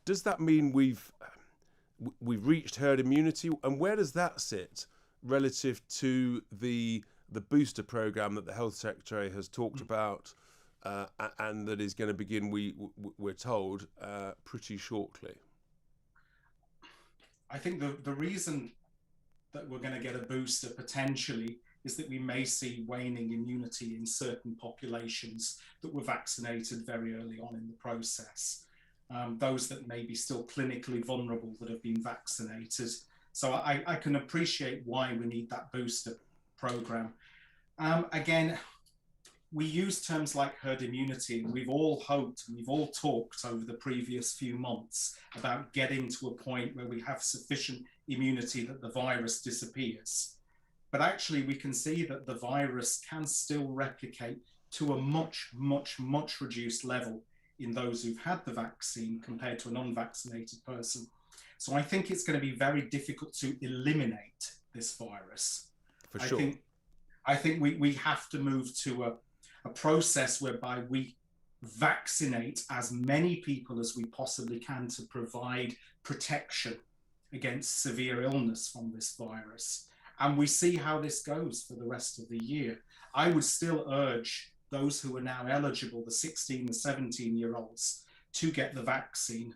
does that mean we've reached herd immunity? And where does that sit relative to the booster program that the Health Secretary has talked about and that is going to begin, we're told, pretty shortly? I think the reason that we're going to get a booster potentially is that we may see waning immunity in certain populations that were vaccinated very early on in the process. Those that may be still clinically vulnerable that have been vaccinated. So I can appreciate why we need that booster program. Again, we use terms like herd immunity, and we've all hoped and we've all talked over the previous few months about getting to a point where we have sufficient immunity that the virus disappears. But actually, we can see that the virus can still replicate to a much, much, much reduced level in those who've had the vaccine compared to an unvaccinated person. So I think it's going to be very difficult to eliminate this virus. For sure. I think we have to move to a process whereby we vaccinate as many people as we possibly can to provide protection against severe illness from this virus. And we see how this goes for the rest of the year. I would still urge those who are now eligible, the 16 and 17-year-olds, to get the vaccine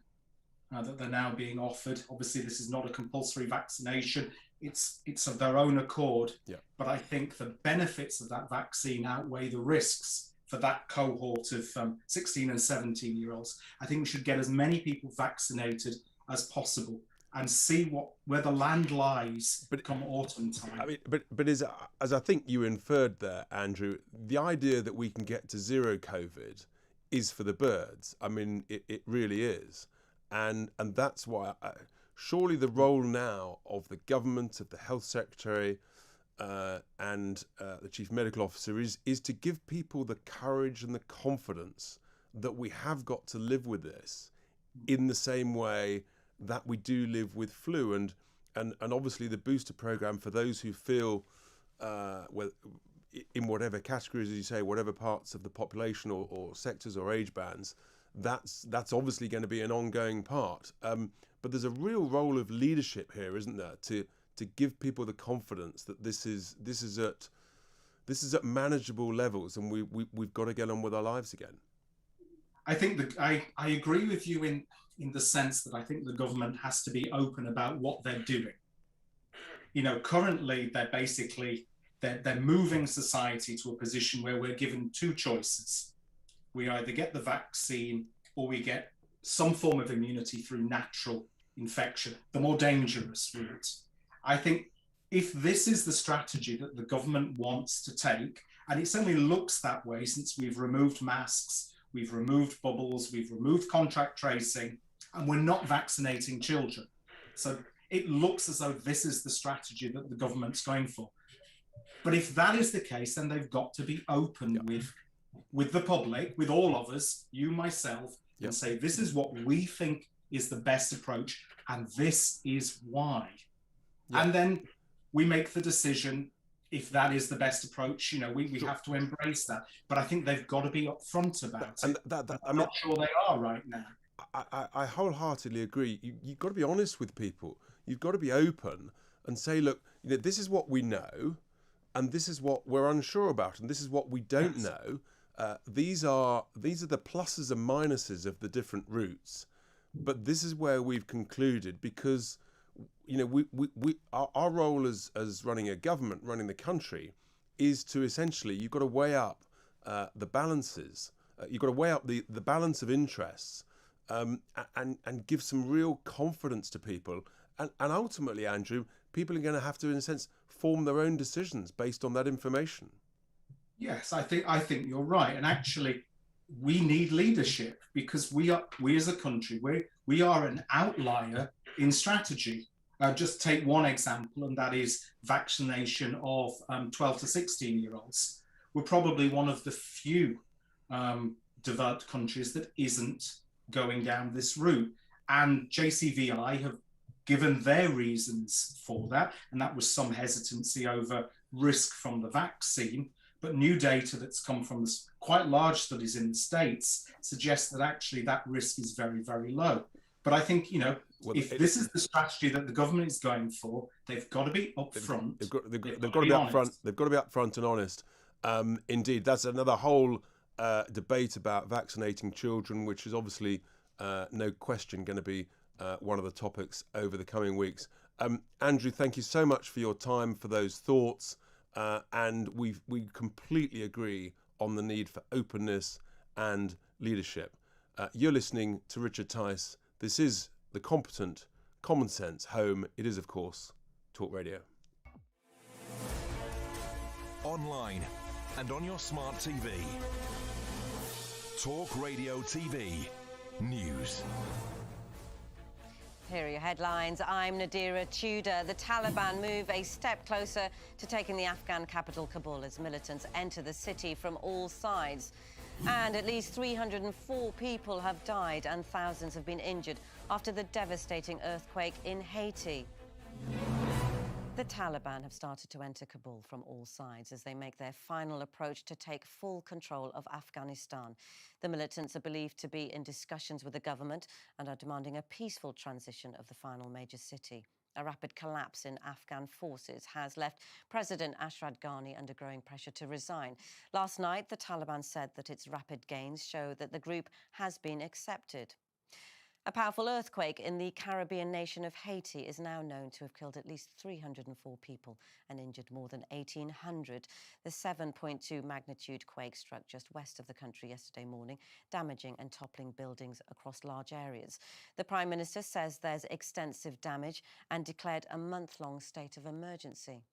that they're now being offered. Obviously, this is not a compulsory vaccination. It's of their own accord. Yeah. But I think the benefits of that vaccine outweigh the risks for that cohort of 16 and 17-year-olds. I think we should get as many people vaccinated as possible and see where the land lies come autumn time. I mean, but as I think you inferred there, Andrew, the idea that we can get to zero COVID is for the birds. I mean, it really is. And that's why surely the role now of the government, of the Health Secretary and the Chief Medical Officer is to give people the courage and the confidence that we have got to live with this in the same way that we do live with flu. And obviously the booster program for those who feel in whatever categories, as you say, whatever parts of the population or sectors or age bands, that's obviously going to be an ongoing part. But there's a real role of leadership here, isn't there, to give people the confidence that this is at manageable levels, and we've got to get on with our lives again. I think I agree with you in the sense that I think the government has to be open about what they're doing. You know, currently they're moving society to a position where we're given two choices. We either get the vaccine or we get some form of immunity through natural infection, the more dangerous route. I think if this is the strategy that the government wants to take, and it certainly looks that way since we've removed masks, we've removed bubbles, we've removed contact tracing, and we're not vaccinating children. So it looks as though this is the strategy that the government's going for. But if that is the case, then they've got to be open with the public, with all of us, you, myself, and say, this is what we think is the best approach, and this is why. And then we make the decision if that is the best approach. You know, we have to embrace that. But I think they've got to be upfront about it. I'm not sure they are right now. I wholeheartedly agree. You've got to be honest with people. You've got to be open and say, look, you know, this is what we know, and this is what we're unsure about, and this is what we don't know. These are the pluses and minuses of the different routes. But this is where we've concluded, because our role as running a government, running the country, is to essentially, you've got to weigh up the balances. You've got to weigh up the balance of interests and give some real confidence to people. And ultimately, Andrew, people are going to have to, in a sense, form their own decisions based on that information. Yes, I think you're right. And actually, we need leadership, because we as a country, we are an outlier in strategy. Just take one example, and that is vaccination of 12 to 16-year-olds. We're probably one of the few developed countries that isn't going down this route. And JCVI have given their reasons for that, and that was some hesitancy over risk from the vaccine. But new data that's come from quite large studies in the States suggests that actually that risk is very, very low. But I think, if this is the strategy that the government is going for, they've got to be upfront. They've got to be upfront. They've got to be upfront and honest. Indeed, that's another whole debate about vaccinating children, which is obviously no question going to be one of the topics over the coming weeks. Andrew, thank you so much for your time, for those thoughts, and we completely agree on the need for openness and leadership. You're listening to Richard Tice. This is the competent, common sense home. It is, of course, Talk Radio. Online and on your smart TV. Talk Radio TV News. Here are your headlines. I'm Nadira Tudor. The Taliban move a step closer to taking the Afghan capital Kabul as militants enter the city from all sides. And at least 304 people have died and thousands have been injured after the devastating earthquake in Haiti. The Taliban have started to enter Kabul from all sides as they make their final approach to take full control of Afghanistan. The militants are believed to be in discussions with the government and are demanding a peaceful transition of the final major city. A rapid collapse in Afghan forces has left President Ashraf Ghani under growing pressure to resign. Last night, the Taliban said that its rapid gains show that the group has been accepted. A powerful earthquake in the Caribbean nation of Haiti is now known to have killed at least 304 people and injured more than 1,800. The 7.2 magnitude quake struck just west of the country yesterday morning, damaging and toppling buildings across large areas. The Prime Minister says there's extensive damage and declared a month-long state of emergency.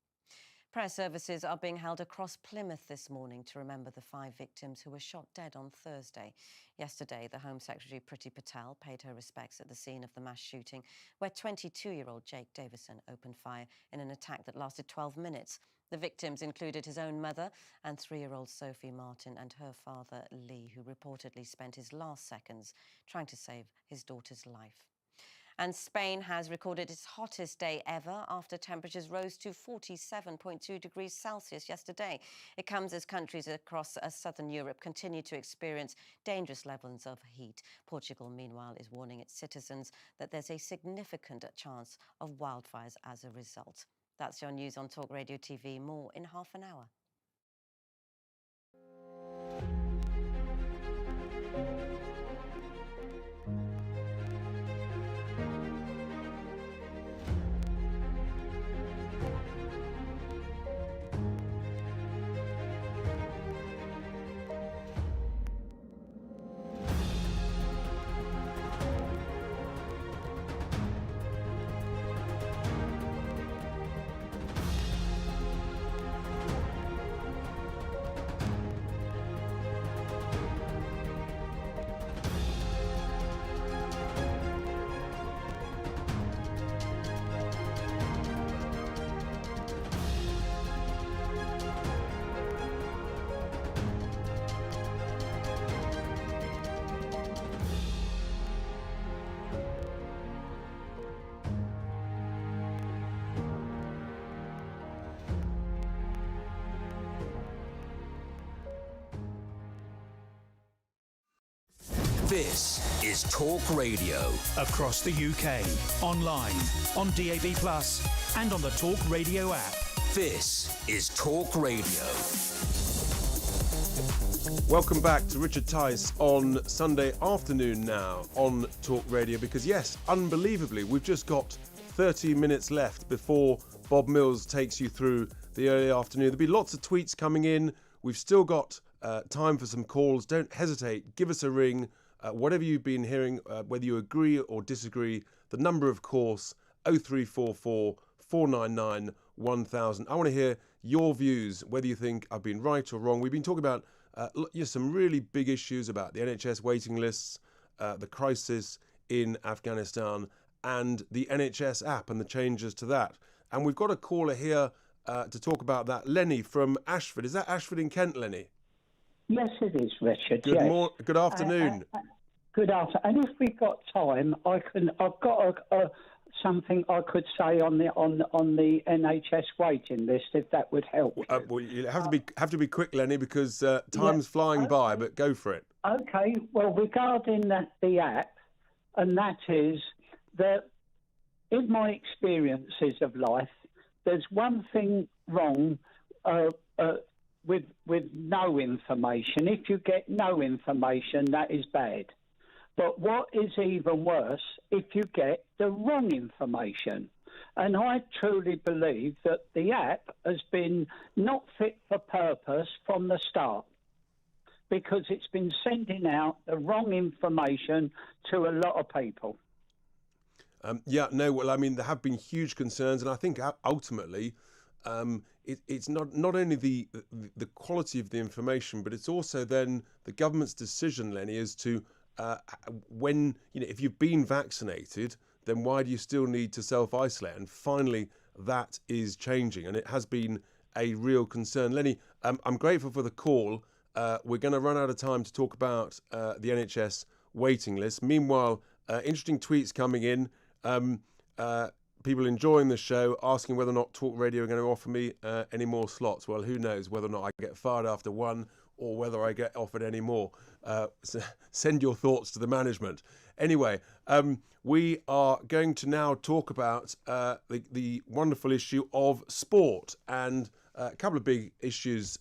Prayer services are being held across Plymouth this morning to remember the 5 victims who were shot dead on Thursday. Yesterday, the Home Secretary Priti Patel paid her respects at the scene of the mass shooting, where 22-year-old Jake Davison opened fire in an attack that lasted 12 minutes. The victims included his own mother and 3-year-old Sophie Martin and her father, Lee, who reportedly spent his last seconds trying to save his daughter's life. And Spain has recorded its hottest day ever after temperatures rose to 47.2 degrees Celsius yesterday. It comes as countries across southern Europe continue to experience dangerous levels of heat. Portugal, meanwhile, is warning its citizens that there's a significant chance of wildfires as a result. That's your news on Talk Radio TV. More in half an hour. This is Talk Radio. Across the UK, online, on DAB+, and on the Talk Radio app. This is Talk Radio. Welcome back to Richard Tice on Sunday afternoon now on Talk Radio, because yes, unbelievably, we've just got 30 minutes left before Bob Mills takes you through the early afternoon. There'll be lots of tweets coming in. We've still got time for some calls. Don't hesitate. Give us a ring. Whatever you've been hearing, whether you agree or disagree, the number, of course, 0344 499 1000. I want to hear your views, whether you think I've been right or wrong. We've been talking about some really big issues about the NHS waiting lists, the crisis in Afghanistan, and the NHS app and the changes to that. And we've got a caller here to talk about that. Lenny from Ashford. Is that Ashford in Kent, Lenny? Yes, it is, Richard. Good afternoon. Good afternoon. And if we've got time, I've got something I could say on the NHS waiting list, if that would help. Well, you have to be quick, Lenny, because time's flying by. But go for it. Okay. Well, regarding the app, and that is that in my experiences of life, there's one thing wrong with no information. If you get no information, that is bad. But what is even worse, if you get the wrong information. And I truly believe that the app has been not fit for purpose from the start, because it's been sending out the wrong information to a lot of people. Well, I mean, there have been huge concerns, and I think ultimately it's not only the quality of the information, but it's also then the government's decision, Lenny, as to when, if you've been vaccinated, then why do you still need to self-isolate? And finally, that is changing, and it has been a real concern. Lenny, I'm grateful for the call. We're going to run out of time to talk about the NHS waiting list. Meanwhile, interesting tweets coming in. People enjoying the show, asking whether or not Talk Radio are going to offer me any more slots. Well, who knows whether or not I get fired after one or whether I get offered any more. So send your thoughts to the management. Anyway, we are going to now talk about the wonderful issue of sport, and a couple of big issues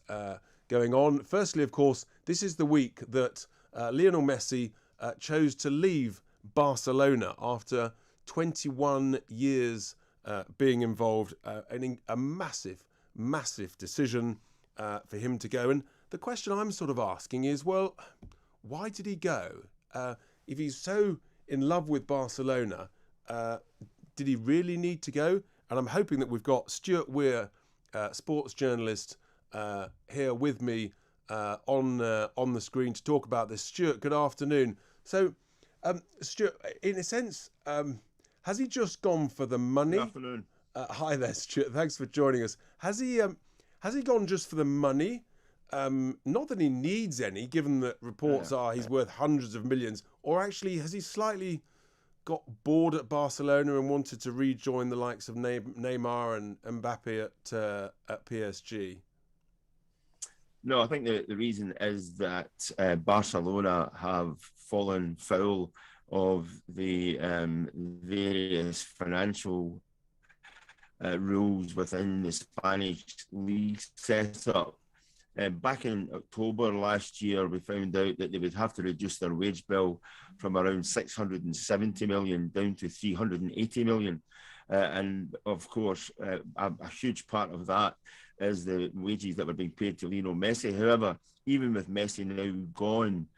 going on. Firstly, of course, this is the week that Lionel Messi chose to leave Barcelona after 21 years being involved, a massive decision for him to go. And the question I'm sort of asking is, well, why did he go? If he's so in love with Barcelona, did he really need to go? And I'm hoping that we've got Stuart Weir, sports journalist, here with me on the screen to talk about this. Stuart, good afternoon. So, Stuart, in a sense, has he just gone for the money? Good afternoon. Hi there, Stuart. Thanks for joining us. Has he gone just for the money? Not that he needs any, given that reports are he's worth hundreds of millions, or actually has he slightly got bored at Barcelona and wanted to rejoin the likes of Neymar and Mbappe at PSG? No, I think the reason is that Barcelona have fallen foul of the various financial rules within the Spanish league setup. Back in October last year, we found out that they would have to reduce their wage bill from around 670 million down to 380 million. And of course, a huge part of that is the wages that were being paid to Lionel Messi. However, even with Messi now gone,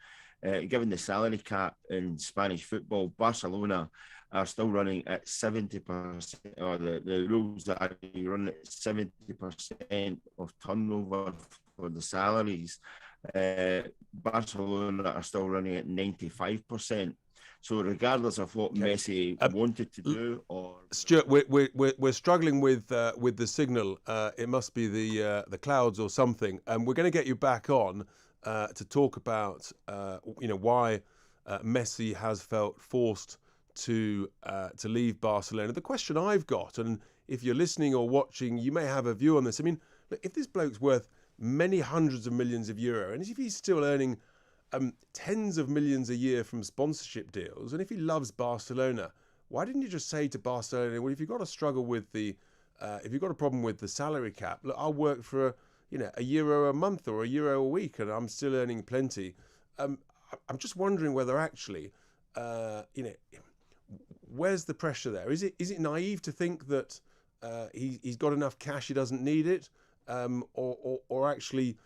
given the salary cap in Spanish football, Barcelona are still running at 70%, or the rules that are running at 70% of turnover for the salaries. Barcelona are still running at 95%. So regardless of what Messi wanted to do, or Stuart, we're struggling with the signal. It must be the clouds or something. And we're going to get you back on to talk about why Messi has felt forced to leave Barcelona. The question I've got, and if you're listening or watching, you may have a view on this. I mean, look, if this bloke's worth many hundreds of millions of euro, and if he's still earning tens of millions a year from sponsorship deals, and if he loves Barcelona, why didn't you just say to Barcelona, well, if you've got a struggle with if you've got a problem with the salary cap, look, I'll work for €1 a month or €1 a week, and I'm still earning plenty. I'm just wondering whether actually, where's the pressure there? Is it naive to think that he's got enough cash, he doesn't need it, or actually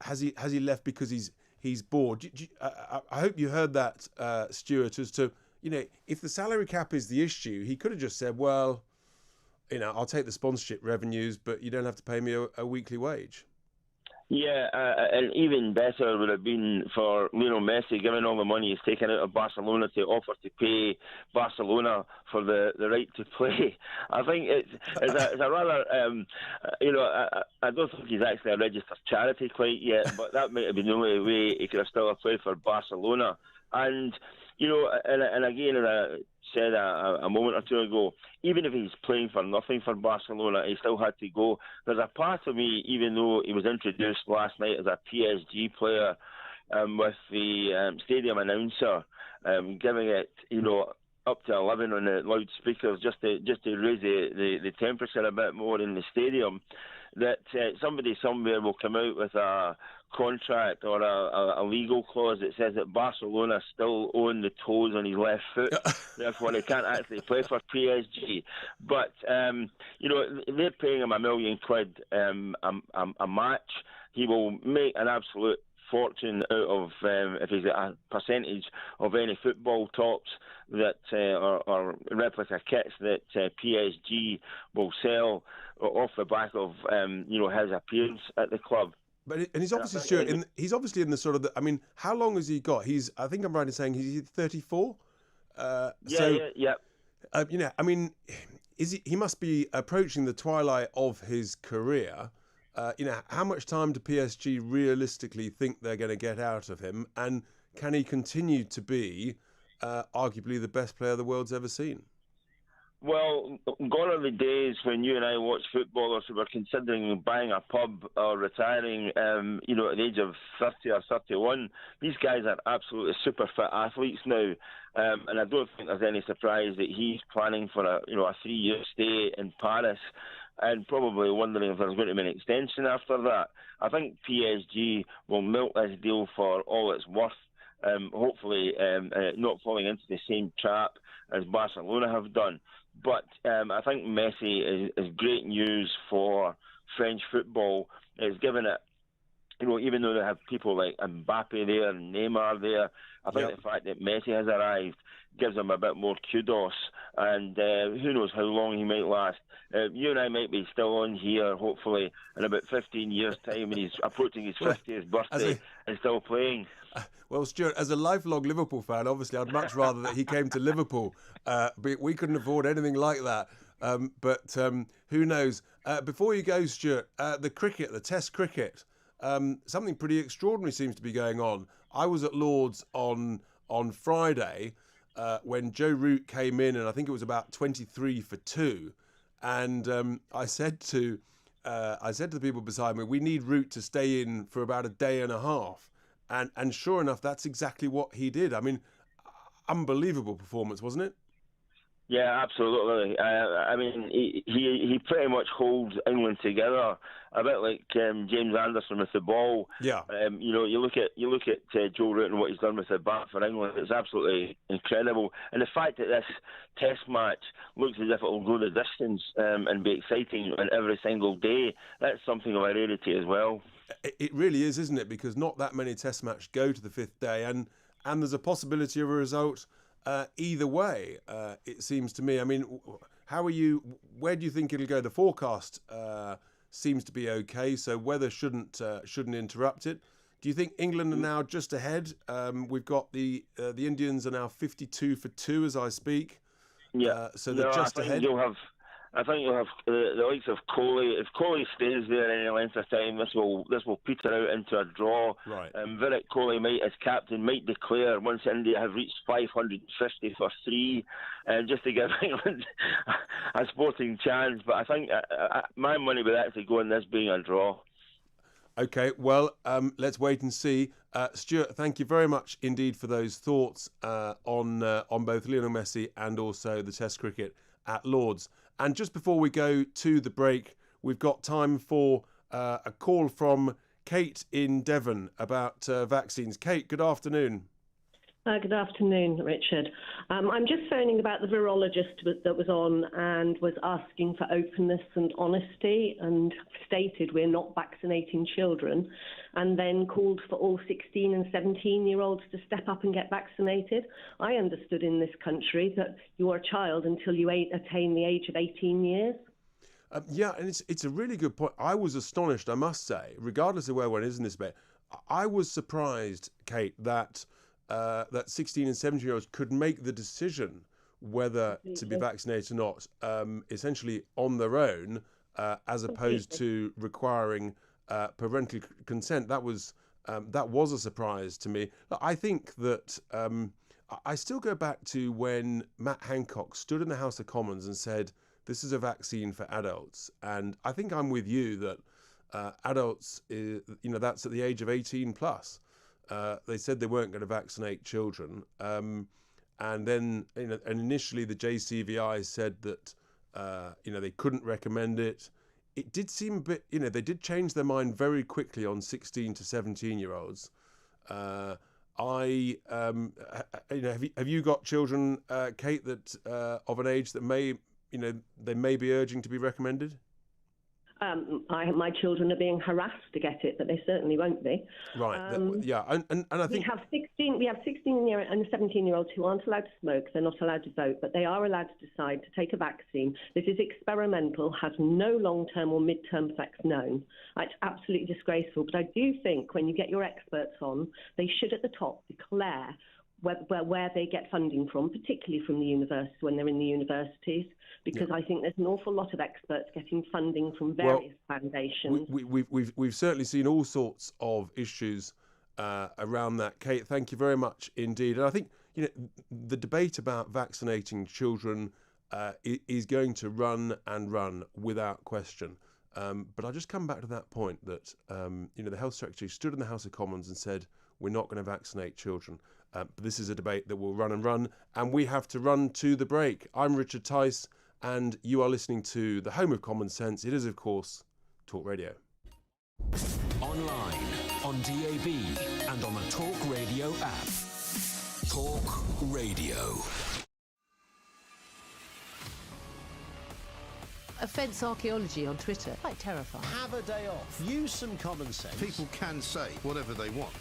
has he left because he's bored? I hope you heard that, Stuart, as to if the salary cap is the issue, he could have just said, well, I'll take the sponsorship revenues, but you don't have to pay me a weekly wage. Yeah, and even better would have been for Lionel Messi, given all the money he's taken out of Barcelona, to offer to pay Barcelona for the right to play. I think it's a rather, I don't think he's actually a registered charity quite yet, but that might have been the only way he could have still played for Barcelona. And, and again, as I said a moment or two ago, even if he's playing for nothing for Barcelona, he still had to go. There's a part of me, even though he was introduced last night as a PSG player with the stadium announcer giving it, up to 11 on the loudspeakers just to raise the temperature a bit more in the stadium, that somebody somewhere will come out with a contract or a legal clause that says that Barcelona still own the toes on his left foot, therefore he can't actually play for PSG. But they're paying him £1 million a match. He will make an absolute fortune out of if he's a percentage of any football tops that or replica kits that PSG will sell off the back of his appearance at the club. But he's obviously, Stuart, he's obviously in the sort of how long has he got? I think I'm right in saying he's 34. Yeah. He must be approaching the twilight of his career. How much time do PSG realistically think they're going to get out of him, and can he continue to be arguably the best player the world's ever seen? Well, gone are the days when you and I watched footballers who were considering buying a pub or retiring, at the age of 30 or 31. These guys are absolutely super fit athletes now, and I don't think there's any surprise that he's planning for a 3-year stay in Paris, and probably wondering if there's going to be an extension after that. I think PSG will milk this deal for all it's worth, hopefully not falling into the same trap as Barcelona have done. But I think Messi is great news for French football. It's given it, even though they have people like Mbappe there and Neymar there, I think the fact that Messi has arrived gives them a bit more kudos, and who knows how long he might last. You and I might be still on here, hopefully, in about 15 years' time when he's approaching his 50th birthday and still playing. Well, Stuart, as a lifelong Liverpool fan, obviously I'd much rather that he came to Liverpool, but we couldn't afford anything like that. But who knows? Before you go, Stuart, the Test cricket, something pretty extraordinary seems to be going on. I was at Lord's on Friday when Joe Root came in, and I think it was about 23 for 2. And I said to the people beside me, we need Root to stay in for about a day and a half. And sure enough, that's exactly what he did. I mean, unbelievable performance, wasn't it? Yeah, absolutely. He pretty much holds England together, a bit like James Anderson with the ball. Yeah. You look at Joe Root and what he's done with the bat for England. It's absolutely incredible. And the fact that this Test match looks as if it will go the distance and be exciting on every single day, that's something of a rarity as well. It really is, isn't it? Because not that many Test matches go to the 5th day, and there's a possibility of a result either way, it seems to me. I mean, where do you think it'll go? The forecast seems to be okay, so weather shouldn't interrupt it. Do you think England are now just ahead? We've got the Indians are now 52 for 2 as I speak. Yeah, so they're just ahead. I think you'll have the likes of Kohli. If Kohli stays there any length of time, this will peter out into a draw. Right. Virat Kohli as captain might declare once India have reached 550 for 3, just to give England a sporting chance. But I think my money would actually go on this being a draw. Okay, well, let's wait and see. Stuart, thank you very much indeed for those thoughts on both Lionel Messi and also the Test cricket at Lord's. And just before we go to the break, we've got time for a call from Kate in Devon about vaccines. Kate, good afternoon. Good afternoon, Richard. I'm just phoning about the virologist that was on and was asking for openness and honesty and stated we're not vaccinating children, and then called for all 16 and 17-year-olds to step up and get vaccinated. I understood in this country that you are a child until you attain the age of 18 years. Yeah, and it's a really good point. I was astonished, I must say, regardless of where one is in this debate. I was surprised, Kate, that 16 and 17-year-olds could make the decision whether to be vaccinated or not, essentially on their own, as opposed to requiring parental consent. That was a surprise to me. I think that I still go back to when Matt Hancock stood in the House of Commons and said, "This is a vaccine for adults," and I think I'm with you that adults, that's at the age of 18 plus. They said they weren't going to vaccinate children, and then and initially the JCVI said that they couldn't recommend it. It did seem a bit, they did change their mind very quickly on 16 to 17-year-olds. Have you got children, Kate, that of an age that they may be urging to be recommended? My children are being harassed to get it, but they certainly won't be. Right. Yeah. And I think we have 16 and 17-year-olds who aren't allowed to smoke. They're not allowed to vote, but they are allowed to decide to take a vaccine. This is experimental, has no long-term or mid-term effects known. It's absolutely disgraceful. But I do think when you get your experts on, they should at the top declare where they get funding from, particularly from the universities when they're in the universities, because I think there's an awful lot of experts getting funding from various foundations. We've certainly seen all sorts of issues around that. Kate, thank you very much indeed. And I think the debate about vaccinating children is going to run and run without question. But I'll just come back to that point that the Health Secretary stood in the House of Commons and said we're not going to vaccinate children. But this is a debate that will run and run, and we have to run to the break. I'm Richard Tice, and you are listening to the home of common sense. It is, of course, Talk Radio. Online, on DAB, and on the Talk Radio app. Talk Radio. Offence archaeology on Twitter. Quite terrifying. Have a day off. Use some common sense. People can say whatever they want.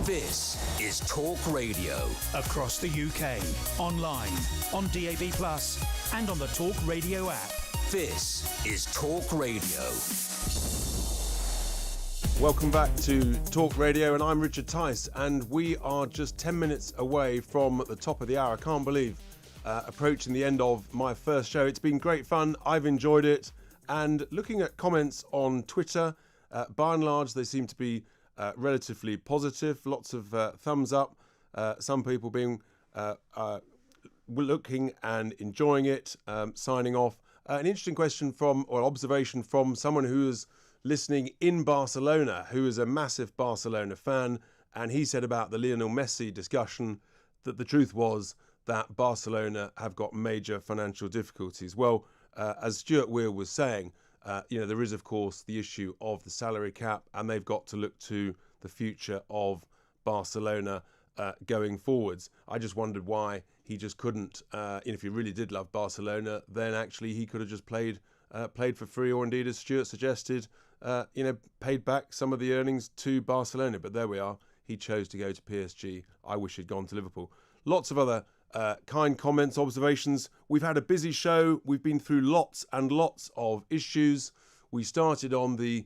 This is Talk Radio. Across the UK, online, on DAB+, and on the Talk Radio app. This is Talk Radio. Welcome back to Talk Radio, and I'm Richard Tice, and we are just 10 minutes away from the top of the hour. I can't believe approaching the end of my first show. It's been great fun. I've enjoyed it. And looking at comments on Twitter, by and large, they seem to be relatively positive. Lots of thumbs up. Some people being looking and enjoying it, signing off. An interesting question or observation from someone who is listening in Barcelona, who is a massive Barcelona fan, and he said about the Lionel Messi discussion that the truth was that Barcelona have got major financial difficulties. Well, as Stuart Weir was saying, there is, of course, the issue of the salary cap, and they've got to look to the future of Barcelona going forwards. I just wondered why he just couldn't, if he really did love Barcelona, then actually he could have just played for free, or indeed, as Stuart suggested, paid back some of the earnings to Barcelona. But there we are. He chose to go to PSG. I wish he'd gone to Liverpool. Lots of other kind comments, observations. We've had a busy show. We've been through lots and lots of issues. We started on the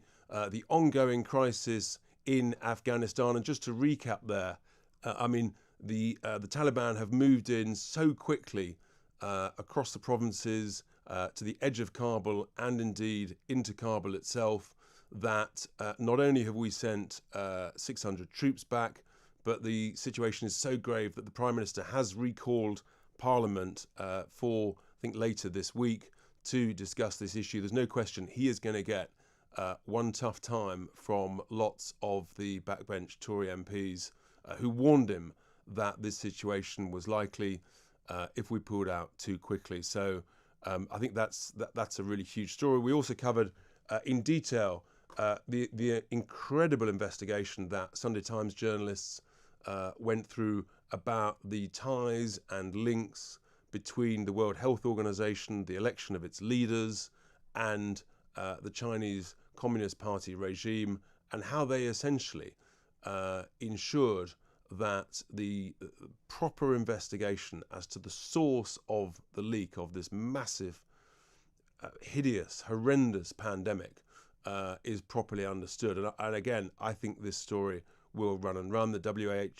ongoing crisis in Afghanistan, and just to recap there, the Taliban have moved in so quickly across the provinces to the edge of Kabul, and indeed into Kabul itself, that not only have we sent 600 troops back, but the situation is so grave that the Prime Minister has recalled Parliament for, I think, later this week to discuss this issue. There's no question he is going to get one tough time from lots of the backbench Tory MPs who warned him that this situation was likely if we pulled out too quickly. So I think that's a really huge story. We also covered in detail the incredible investigation that Sunday Times journalists went through about the ties and links between the World Health Organization, the election of its leaders, and the Chinese Communist Party regime, and how they essentially ensured that the proper investigation as to the source of the leak of this massive, hideous, horrendous pandemic is properly understood. And again, I think this story will run and run. The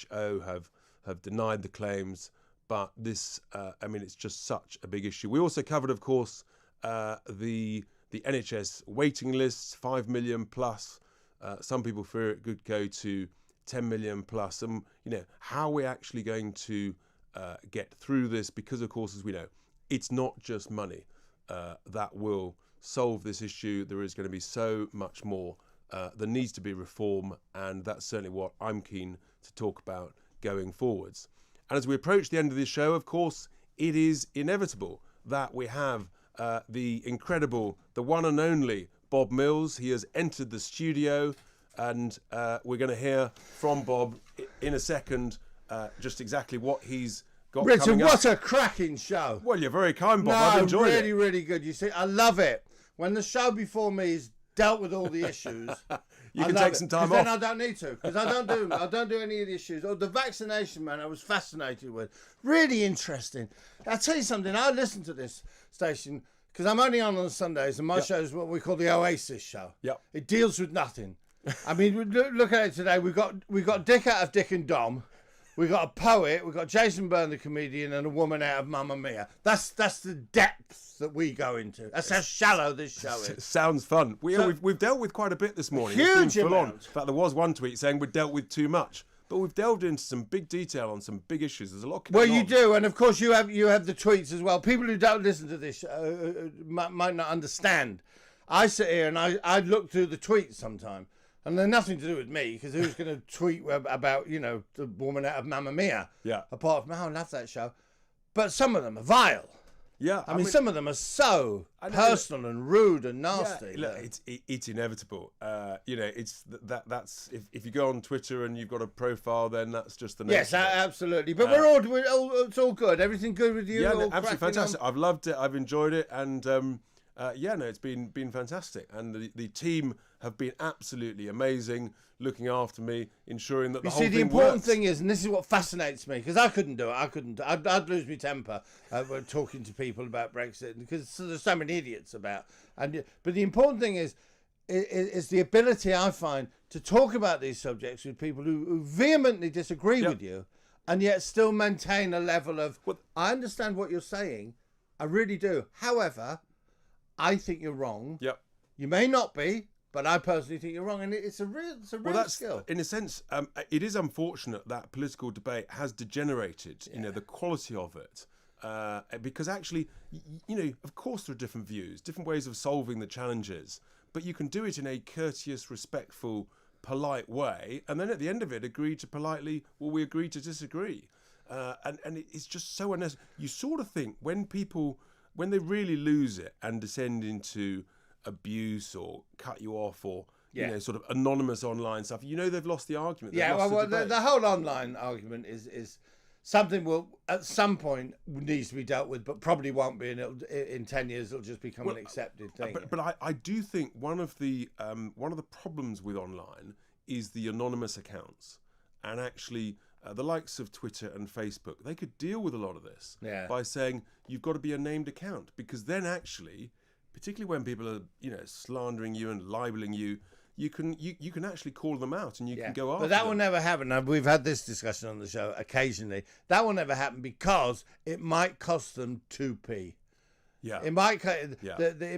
WHO have denied the claims, but this, it's just such a big issue. We also covered, of course, the NHS waiting lists, 5 million plus. Some people fear it could go to 10 million plus. And, how we're actually going to get through this, because, of course, as we know, it's not just money that will solve this issue. There is going to be so much more. There needs to be reform, and that's certainly what I'm keen to talk about going forwards. And as we approach the end of this show, of course, it is inevitable that we have the incredible, the one and only Bob Mills. He has entered the studio, and we're going to hear from Bob in a second just exactly what he's got Richard, coming up. what a cracking show. Well, you're very kind, Bob. I've enjoyed really, it. really good. You see, I love it. When the show before me is dealt with all the issues, you can take some time off. Then I don't need to, because I don't do any of the issues. Oh, the vaccination, man, I was fascinated with. Really interesting. I'll tell you something. I listen to this station because I'm only on Sundays, and my show is what we call the Oasis show. Yep. It deals with nothing. I mean, look at it today. We've got Dick out of Dick and Dom. We've got a poet. We've got Jason Byrne, the comedian, and a woman out of Mamma Mia. That's the depth that we go into. That's how shallow this show is. Sounds fun. We've dealt with quite a bit this morning. Huge In amount. fact, there was one tweet saying we'd dealt with too much. But we've delved into some big detail on some big issues. There's a lot going on. Well, you do, and of course you have the tweets as well. People who don't listen to this might not understand. I sit here and I look through the tweets sometime, and they're nothing to do with me, because who's going to tweet about the woman out of Mamma Mia? Yeah. Apart from, I love that show, but some of them are vile. Yeah, I mean, some of them are so personal and rude and nasty. Yeah, look, it's inevitable. It's that's if you go on Twitter and you've got a profile, then that's just the nature. Yes, absolutely. But it's all good. Everything good with you? Yeah, absolutely fantastic. I've loved it. I've enjoyed it, and it's been fantastic, and the team have been absolutely amazing, looking after me, ensuring that the whole thing the important works. thing is, and this is what fascinates me, because I couldn't do it. I'd lose my temper when talking to people about Brexit, because there's so many idiots about. But the important thing is the ability, I find, to talk about these subjects with people who vehemently disagree with you, and yet still maintain a level of, I understand what you're saying, I really do. However, I think you're wrong. Yep. You may not be, but I personally think you're wrong, and it's a real skill. In a sense, it is unfortunate that political debate has degenerated. You know, the quality of it, because actually, of course, there are different views, different ways of solving the challenges, but you can do it in a courteous, respectful, polite way, and then at the end of it, agree to politely, well, we agree to disagree, and it's just so unnecessary. You sort of think when they really lose it and descend into abuse or cut you off or sort of anonymous online stuff, they've lost the argument. The whole online argument is something will at some point needs to be dealt with, but probably won't be in 10 years. It'll just become an accepted thing. But I do think one of the problems with online is the anonymous accounts, and actually the likes of Twitter and Facebook, they could deal with a lot of this by saying you've got to be a named account, because then actually, particularly when people are slandering you and libeling you, you can actually call them out and you can go after But that them. will never happen. Now, we've had this discussion on the show occasionally. That will never happen because it might cost them 2p. Yeah. It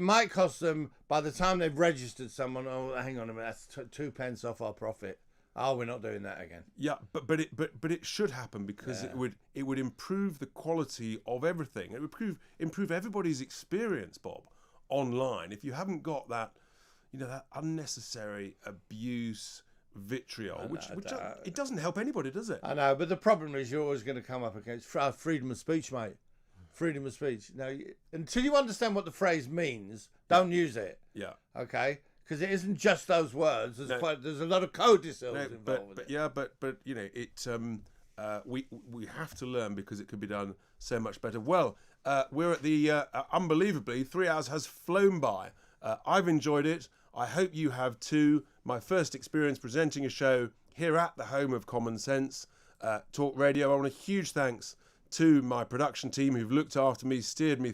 might cost them, by the time they've registered someone, oh, hang on a minute, that's 2 pence off our profit. Oh, we're not doing that again. Yeah, but it should happen, because it would improve the quality of everything. It would improve everybody's experience, Bob, online. If you haven't got that, that unnecessary abuse, vitriol, which it doesn't help anybody, does it? I know, but the problem is you're always going to come up against freedom of speech, mate. Freedom of speech. Now, until you understand what the phrase means, don't use it. Yeah. Okay. Because it isn't just those words. There's a lot of codicils involved. We have to learn, because it could be done so much better. Well, we're at the unbelievably 3 hours has flown by. I've enjoyed it. I hope you have too. My first experience presenting a show here at the home of Common Sense, Talk Radio. I want a huge thanks to my production team who've looked after me, steered me